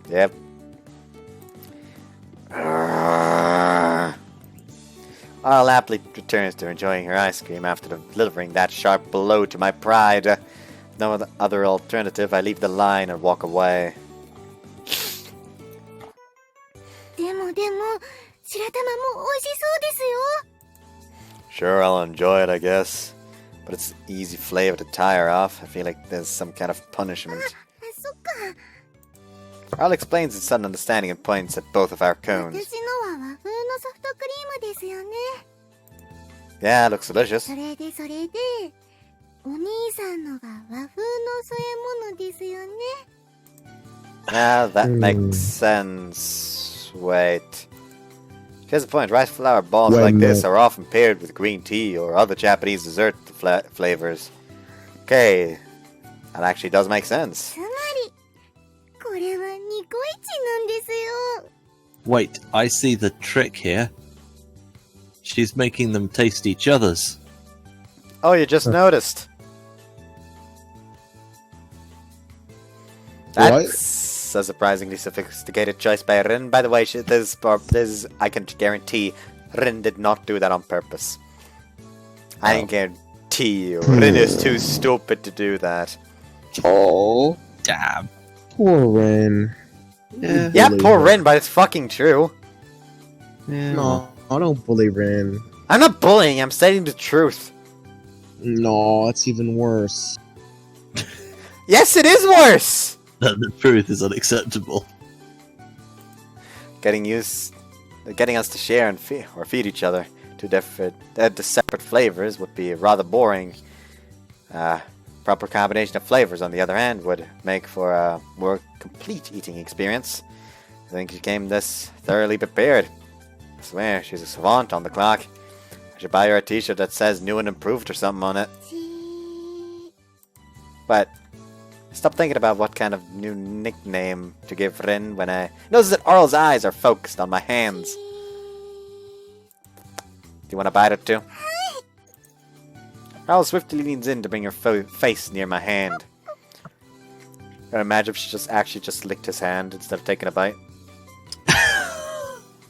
すね。 Yep. Arl happily returns to enjoying her ice cream after delivering that sharp blow to my pride. No other alternative, I leave the line and walk away. でも、白玉も美味しそうですよ。Sure, I'll enjoy it, I guess. But it's easy flavor to tire off. I feel like there's some kind of punishment. そっか。 Arl explains his sudden understanding and points at both of our cones. 私のは和風のソフトクリームですよね。 Yeah, it looks delicious. それで、お兄さんのが和風の添え物ですよね。 Yeah, that makes sense. Wait. Here's the point. Rice flour balls Wait a like this minute. are often paired with green tea or other Japanese dessert flavors. Okay, that actually does make sense. つまり、これはニコイチなんですよ。 Wait, I see the trick here. She's making them taste each other's. Oh, you just noticed. That's a surprisingly sophisticated choice by Rin. By the way, I can guarantee Rin did not do that on purpose. I can guarantee you, Rin is too stupid to do that. Oh, Damn. poor Ren. Yeah. Yeah, Bully poor her. Rin, but it's fucking true. Yeah. No, I don't bully Ren. I'm not bullying, I'm stating the truth. No, it's even worse. Yes, it is worse! The truth is unacceptable. Getting us to share and feed each other to separate flavors would be rather boring. Proper combination of flavors, on the other hand, would make for a more complete eating experience. I think she came this thoroughly prepared. I swear, she's a savant on the clock. I should buy her a t-shirt that says new and improved or something on it. But stop thinking about what kind of new nickname to give Rin when I notice that Arl's eyes are focused on my hands. Do you want to bite it too? Arl swiftly leans in to bring her face near my hand. I imagine if she just licked his hand instead of taking a bite.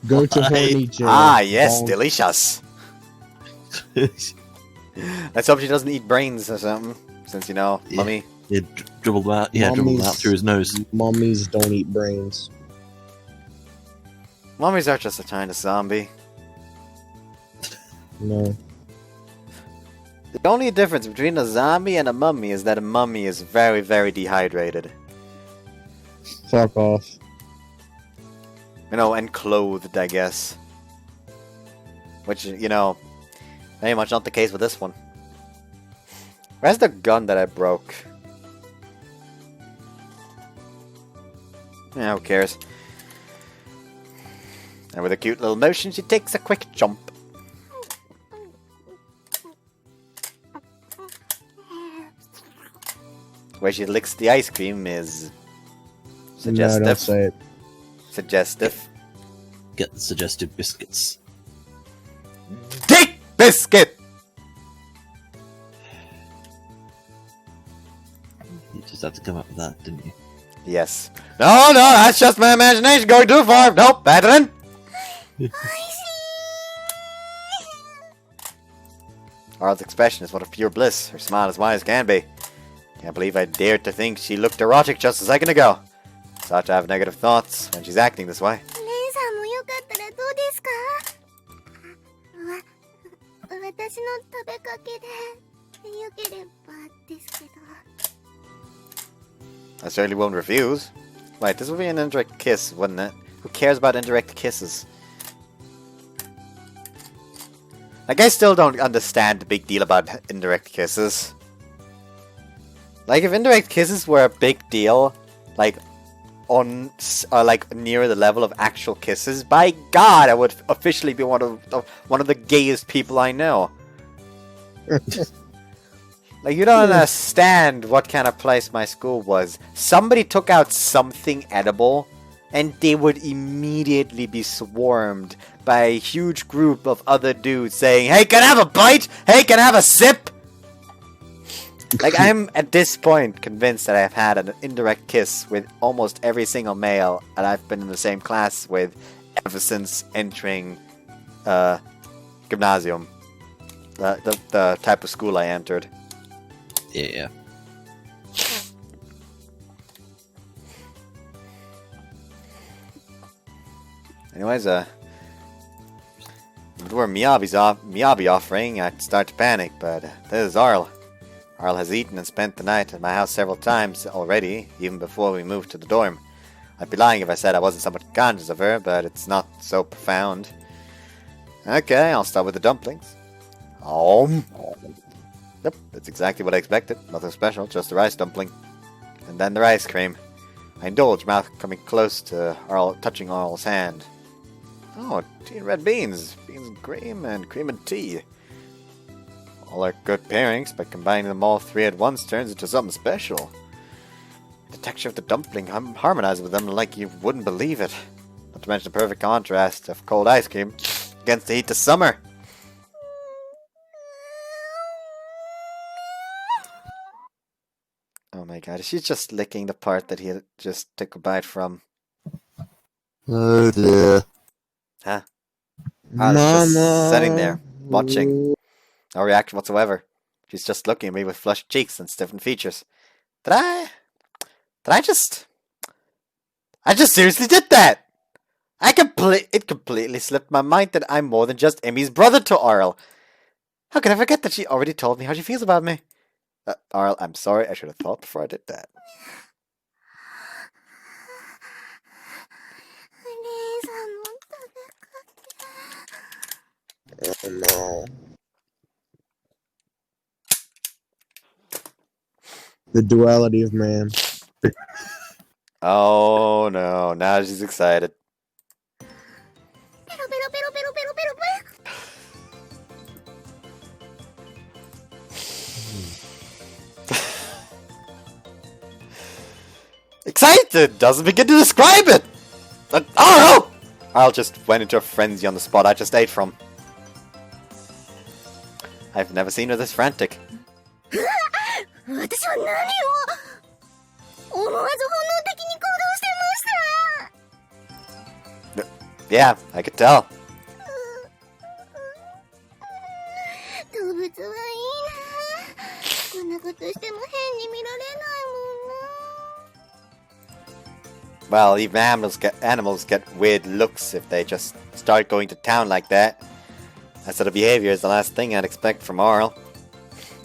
Go to Why? horny jail. Ah, yes, Bonk. delicious. Let's hope she doesn't eat brains or something, since Yeah. mummy. Yeah, dribble them out. Yeah, dribble them out through his nose. Mummies don't eat brains. Mummies are just a kind of zombie. No. The only difference between a zombie and a mummy is that a mummy is very, very dehydrated. Fuck off. And clothed, I guess. Which, very much not the case with this one. Where's the gun that I broke? Yeah, who cares? And with a cute little motion, she takes a quick jump. Where she licks the ice cream is suggestive. No, don't say it. Suggestive. Get the suggestive biscuits. Dick biscuit! You just had to come up with that, didn't you? Yes. No, that's just my imagination going too far. Nope, Madeline. Arl's expression is one of pure bliss. Her smile as wide as can be. Can't believe I dared to think she looked erotic just a second ago. Sought to have negative thoughts when she's acting this way. レンさんもよかったらどうですか？私の食べかけでよければですけど。 I certainly won't refuse. Wait, this would be an indirect kiss, wouldn't it? Who cares about indirect kisses? Like, I still don't understand the big deal about indirect kisses. Like, if indirect kisses were a big deal, like, near the level of actual kisses, by God, I would officially be one of the gayest people I know. Like, you don't understand what kind of place my school was. Somebody took out something edible, and they would immediately be swarmed by a huge group of other dudes saying, "Hey, can I have a bite? Hey, can I have a sip?" Like, I'm at this point convinced that I've had an indirect kiss with almost every single male that I've been in the same class with ever since entering gymnasium, the type of school I entered. Yeah. Anyways, If it were Miyabi offering, I'd start to panic, but this is Arle. Arle has eaten and spent the night at my house several times already, even before we moved to the dorm. I'd be lying if I said I wasn't somewhat conscious of her, but it's not so profound. Okay, I'll start with the dumplings. Yep, that's exactly what I expected. Nothing special, just a rice dumpling. And then the ice cream. I indulge, mouth coming close to touching Arle's hand. Oh, tea and red beans. Beans and cream and tea. All are good pairings, but combining them all three at once turns into something special. The texture of the dumpling harmonizes with them like you wouldn't believe it. Not to mention the perfect contrast of cold ice cream against the heat of summer. Oh my god, she's just licking the part that he just took a bite from. Oh dear. Huh? I was just sitting there, watching. No reaction whatsoever. She's just looking at me with flushed cheeks and stiffened features. I just seriously did that! It completely slipped my mind that I'm more than just Emmy's brother to Arle. How could I forget that she already told me how she feels about me? Arle, I'm sorry, I should have thought before I did that. Oh no. The duality of man. Oh no, now she's excited. Excited! Doesn't begin to describe it! Oh no! Arle just went into a frenzy on the spot I just ate from. I've never seen her this frantic. Yeah, I could tell. Well, even animals get weird looks if they just start going to town like that. That sort of behavior is the last thing I'd expect from Arle.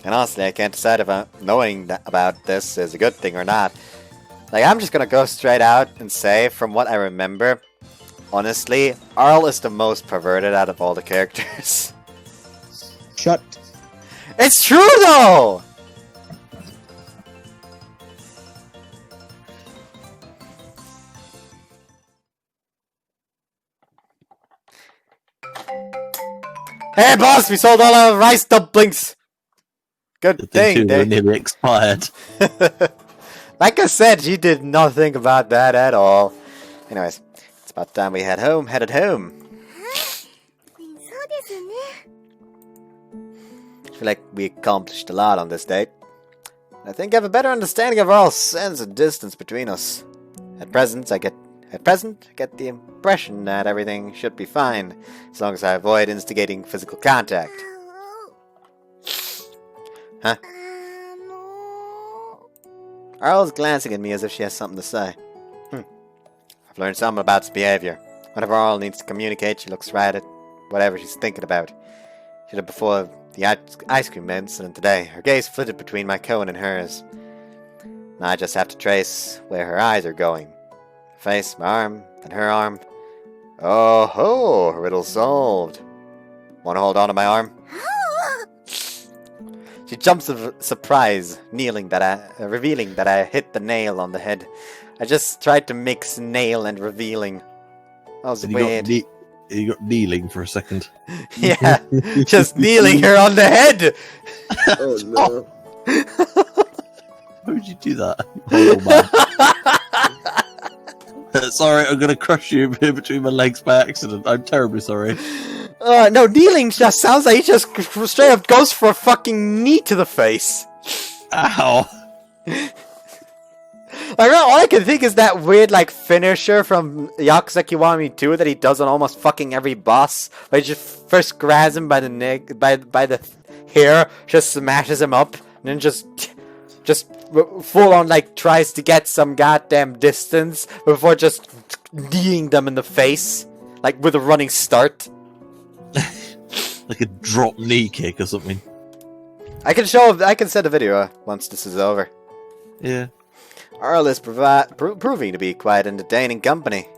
And honestly, I can't decide if knowing about this is a good thing or not. Like, I'm just gonna go straight out and say, from what I remember, honestly, Arle is the most perverted out of all the characters. Shut. It's true, though! Hey, boss, we sold all our rice dumplings! Good thing They were nearly expired. Like I said, she did nothing about that at all. Anyways, it's about time we headed home. I feel like we accomplished a lot on this date. I think I have a better understanding of Arle's sense of distance between us. At present, I get the impression that everything should be fine, as long as I avoid instigating physical contact. Huh? Arle's glancing at me as if she has something to say. I've learned something about his behavior. Whenever Arle needs to communicate, she looks right at whatever she's thinking about. She did before the ice cream incident today. Her gaze flitted between my cone and hers. Now I just have to trace where her eyes are going. Her face, my arm, then her arm. Oh ho! Riddle solved. Want to hold on to my arm? She jumps with surprise, revealing that I hit the nail on the head. I just tried to mix nail and revealing. That was weird. You got kneeling for a second. Yeah, just kneeling her on the head. Oh no. How would you do that? Oh, man. Sorry, I'm gonna crush you between my legs by accident. I'm terribly sorry. No, kneeling just sounds like he just straight up goes for a fucking knee to the face. Ow. Like, all I can think is that weird, like, finisher from Yakuza Kiwami 2 that he does on almost fucking every boss. Where he just first grabs him by the neck, by the hair, just smashes him up, and then just full on, like, tries to get some goddamn distance before just kneeing them in the face. Like, with a running start. like a drop knee kick or something. I can send a video once this is over. Yeah. Arle is proving to be quite entertaining company.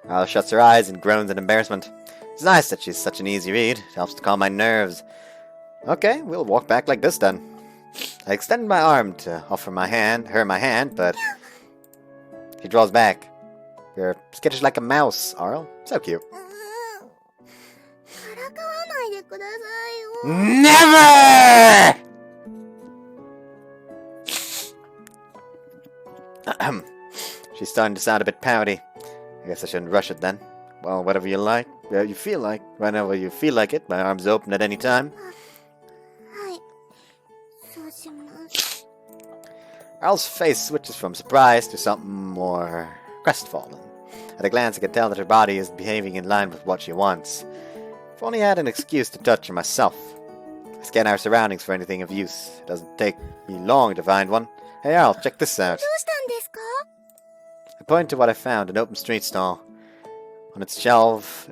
Arle shuts her eyes and groans in embarrassment. It's nice that she's such an easy read. It helps to calm my nerves. Okay, we'll walk back like this then. I extend my arm to offer her my hand, but she draws back. You're skittish like a mouse, Arle. So cute. からかわないでくださいよ。 Never! She's starting to sound a bit pouty. I guess I shouldn't rush it then. Well, whatever you like. You feel like. Whenever you feel like it. My arm's open at any time. はい。そうします。 Arle's face switches from surprise to something more crestfallen. At a glance, I can tell that her body is behaving in line with what she wants. If only I had an excuse to touch her myself. I scan our surroundings for anything of use. It doesn't take me long to find one. Hey Arle, check this out. どうしたんですか？ I point to what I found, an open street stall. On its shelves,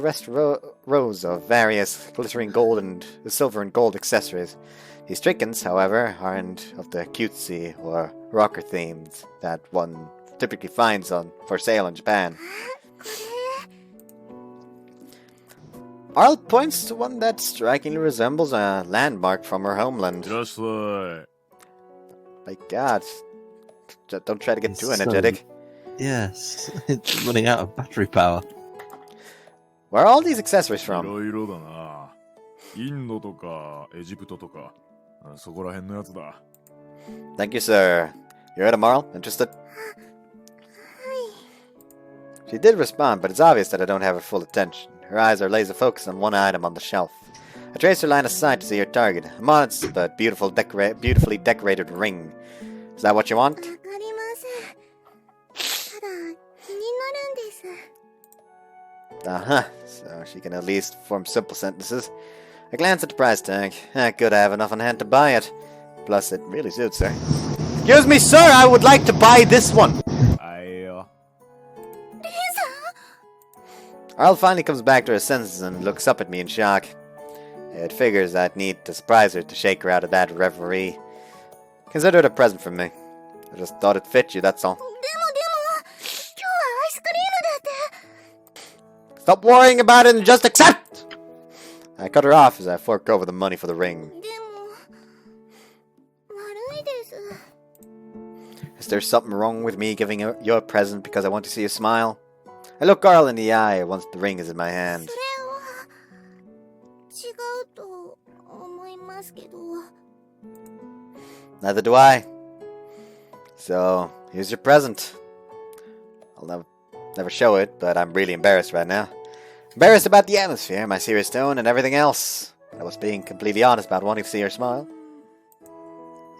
rest rows of various glittering gold and silver and gold accessories. These trinkets, however, aren't of the cutesy or rocker themes that one typically finds for sale in Japan. これ。 Arle points to one that strikingly resembles a landmark from her homeland. Just like... My God. Don't try to get It's too so- energetic. Yes, it's running out of battery power. Where are all these accessories い from? ろいろだな。インドとかエジプトとか、そこら辺のやつだ。 Thank you, sir. You heard him, Arle? Interested? She did respond, but it's obvious that I don't have her full attention. Her eyes are laser focused on one item on the shelf. I trace her line of sight to see her target. A modest but beautifully decorated ring. Is that what you want? わかりません。ただ、気になるんです。 Uh-huh. So she can at least form simple sentences. I glance at the price tag. Good, I have enough on hand to buy it. Plus, it really suits her. Excuse me, sir! I would like to buy this one! あいよ。 レイさん Arle finally comes back to her senses and looks up at me in shock. It figures I'd need to surprise her to shake her out of that reverie. Consider it a present from me. I just thought it fit you, that's all. でも、今日はアイスクリームだって。 Stop worrying about it and just accept! I cut her off as I fork over the money for the ring. でも、悪いです。 Is there something wrong with me giving you a present because I want to see you smile? I look Arle in the eye once the ring is in my そ hand. れは、違うと思いますけど。 Neither do I. So, here's your present. I'll never show it, but I'm really embarrassed right now. Embarrassed about the atmosphere, my serious tone, and everything else. I was being completely honest about wanting to see her smile.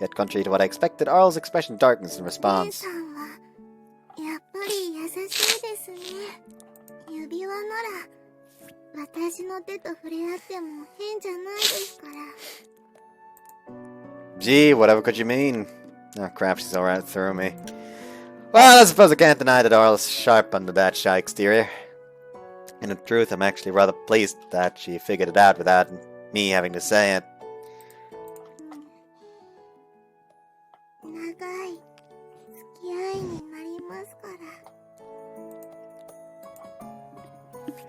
Yet, contrary to what I expected, Arle's expression darkens in レイ response. さんは、やっぱり優しいですね。指輪なら、私の手と触れ合っても変じゃないですから。 Gee, whatever could you mean? Oh crap, she's alright through me. Well, I suppose I can't deny that Arle's sharp under that shy exterior. And in truth, I'm actually rather pleased that she figured it out without me having to say it. 長い付き合いになりますから。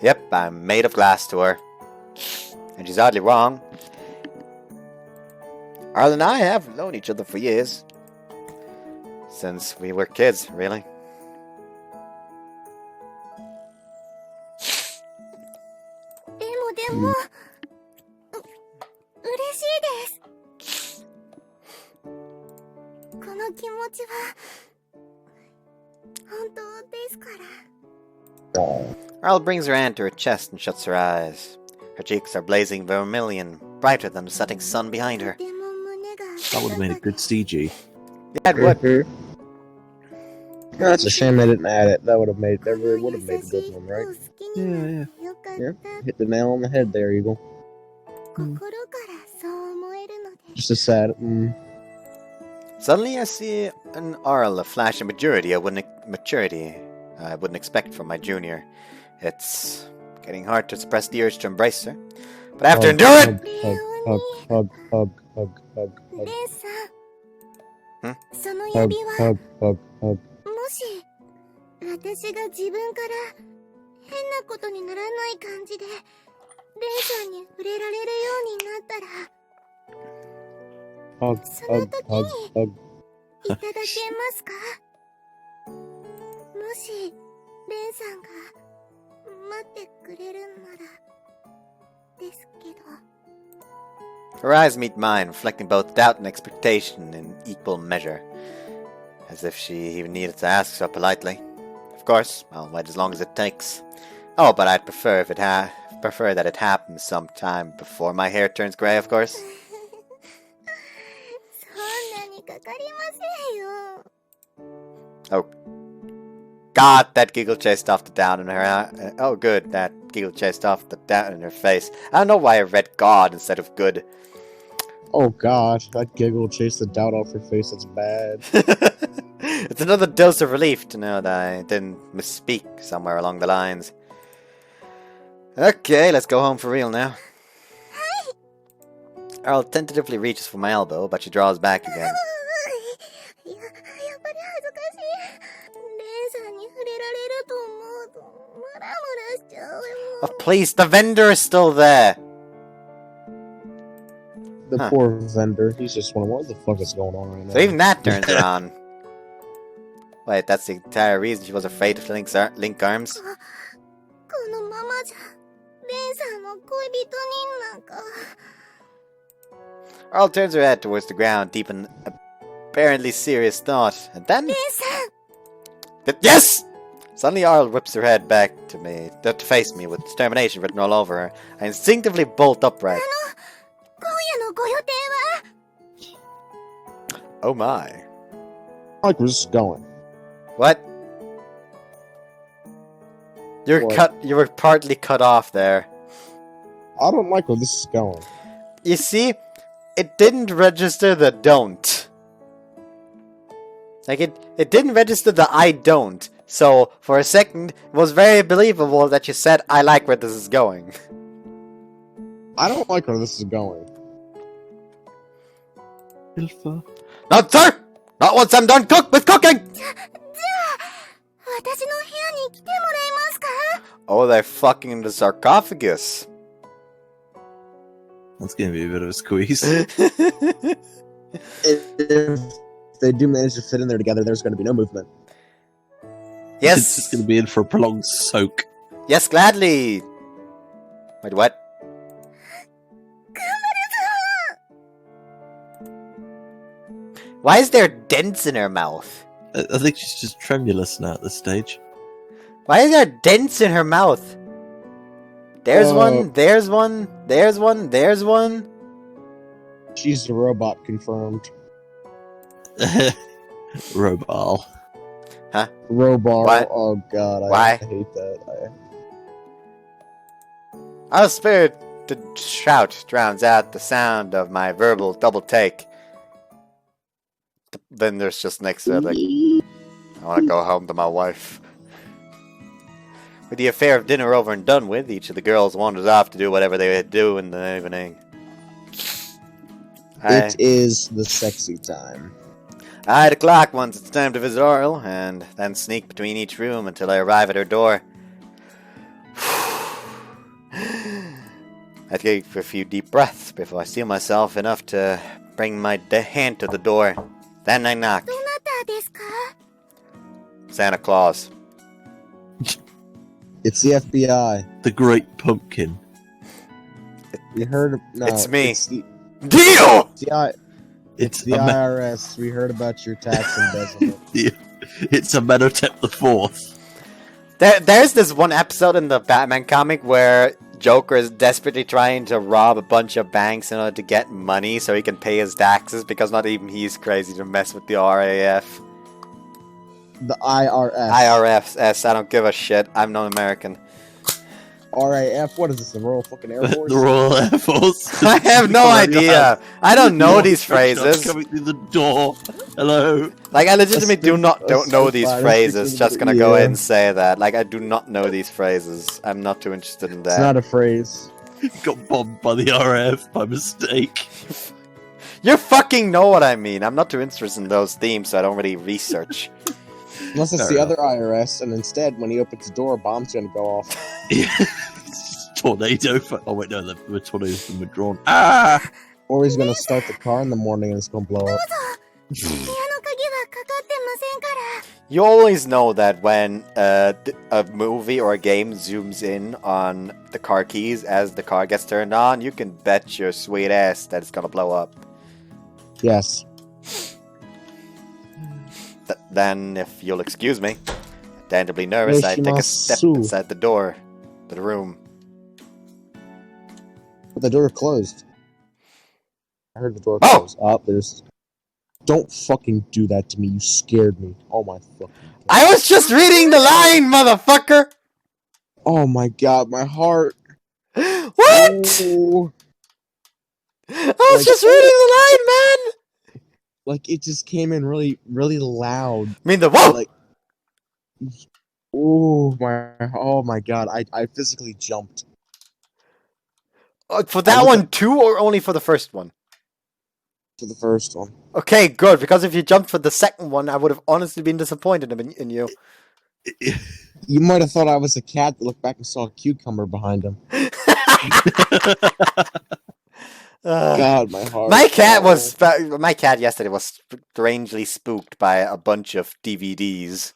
Yep, I'm made of glass to her. And she's hardly wrong. Arle and I have known each other for years. Since we were kids, really. でも、嬉しいです。この気持ちは、本当ですから。 Arle brings her hand to her chest and shuts her eyes. Her cheeks are blazing vermilion, brighter than the setting sun behind her. とても胸が That would have made a good CG. Yeah, it would. Mhm. That's a shame they didn't add it. That would have made. That really would have made a good one, right? Yeah. Yeah. Hit the nail on the head there, Eagle. 心からそう思えるので。 Just a sad. Suddenly, I see in Arle a flash of maturity I wouldn't expect from my junior. It's getting hard to suppress the urge to embrace her. But I have to endure it! Hug. レンさん、んその Hug, 指輪、 hug. もし私が自分から変なことにならない感じでレンさんに触れられるようになったら Hug, その hug, 時 hug, に hug. いただけますか？もしレンさんが待ってくれるならですけど。 Her eyes meet mine, reflecting both doubt and expectation in equal measure. As if she even needed to ask so politely. Of course, I'll wait as long as it takes. Oh, but I'd prefer that it happens sometime before my hair turns grey, of course. そんなにかかりませんよ。 Oh. God, that giggle chased off the doubt in her eye. Oh, good, that giggle chased off the doubt in her face. I don't know why I read God instead of good. Oh gosh, that giggle chased the doubt off her face. That's bad. It's another dose of relief to know that I didn't misspeak somewhere along the lines. Okay, let's go home for real now. Arle tentatively reaches for my elbow, but she draws back again. やっぱり恥ずかしい。レンさんに触れられると思うとムラムラしちゃうよ。 Oh, please, the vendor is still there. The Huh. poor vendor. He's just wondering what the fuck is going on right now. So even that turns her on. Wait, that's the entire reason she was afraid of link arms? このままじゃレンさんの恋人になんか。 Arle turns her head towards the ground, deep in apparently serious thought, and then... レンさん。 Yes! Suddenly Arle whips her head back to me, to face me, with determination written all over her. I instinctively bolt upright. 今夜のご予定は？ Oh my. I like where this is going. What? What? You were partly cut off there. I don't like where this is going. You see, it didn't register the don't. Like it didn't register the I don't. So for a second, it was very believable that you said I like where this is going. I don't like where this is going. Ilfa. Not sir! Not once I'm done with cooking! じゃあ私の部屋に来てもらえますか？ Oh, they're fucking in the sarcophagus. That's going to be a bit of a squeeze. If they do manage to fit in there together, there's going to be no movement. It's Yes. just going to be in for a prolonged soak. Yes, gladly. Wait, what? Why is there dents in her mouth? I think she's just tremulous now at this stage. Why is there dents in her mouth? There's one, there's one, there's one, there's one. She's a robot, confirmed. Robal. Robar. What? Oh god, Why? I hate that. Our spirit to shout drowns out the sound of my verbal double take. Then there's just next to it, like, I want to go home to my wife. With the affair of dinner over and done with, each of the girls wanders off to do whatever they do in the evening. It is the sexy time. I had a clock once it's time to visit Arle, and then sneak between each room until I arrive at her door. I take a few deep breaths before I seal myself enough to bring my hand to the door. Then I knock. どなたですか？ Santa Claus. It's the FBI. The Great Pumpkin. We heard. No, It's me. It's the, Deal! it's the a IRS. We heard about your tax embezzlement. It's a Menotep the Fourth. There's this one episode in the Batman comic where Joker is desperately trying to rob a bunch of banks in order to get money so he can pay his taxes because not even he's crazy to mess with the RAF. The IRS. IRS, I don't give a shit. I'm not American. RAF? What is this? The Royal fucking Air Force? The Royal Air Force. I have no idea. I don't know these phrases. Coming through the door. Hello. Like, I legitimately A don't know these spy, phrases. a Just gonna go ahead yeah. and say that. Like, I do not know these phrases. I'm not too interested in It's that. not a phrase. Got bombed by the RAF by mistake. You fucking know what I mean. I'm not too interested in those themes, so I don't really research. Unless it's Fair the enough. other IRS, and instead, when he opens the door, a bomb's gonna go off. Tornado. Oh wait, no, the tornado's been withdrawn. Ah! Or he's gonna start the car in the morning and it's gonna blow up. 部屋の鍵はかかってませんから You always know that when a movie or a game zooms in on the car keys as the car gets turned on, you can bet your sweet ass that it's gonna blow up. Yes. Then, if you'll excuse me, tangibly nervous, I take a step Yoshimasu. inside the door to the room. But the door closed. I heard the door Oh! close. Oh, there's... Don't fucking do that to me. You scared me. Oh my fucking god. I was just reading the line, motherfucker! Oh my god, my heart. What? Oh, I was Like- just reading the line, man! like it just came in really, really loud. I mean, the whoa! Like, oh my god, I physically jumped. For that looked one too, or only for the first one? For the first one. Okay, good, because if you jumped for the second one, I would have honestly been disappointed in you. You might have thought I was a cat that looked back and saw a cucumber behind him. God, my heart. My cat yesterday was strangely spooked by a bunch of DVDs.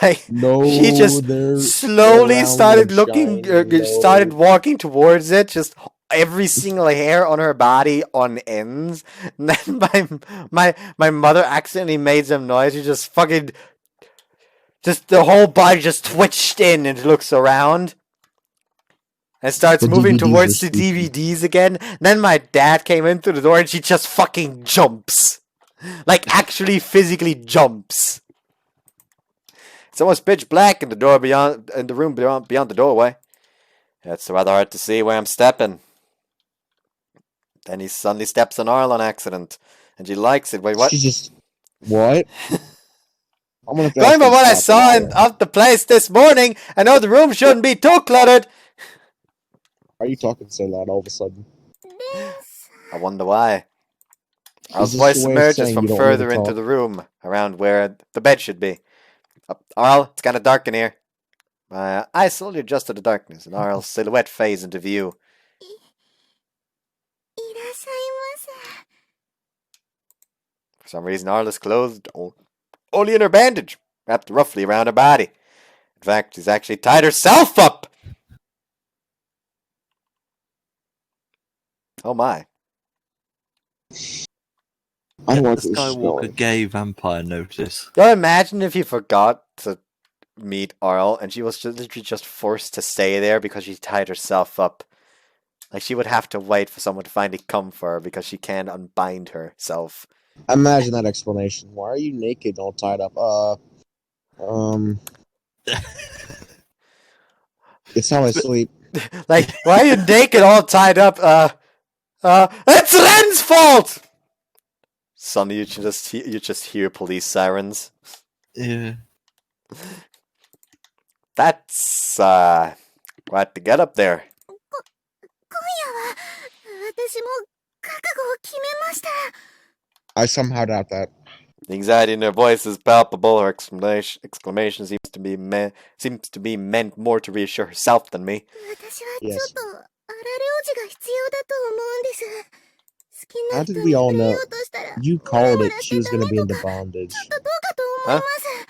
Like, No, she just they're slowly round started and looking, shiny, started no. walking towards it, just every single hair on her body on ends. And then my mother accidentally made some noise. She just fucking, just the whole body just twitched in and looks around. And starts The moving DVDs towards are the spooky. DVDs again. Then my dad came in through the door and she just fucking jumps. Like, actually physically jumps. It's almost pitch black in the room beyond the doorway. It's rather hard to see where I'm stepping. Then he suddenly steps on Arle on accident. And she likes it. Wait, what? She just... What? I'm gonna Going by what I saw of the place this morning, I know the room shouldn't be too cluttered. Are you talking so loud all of a sudden? I wonder why. Arle's this voice your way of emerges saying from you don't want me further to into talk? the room, around where the bed should be. Arle, it's kind of dark in here. My eyes slowly adjust to the darkness, and Arle's silhouette fades into view. いらっしゃいませ For some reason, Arle's clothed only in her bandage, wrapped roughly around her body. In fact, she's actually tied herself up! Oh my. I don't like The where this is Skywalker going. gay vampire notice. Can you imagine if you forgot to meet Arle and she was literally just forced to stay there because she tied herself up? Like, she would have to wait for someone to finally come for her because she can't unbind herself. Imagine that explanation. Why are you naked all tied up? It's how I sleep. Like, why are you naked all tied up? It's Ren's fault! Suddenly you just hear police sirens. Yeah. That's, quite the get up there. 今夜は私も覚悟を決めました I somehow doubt that. The anxiety in her voice is palpable. Her exclamation seems to be meant more to reassure herself than me. 私はちょっとアラレ王子が必要だと思うんです好きな How 人 did に we all 触れ know? ようとしたら You called it she was gonna be into bondage. ちょっとどうかと思います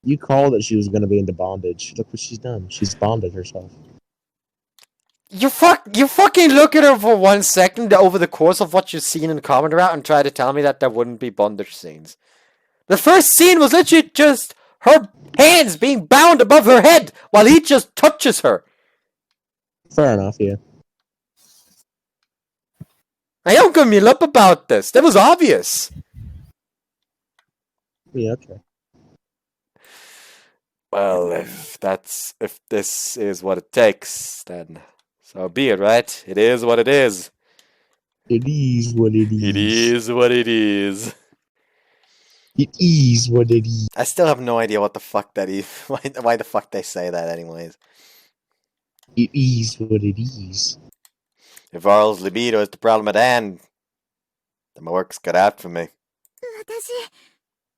You called it she was gonna be into bondage. Look what she's done. She's bonded herself. You fucking look at her for 1 second over the course of what you've seen in Common Route and try to tell me that there wouldn't be bondage scenes. The first scene was literally just her hands being bound above her head while he just touches her. Fair enough, yeah. I don't give me lip about this. That was obvious. Yeah, okay. Well, if this is what it takes, then so be it, right? It is what it is. It is what it It is. is what it is. It is what it is. I still have no idea what the fuck that is. Why the fuck they say that, anyways? It is what it is. If Arl's libido is the problem at hand, then my work's cut out for me. 私、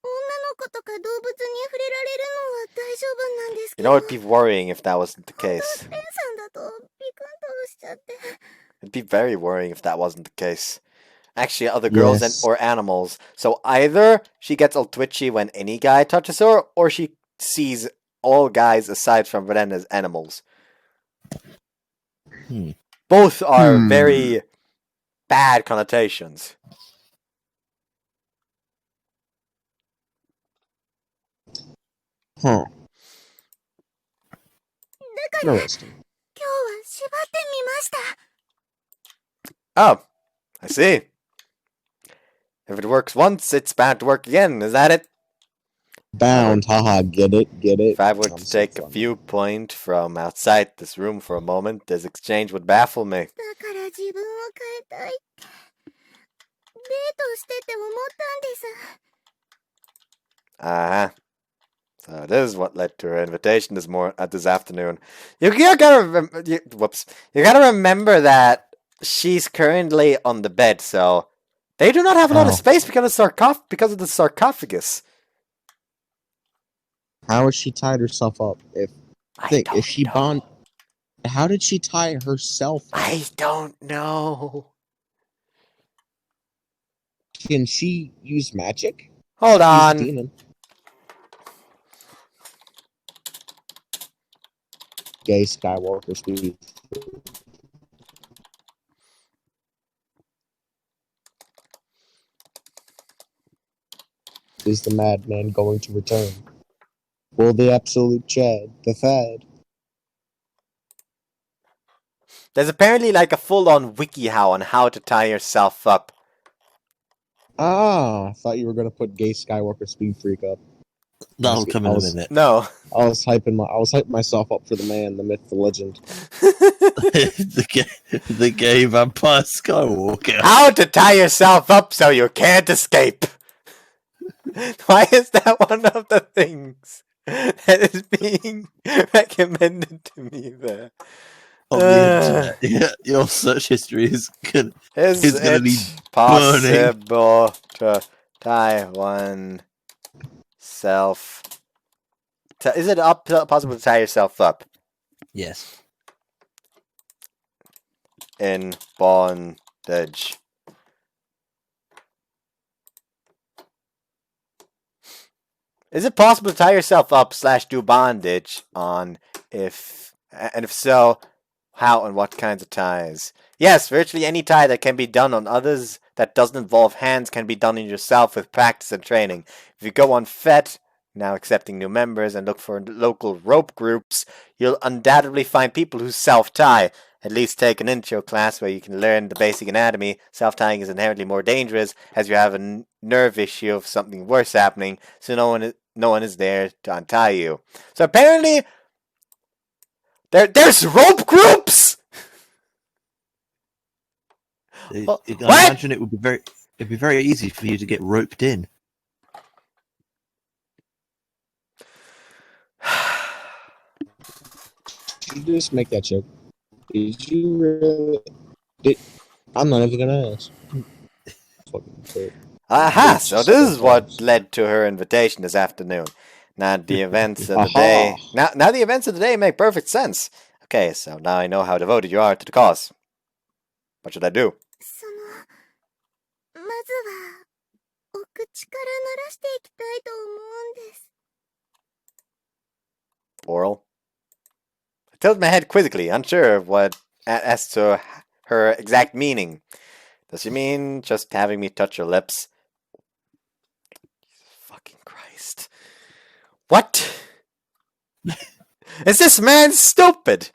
女の子とか動物に触れられるのは大丈夫なんですけ You ど、 know, it'd be worrying if that wasn't the 本当 case. スペンさんだとビクンとしちゃって。 It'd be very worrying if that wasn't the case. Actually, other girls Yes. or animals. So either she gets all twitchy when any guy touches her, or she sees all guys aside from Bren as animals. Both are very bad connotations. Huh. だから、 Interesting. 今日は縛ってみました。 Oh, I see. If it works once, it's bound to work again. Is that it? Bound, haha, get it? If I were I'm to so take a funny. viewpoint from outside this room for a moment, this exchange would baffle me. だから自分を変えたいって、デートしてて思ったんです。 Uh-huh. So this is what led to her invitation this afternoon. You gotta You gotta remember that she's currently on the bed, so they do not have a lot of Oh. space because of the sarcophagus. How has she tied herself up? If she bond, how did she tie herself up? I don't know. Can she use magic? Hold Use a on. demon. Gay Skywalker speed. Is the madman going to return? Will the absolute Chad, the fad? There's apparently like a full-on WikiHow on how to tie yourself up. Ah, I thought you were gonna put Gay Skywalker Speed Freak up. That'll come in a was- minute. No. I was hyping myself up for the man, the myth, the legend. the gay vampire Skywalker. How to tie yourself up so you can't escape. Why is that one of the things that is being recommended to me there? On the internet. Yeah, your search history is good. Is It's gonna it be possible to tie one self? Is it possible to tie yourself up Yes. in bondage? Is it possible to tie yourself up / do bondage on if so, how and what kinds of ties? Yes, virtually any tie that can be done on others that doesn't involve hands can be done on yourself with practice and training. If you go on FET, now accepting new members, and look for local rope groups, you'll undoubtedly find people who self-tie. At least take an intro class where you can learn the basic anatomy. Self-tying is inherently more dangerous as you have a nerve issue of something worse happening, so no one is there to untie you. So apparently, there's rope groups. I What? imagine it'd be very easy for you to get roped in. Did you just make that joke? Did you really? I'm not even gonna ask. Fucking shit. Aha! So this is what led to her invitation this afternoon. Now the events of the day. Now the events of the day make perfect sense. Okay, so now I know how devoted you are to the cause. What should I do? まずは、お口から鳴らしていきたいと思うんです。 Oral. I tilted my head quizzically, unsure of what as to her exact meaning. Does she mean just having me touch her lips? Fucking Christ. What? Is this man stupid?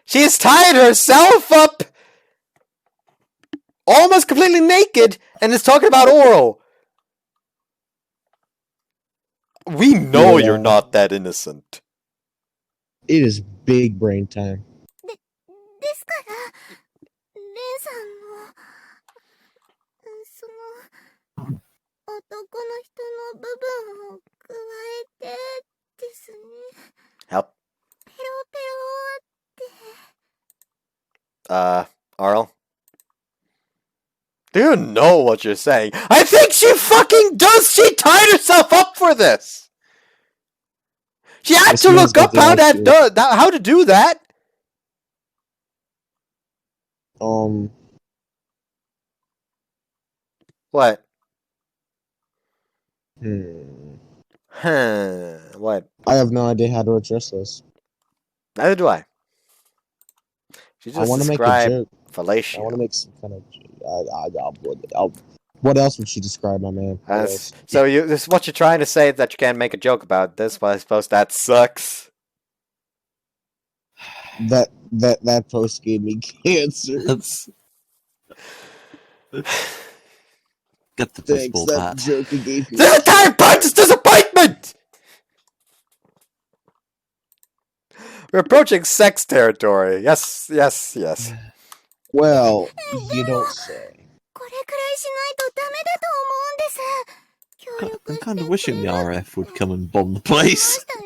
She has tied herself up almost completely naked and is talking about oral. We know Yeah. you're not that innocent. It is big brain time. ですから、レンさんも、その、男の人の部分を加えてですね。 Help. ペロペロって。 Arl? Do you know what you're saying? I think she fucking does! She tied herself up for this! She had This to man's look up got the IQ. how to do that! What? What? I have no idea how to address this. Neither do I. She I just want to make a described joke. I fellatio. want to make some kind of. What else would she describe, my man? What else? So this what you're trying to say is that you can't make a joke about this, but I suppose that sucks. That post gave me cancer. That's... Get the Thanks, baseball that bat. joke he gave me. The entire point is disappointment! We're approaching sex territory. Yes. Well, you don't say. これくらいしないとダメだと思うんです。協力 I'm して kind of wishing the くれる RF would come and bomb the って言いま place. したよ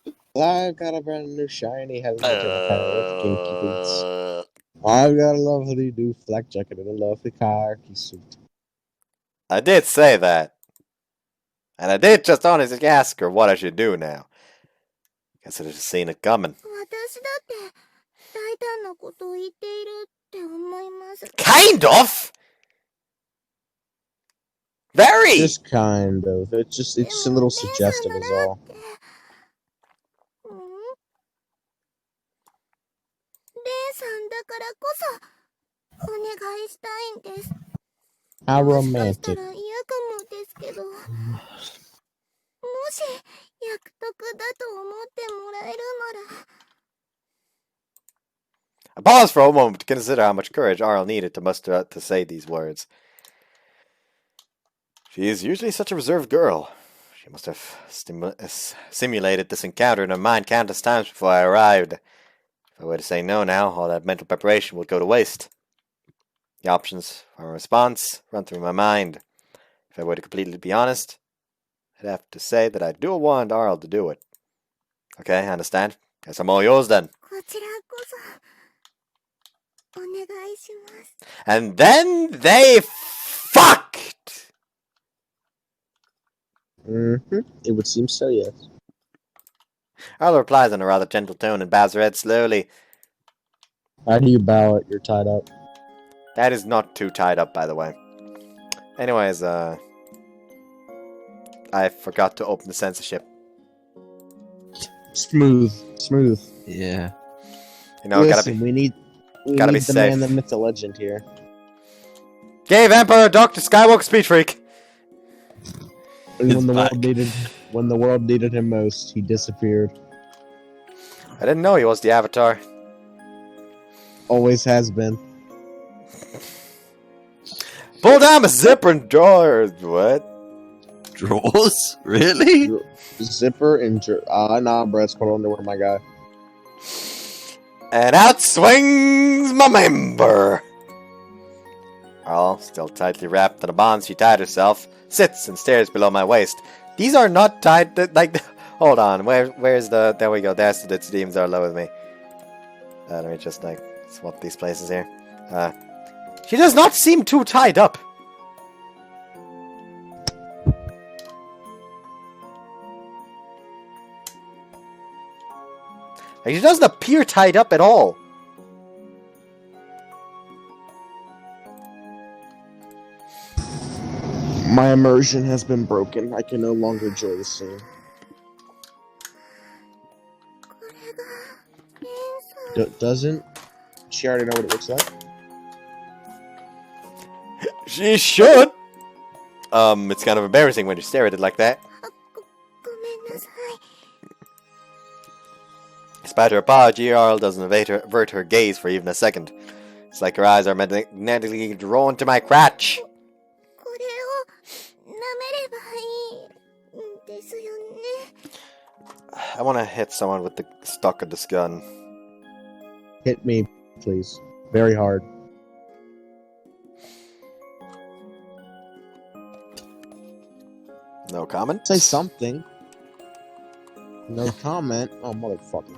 ね。 I got a brand new shiny helmet and a pair of kinky boots. I've got a lovely new flak jacket and a lovely khaki suit. I did say that. And I did just honestly ask her what I should do now. Guess I'd have seen it coming. 私だって大胆なことを言っているって思います。 Kind of! Very! Just kind of. It's just a little suggestive is all. うん？レンさんだからこそお願いしたいんです。 How もしかした romantic. ら嫌かもですけど、もし役得だと思ってもらえるなら。 I paused for a moment to consider how much courage Arl needed to muster out to say these words. She is usually such a reserved girl. She must have simulated this encounter in her mind countless times before I arrived. If I were to say no now, all that mental preparation would go to waste. The options for a response run through my mind. If I were to completely be honest, I'd have to say that I do want Arl to do it. Okay, I understand. Guess I'm all yours then. こちらこそお願いします。 And then they fucked! It would seem so, yes. Arlo replies in a rather gentle tone and bows her head slowly. How do you bow it? You're tied up. That is not too tied up, by the way. Anyways, I forgot to open the censorship. Smooth. Yeah. You know, Listen, we need gotta be the safe. man, the myth, the legend here. Gave Emperor Dr. Skywalker Speed Freak! And He's when the back. world needed him most, he disappeared. I didn't know he was the Avatar. Always has been. Pull down the zipper and drawer. What? Drawers? Really? Zipper and nah, bro, it's called underwear, my guy. And out swings my member. Arl, still tightly wrapped in a bond she tied herself, sits and stares below my waist. These are not tied, like, hold on, where's the, there we go, there's the Ditzy demons are low with me. Let me just, like, swap these places here. She does not seem too tied up. Like, she doesn't appear tied up at all. My immersion has been broken. I can no longer enjoy the scene. これがレンさん。 Doesn't she already know what it looks like? She should. It's kind of embarrassing when you stare at it like that. ごめんなさい。 Despite her apology, Arl doesn't avert her gaze for even a second. It's like her eyes are magnetically drawn to my crotch. これを舐めればいいですよね。I want to hit someone with the stock of this gun. Hit me, please. Very hard. No comment? Say something. No comment. Oh, motherfucker.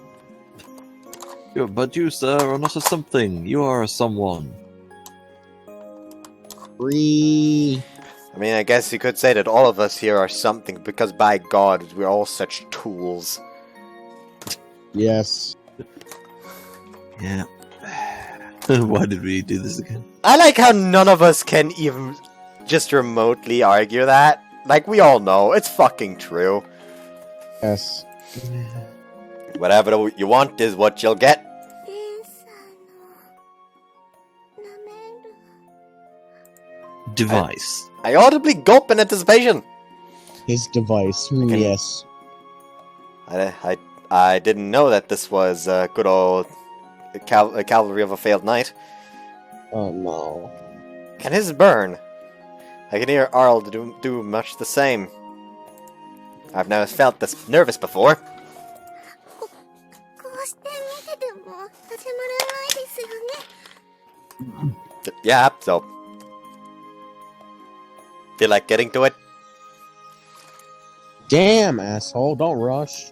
But you, sir, are not a something. You are a someone. Free. I mean, I guess you could say that all of us here are something, because by God, we're all such tools. Yes. Yeah. Why did we do this again? I like how none of us can even just remotely argue that. Like, we all know, it's fucking true. Yes. Whatever you want is what you'll get. レンさんの舐める Device. I audibly gulp in anticipation. His device. Okay. Yes. I didn't know that this was good old cavalry of a failed knight. Oh no. Can his burn? I can hear Arl do much the same. I've never felt this nervous before. こうして見てても始まらないですよね。 Yeah, so. Feel like getting to it? Damn, asshole. Don't rush.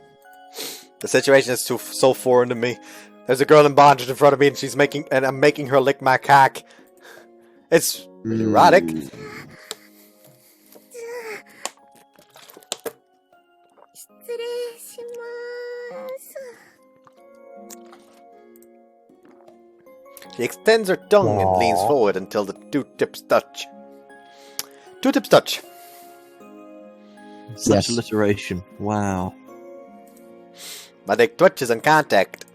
The situation is so foreign to me. There's a girl in bondage in front of me, and I'm making her lick my cock. It's erotic. Mm. 失礼します。 She extends her tongue and leans Aww. forward until the two tips touch. Two tips touch. Such Yes. alliteration. Wow. My dick twitches on contact.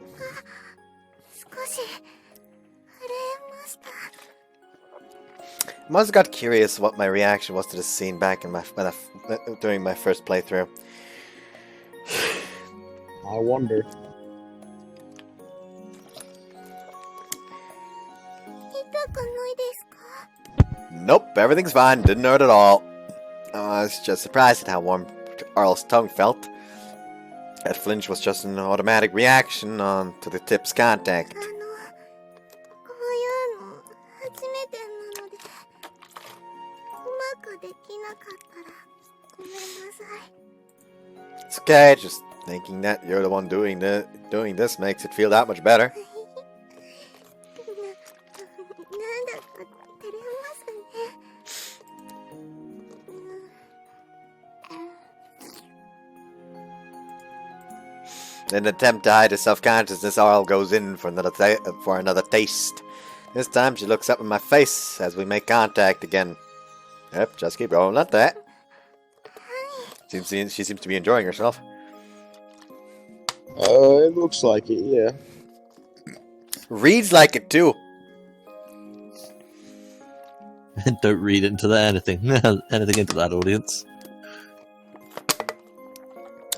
少し震えました。 I must have got curious what my reaction was to this scene back in during my first playthrough. I wonder. 痛くないですか？ Nope, everything's fine. Didn't hurt at all. I was just surprised at how warm Arl's tongue felt. That flinch was just an automatic reaction to the tip's contact. こういうの初めてなのでうまくできなかったらごめんなさい。 It's okay, just thinking that you're the one doing this makes it feel that much better. なんだか照れますね。 In an attempt to hide his self-consciousness, Arl goes in for another taste. This time she looks up in my face as we make contact again. Yep, just keep rolling at that. She seems to be enjoying herself. It looks like it, yeah. Reads like it too. Don't read into anything into that, audience.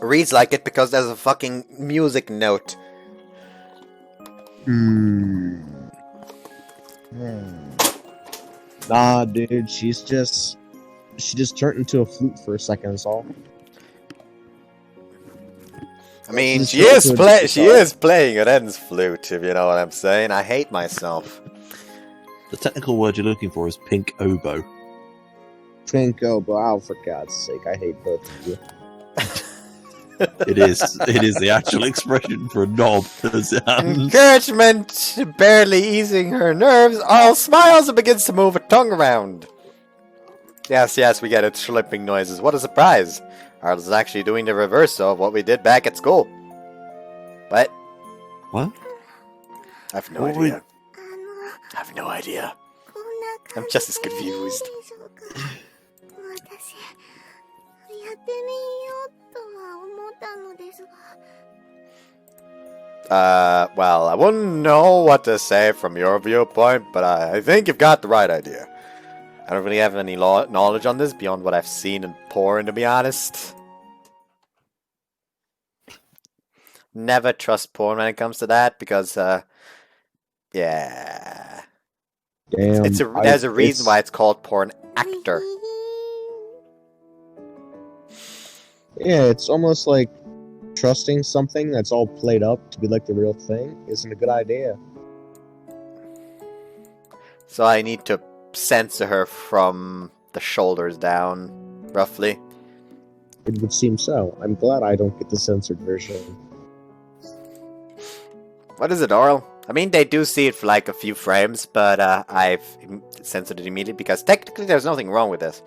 Reads like it because there's a fucking music note. Nah, dude, she just turned into a flute for a second, that's all. I mean, She's she is turned into a playing Ren's flute, if you know what I'm saying. I hate myself. The technical word you're looking for is pink oboe. Twinkle, but oh, for God's sake, I hate both of you. It is the actual expression for a knob. Encouragement barely easing her nerves, Arl smiles and begins to move her tongue around. Yes, we get it. Slipping noises. What a surprise. Arl is actually doing the reverse of what we did back at school. What? What? I have no What idea. あの I have no idea. こんな I'm 感 just じ as でいいで confused. しょうか。私やってみようとは思ったのですが。 Well, I wouldn't know what to say from your viewpoint, but I think you've got the right idea. I don't really have any knowledge on this beyond what I've seen in porn, to be honest. Never trust porn when it comes to that, because, yeah. Damn. There's a reason why it's called porn actor. Yeah, it's almost like trusting something that's all played up to be like the real thing isn't a good idea. So I need to censor her from the shoulders down, roughly. It would seem so. I'm glad I don't get the censored version. What is it, Oral? I mean, they do see it for like a few frames, but I've censored it immediately because technically there's nothing wrong with this.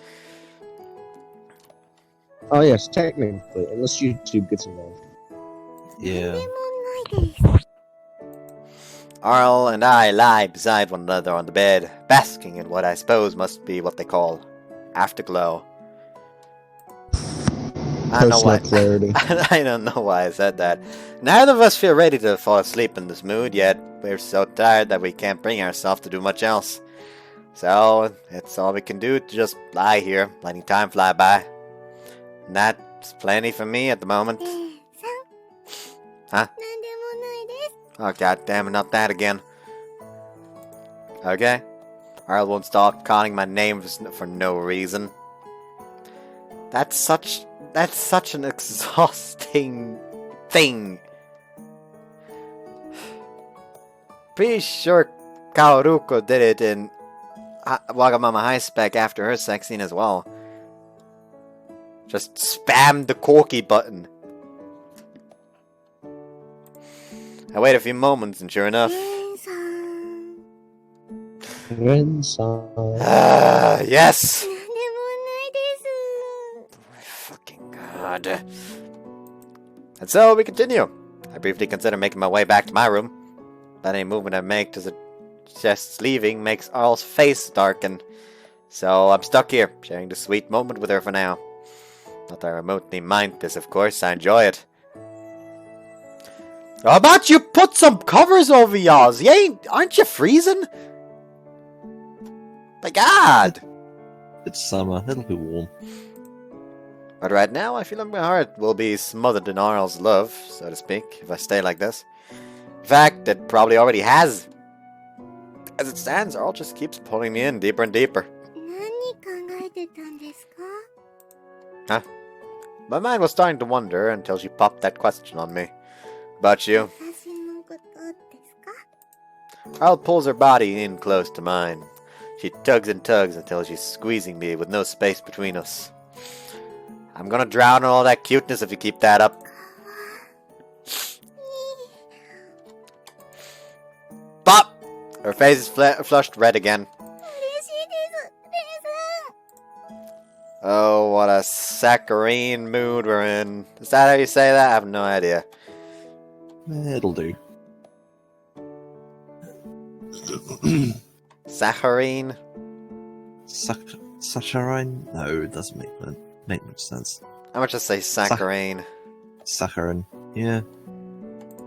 Oh yes, technically, unless YouTube gets involved. Yeah. Arl and I lie beside one another on the bed, basking in what I suppose must be what they call afterglow. I don't know why. Post-nut clarity. I don't know why I said that. Neither of us feel ready to fall asleep in this mood, yet we're so tired that we can't bring ourselves to do much else. So, it's all we can do to just lie here, letting time fly by. And that's plenty for me at the moment. Huh? Oh, god damn it, not that again. Okay. Arl won't stop calling my name for no reason. That's such an exhausting thing. Pretty sure Kaoruko did it in Wagamama High Spec after her sex scene as well. Just spammed the corky button. I wait a few moments and sure enough... yes! Fucking god. And so we continue. I briefly consider making my way back to my room, but any movement I make to suggest leaving makes Arl's face darken. So I'm stuck here, sharing the sweet moment with her for now. Not that I remotely mind this, of course, I enjoy it. How about you put some covers over y'alls? Aren't you freezing? My god! It's summer. It'll be warm. But right now, I feel like my heart will be smothered in Arl's love, so to speak, if I stay like this. In fact, it probably already has. As it stands, Arl just keeps pulling me in deeper and deeper. Huh? My mind was starting to wander until she popped that question on me. About you. Arl pulls her body in close to mine. She tugs and tugs until she's squeezing me with no space between us. I'm gonna drown in all that cuteness if you keep that up. Pop! Her face is flushed red again. Oh, what a saccharine mood we're in. Is that how you say that? I have no idea. It'll do. Saccharine? Saccharine? No, it doesn't make much sense. How much I say saccharine? Saccharin. Yeah.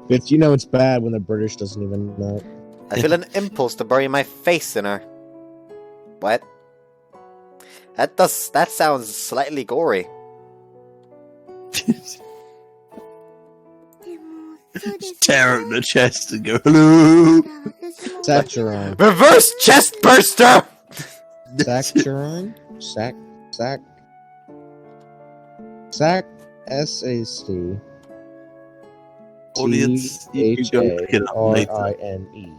If you know it's bad when the British doesn't even know. I feel an impulse to bury my face in her. What? That sounds slightly gory. Tear up the chest and go, hello! Saccharin. Reverse chest burster! Saccharin? Sac. S-A-C. Audience, you can go look it up later. T-H-A-R-I-N-E.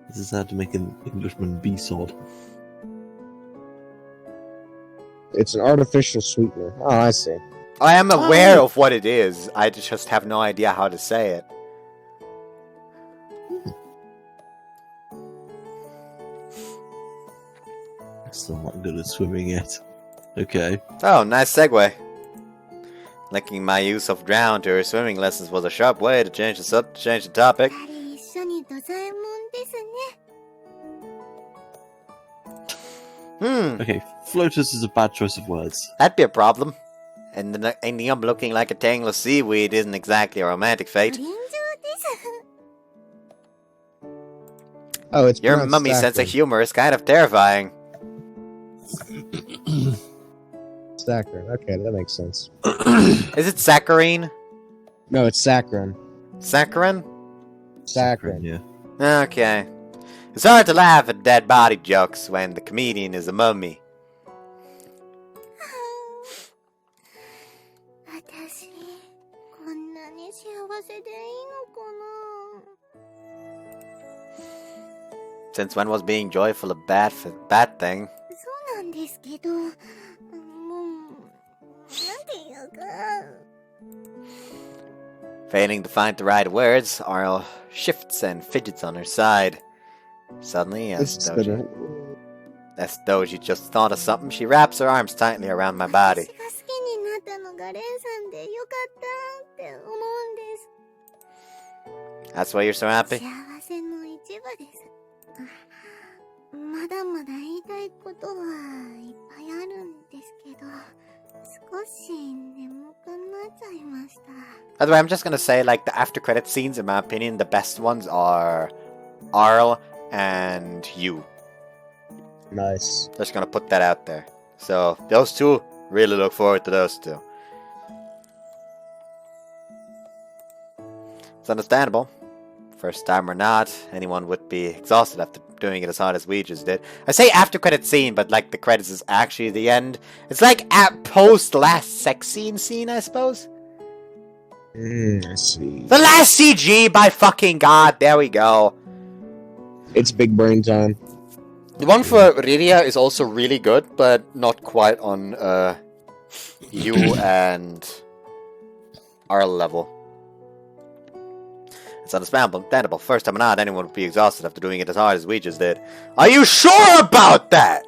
This is how to make an Englishman be sword. It's an artificial sweetener. Oh, I see. I am aware of what it is. I just have no idea how to say it. I'm still not good at swimming yet. Okay. Oh, nice segue. Linking my use of drown to her swimming lessons was a sharp way to change the topic. Okay, floaters is a bad choice of words. That'd be a problem. And then ending up looking like a tangle of seaweed isn't exactly a romantic fate. Oh, it's Your pronounced mummy's sense of saccharin. humor is kind of terrifying. Saccharin. Okay, that makes sense. Is it saccharine? No, it's saccharin. Saccharin? Saccharin. Yeah. Okay. It's hard to laugh at dead body jokes when the comedian is a mummy. Since when was being joyful a bad thing? そうなんですけど、もう、なんていうか。 Failing to find the right words, Arl shifts and fidgets on her side. Suddenly, This is gonna. as though she just thought of something, she wraps her arms tightly around my body. 私が好きになったのがレンさんでよかったって思うんです。 That's why you're so happy? 幸せの一部です。まだまだ言いたいことはいっぱいあるんですけど、少し眠くなっちゃいました。 By the way, I'm just gonna say, like, the after credit scenes, in my opinion, the best ones are Arl and you. Nice. Just gonna put that out there. So, those two, really look forward to those two. It's understandable. First time or not, anyone would be exhausted after doing it as hard as we just did. I say after credit scene, but like the credits is actually the end. It's like at post last sex scene, I suppose. I see. The last CG, by fucking god, there we go. It's big brain time. The one for Riria is also really good, but not quite on you and our level. It's understandable. First time or not, anyone would be exhausted after doing it as hard as we just did. Are you sure about that?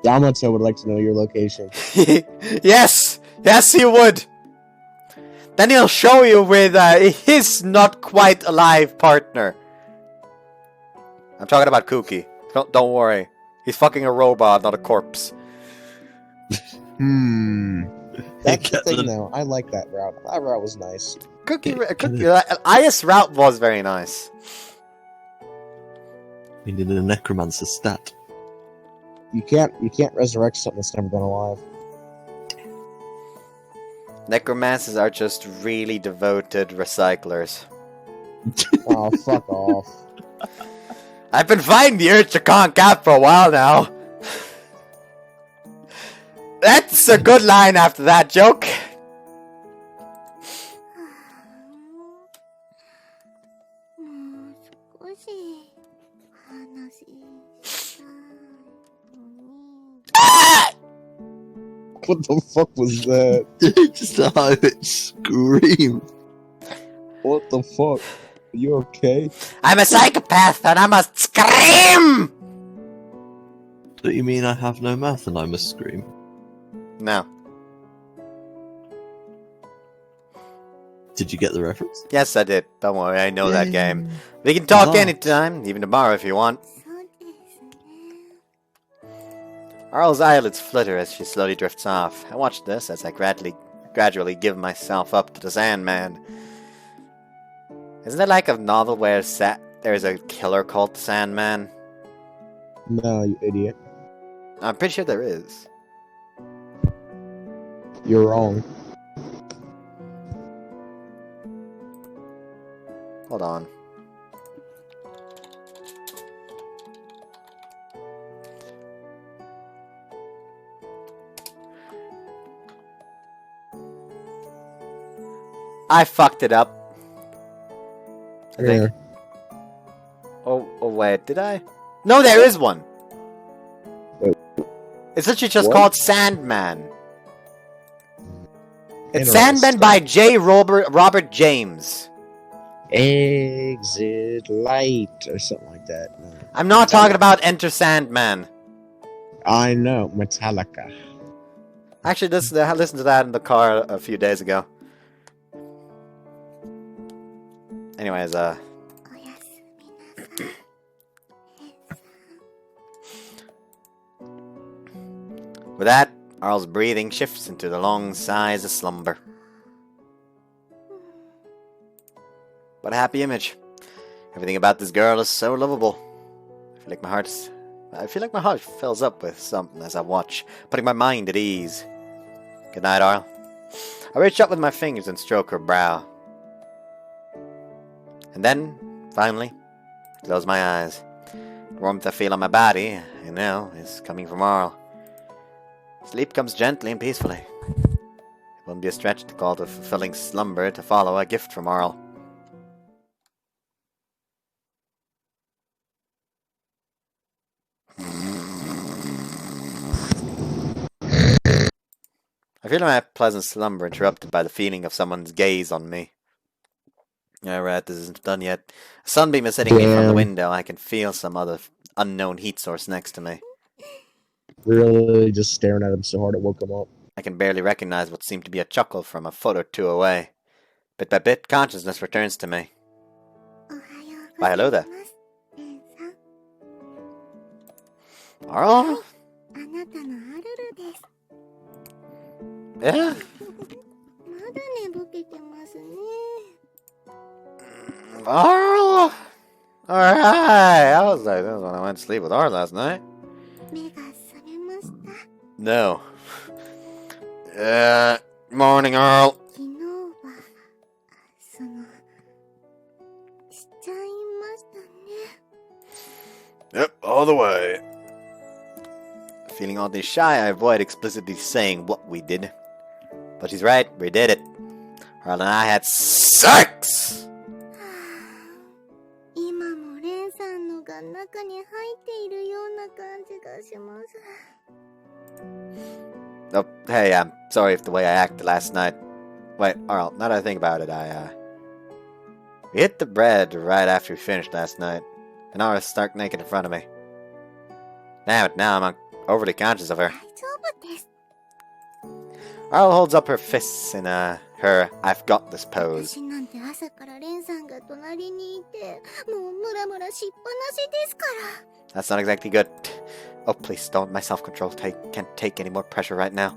Yamato would like to know your location. Yes! Yes, he would! Then he'll show you with his not quite alive partner. I'm talking about Kuki. Don't worry. He's fucking a robot, not a corpse. That's the thing, though. I like that route. That route was nice. Ayas route was very nice. We needed a necromancer stat. You can't resurrect something that's never been alive. Necromancers are just really devoted recyclers. Oh, fuck off. I've been fighting the urge to conk out for a while now. That's a good line after that joke. What the fuck was that? Just a high pitched scream. What the fuck? Are you okay? I'm a psychopath and I must scream! Don't you mean I have no mouth and I must scream? No. Did you get the reference? Yes, I did. Don't worry, I know that game. We can talk Wow. anytime, even tomorrow if you want. Arl's eyelids flitter as she slowly drifts off. I watch this as I gradually give myself up to the Sandman. Isn't there like a novel where there's a killer called the Sandman? No, you idiot. I'm pretty sure there is. You're wrong. Hold on. I fucked it up. I think. Oh, wait, did I? No, there is one. Wait. It's literally just What? called Sandman. It's Interesting. Sandman by J. Robert James. Exit light or something like that. No. I'm not talking about Enter Sandman. I know, Metallica. Actually, I listened to that in the car a few days ago. Anyways, with that, Arl's breathing shifts into the long sighs of slumber. What a happy image. Everything about this girl is so lovable. I feel like my heart fills up with something as I watch, putting my mind at ease. Good night, Arl. I reach up with my fingers and stroke her brow. And then, finally, close my eyes. The warmth I feel on my body, I know, is coming from Arl. Sleep comes gently and peacefully. It wouldn't be a stretch to call the fulfilling slumber to follow a gift from Arl. I feel my pleasant slumber interrupted by the feeling of someone's gaze on me. Alright, this isn't done yet. A sunbeam is hitting me from the Damn. window. I can feel some other unknown heat source next to me. Really just staring at him so hard it woke him up. I can barely recognize what seemed to be a chuckle from a foot or two away. Bit by bit, consciousness returns to me. Why, hello there. Arle? あなたのアルルです。 Yeah? まだ寝ぼけてますね。 Arle? Alright! I was like, this is when I went to sleep with Arle last night. 目が覚めました。 No. Morning, Arle. 昨日は、しちゃいましたね。 Yep, all the way. Feeling oddly shy, I avoid explicitly saying what we did. But she's right, we did it. Arle and I had sex! 今もレンさんのが中に入っているような感じがします。 Oh, hey, I'm sorry if the way I acted last night. Wait, Arle, now that I think about it, we hit the bed right after we finished last night. And Arle was stark naked in front of me. Damn it, now I'm overly conscious of her. 大丈夫です。 Arle holds up her fists in her I've got this pose. 私なんて朝からレンさんが隣にいて、もうムラムラしっぱなしですから。 That's not exactly good. Oh, please don't. My self-control can't take any more pressure right now.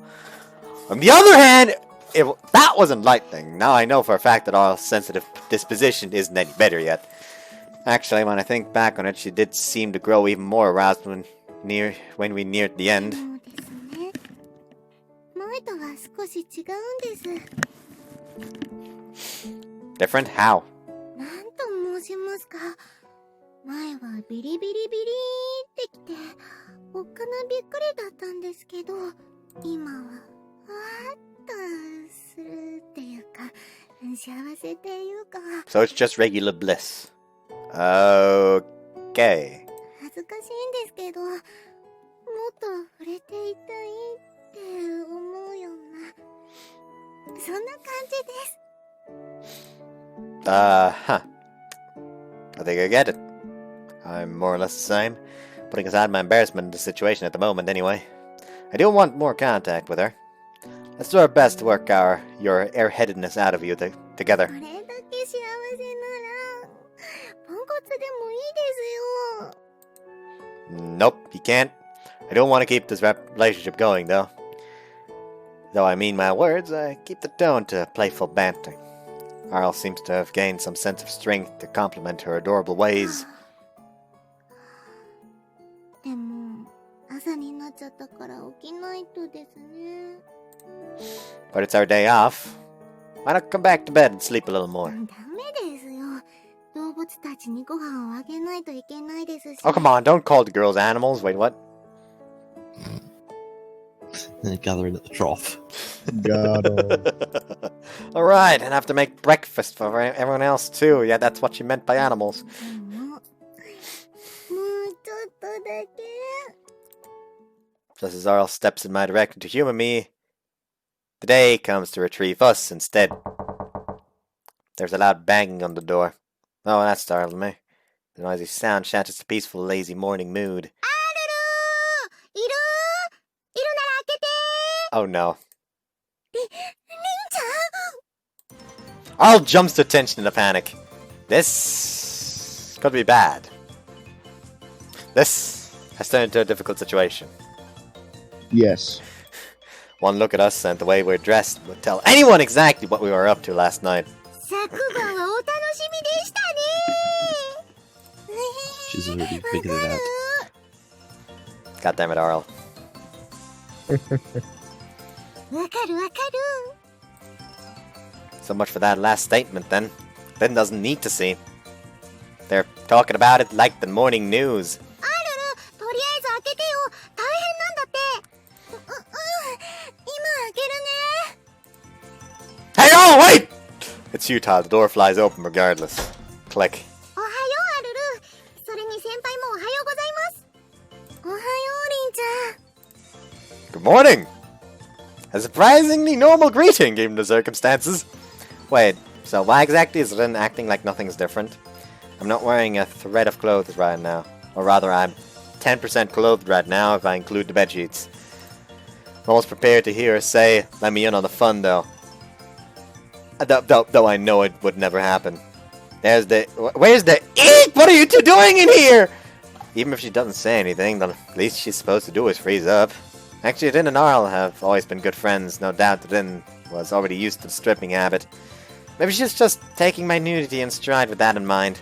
On the other hand, that wasn't lightning. Now I know for a fact that Arle's sensitive disposition isn't any better yet. Actually, when I think back on it, she did seem to grow even more aroused when we neared the end. そうですね。前とは少し違うんです。 Different? How? なんと申しますか。前はビリビリビリってきて、おっかなびっくりだったんですけど、今は、わーっとするっていうか、幸せっていうか、 So it's just regular bliss. Okay. 恥ずかしいんですけど、もっと触れていたいって思うような、そんな感じです。 Huh. I think I get it. I'm more or less the same. Putting aside my embarrassment in the situation at the moment anyway. I do want more contact with her. Let's do our best to work your airheadedness out of you together. これだけ幸せなら、ポンコツでもいいですよ。 Nope, you can't. I don't want to keep this relationship going, though. Though I mean my words, I keep the tone to playful banter. Arle seems to have gained some sense of strength to complement her adorable ways. でも、朝になっちゃったから起きないとですね。 But it's our day off. Why not come back to bed and sleep a little more? ダメですよ。動物たちにご飯をあげないといけないですし。 Oh, come on, don't call the girls animals. Wait, what? Gathering at the trough. Got him. Alright, and have to make breakfast for everyone else too. Yeah, that's what she meant by animals. でも、もうちょっとだけ。 Just as Arle steps in my direction to humor me, the day comes to retrieve us instead. There's a loud banging on the door. Oh, that startled me. The noisy sound shatters the peaceful, lazy morning mood. いるなら開けて。 Oh no. りんちゃん。 Arle jumps to attention in a panic. This could be bad. This has turned into a difficult situation. Yes. One look at us and the way we're dressed would tell anyone exactly what we were up to last night. 昨晩はお楽しみでしたね。 She's already figured it out. God damn it, Arle. わかるわかる。 So much for that last statement then. Ben doesn't need to see. They're talking about it like the morning news. アルル、とりあえず開けてよ。大変なんだって。今開けるね。 Hey, oh, wait! It's futile. The door flies open regardless. Click. おはよう、アルル。それに先輩もおはようございます。おはよう、りんちゃん。 Good morning! A surprisingly normal greeting, given the circumstances. Wait, so why exactly is Rin acting like nothing's different? I'm not wearing a thread of clothes right now. Or rather, I'm 10% clothed right now if I include the bedsheets. I'm almost prepared to hear her say, let me in on the fun though. Though I know it would never happen. Where's the... Eek! What are you two doing in here? Even if she doesn't say anything, the least she's supposed to do is freeze up. Actually, Rin and Arl have always been good friends. No doubt that Rin was already used to the stripping habit. Maybe she's just taking my nudity in stride with that in mind.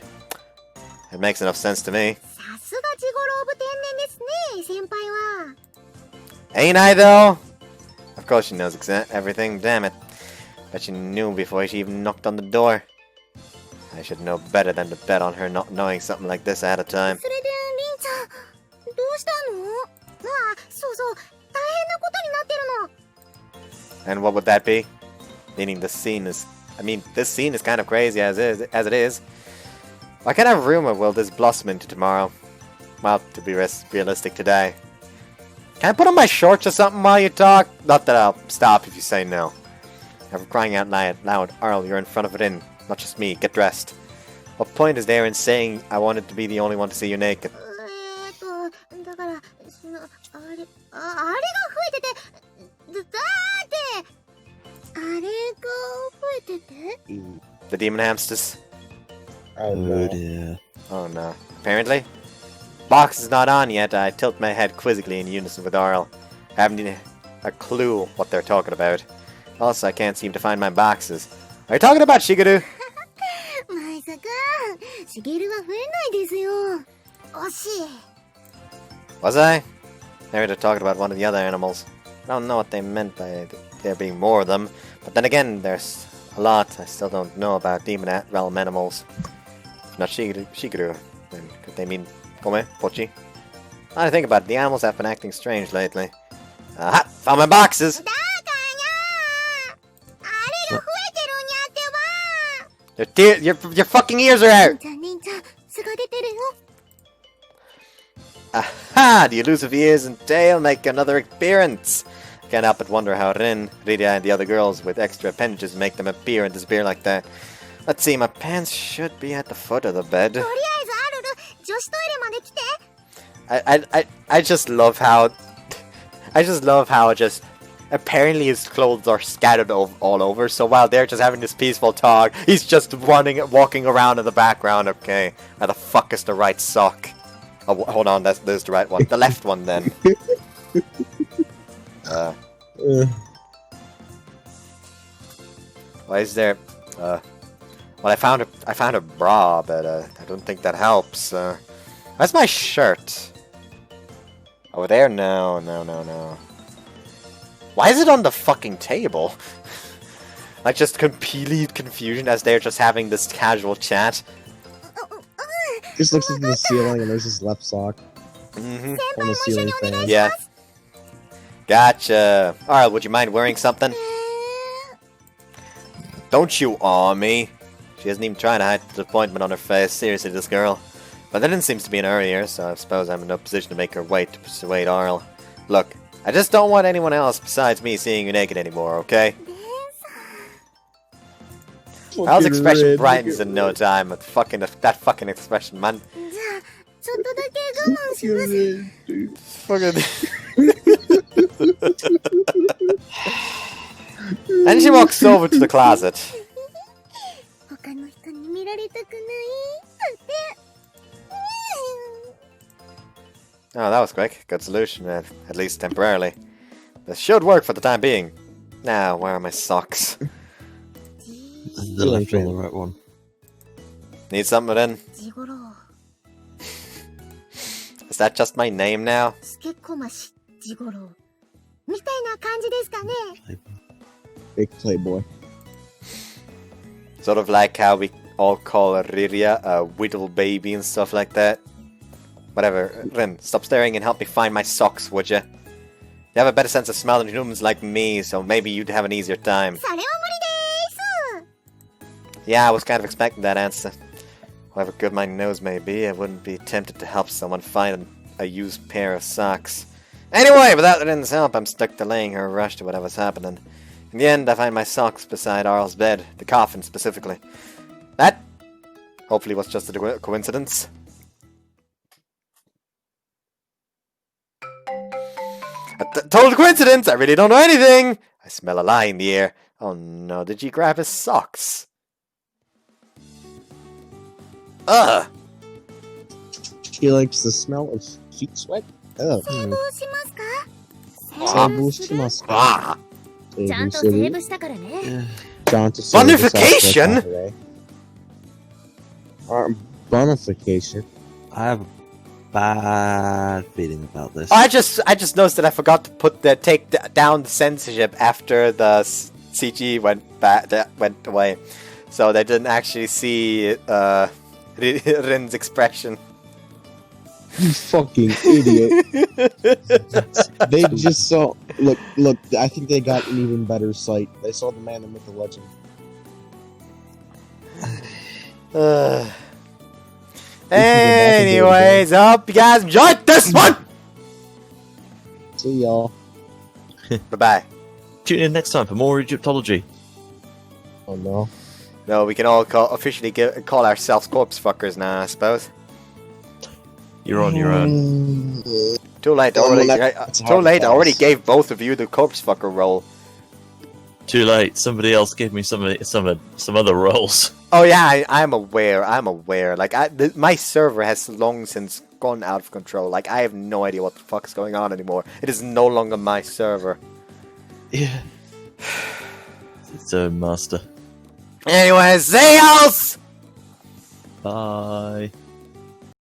It makes enough sense to me. さすがジゴローブ天然ですね、先輩は。 Ain't I though? Of course she knows everything, damn it. Bet she knew before she even knocked on the door. I should know better than to bet on her not knowing something like this ahead of time. それで、リンちゃん、どうしたの？あ、そうそう、大変なことになってるの。 And what would that be? Meaning this scene is kind of crazy as it is. What kind of rumor will this blossom into tomorrow? Well, to be realistic today. Can I put on my shorts or something while you talk? Not that I'll stop if you say no. Ever crying out loud, Arl, you're in front of it in. Not just me, get dressed. What point is there in saying I wanted to be the only one to see you naked? だから、その、あれが増えてて、だって、あれが増えてて The demon hamsters? Oh Oh no. dear. Oh no. Apparently. Box is not on yet. I tilt my head quizzically in unison with Arl. Haven't a clue what they're talking about. Also, I can't seem to find my boxes. Are you talking about Shigeru? まさか、シゲルは増えないですよ。惜しい。 Was I? They were talking about one of the other animals. I don't know what they meant by there being more of them. But then again, there's a lot I still don't know about demon realm animals. If not Shigeru, then could they mean Kome? Pochi? Now I think about it, the animals have been acting strange lately. Aha! Found my boxes! だからあれが増えてるんやってば Your fucking ears are out! リンちゃん、巣が出てるよ。 Aha! The elusive ears and tail make another appearance! Can't help but wonder how Rin, Rita, and the other girls with extra appendages make them appear and disappear like that. Let's see, my pants should be at the foot of the bed. とりあえずアルル、女子トイレまで来て。I just love how... I just love how just... Apparently his clothes are scattered all over, so while they're just having this peaceful talk, he's just walking around in the background. Okay, where the fuck is the right sock? Oh, hold on, there's the right one. The left one, then. Why is there... well, I found a bra, but I don't think that helps. Where's my shirt? Over there? No. Why is it on the fucking table? Like, just complete confusion as they're just having this casual chat. Just looks into the ceiling and there's his left sock Mm-hmm. on the ceiling fan. Yeah. Gotcha. Alright, would you mind wearing something? Don't you awe me. She isn't even trying to hide the disappointment on her face. Seriously, this girl. But that didn't seem to be in a hurry here, so I suppose I'm in no position to make her wait to persuade Arl. Look, I just don't want anyone else besides me seeing you naked anymore, okay? Arl's expression brightens in no time. That fucking expression, man. じゃあ、ちょっとだけ我慢します。 Fucking... And she walks over to the closet. 他の人に見られたくない。って。 Oh, that was quick. Good solution, at least temporarily. This should work for the time being. Now, where are my socks? The left or the right one? Need something in? ジゴロウ、 Is that just my name now? スケコマシ、ジゴロウ。みたいな感じですかね。 Big playboy. Sort of like how we all call Riria a whittle baby and stuff like that. Whatever. Rin, stop staring and help me find my socks, would you? You have a better sense of smell than humans like me, so maybe you'd have an easier time. それは無理でーす。 Yeah, I was kind of expecting that answer. However good my nose may be, I wouldn't be tempted to help someone find a used pair of socks. Anyway, without Rin's help, I'm stuck delaying her rush to whatever's happening. In the end, I find my socks beside Arl's bed, the coffin specifically. That, hopefully, was just a coincidence. A total coincidence! I really don't know anything! I smell a lie in the air. Oh no, did you grab his socks? Ugh! She likes the smell of feet sweat. Oh. セーブしますか？ Seibushimasu. Ah! ちゃんとセーブしたからね。 Bonification? Bonification. I have a bad feeling about this. I just noticed that I forgot to take down the censorship after the CG went away, so they didn't actually see Rin's expression. You fucking idiot. They just saw. Look, I think they got an even better sight. They saw the man, the myth, the legend. Anyways, I hope you guys enjoyed this one! See y'all. Bye-bye. Tune in next time for more Egyptology. Oh no. No, we can all officially call ourselves corpse fuckers now, I suppose. You're on your own. Too late, I already gave both of you the corpse fucker role. Too late. Somebody else gave me some other roles. Oh yeah, I'm aware. Like, my server has long since gone out of control. Like, I have no idea what the fuck's going on anymore. It is no longer my server. Yeah. It's a master. Anyways, see y'all! Bye.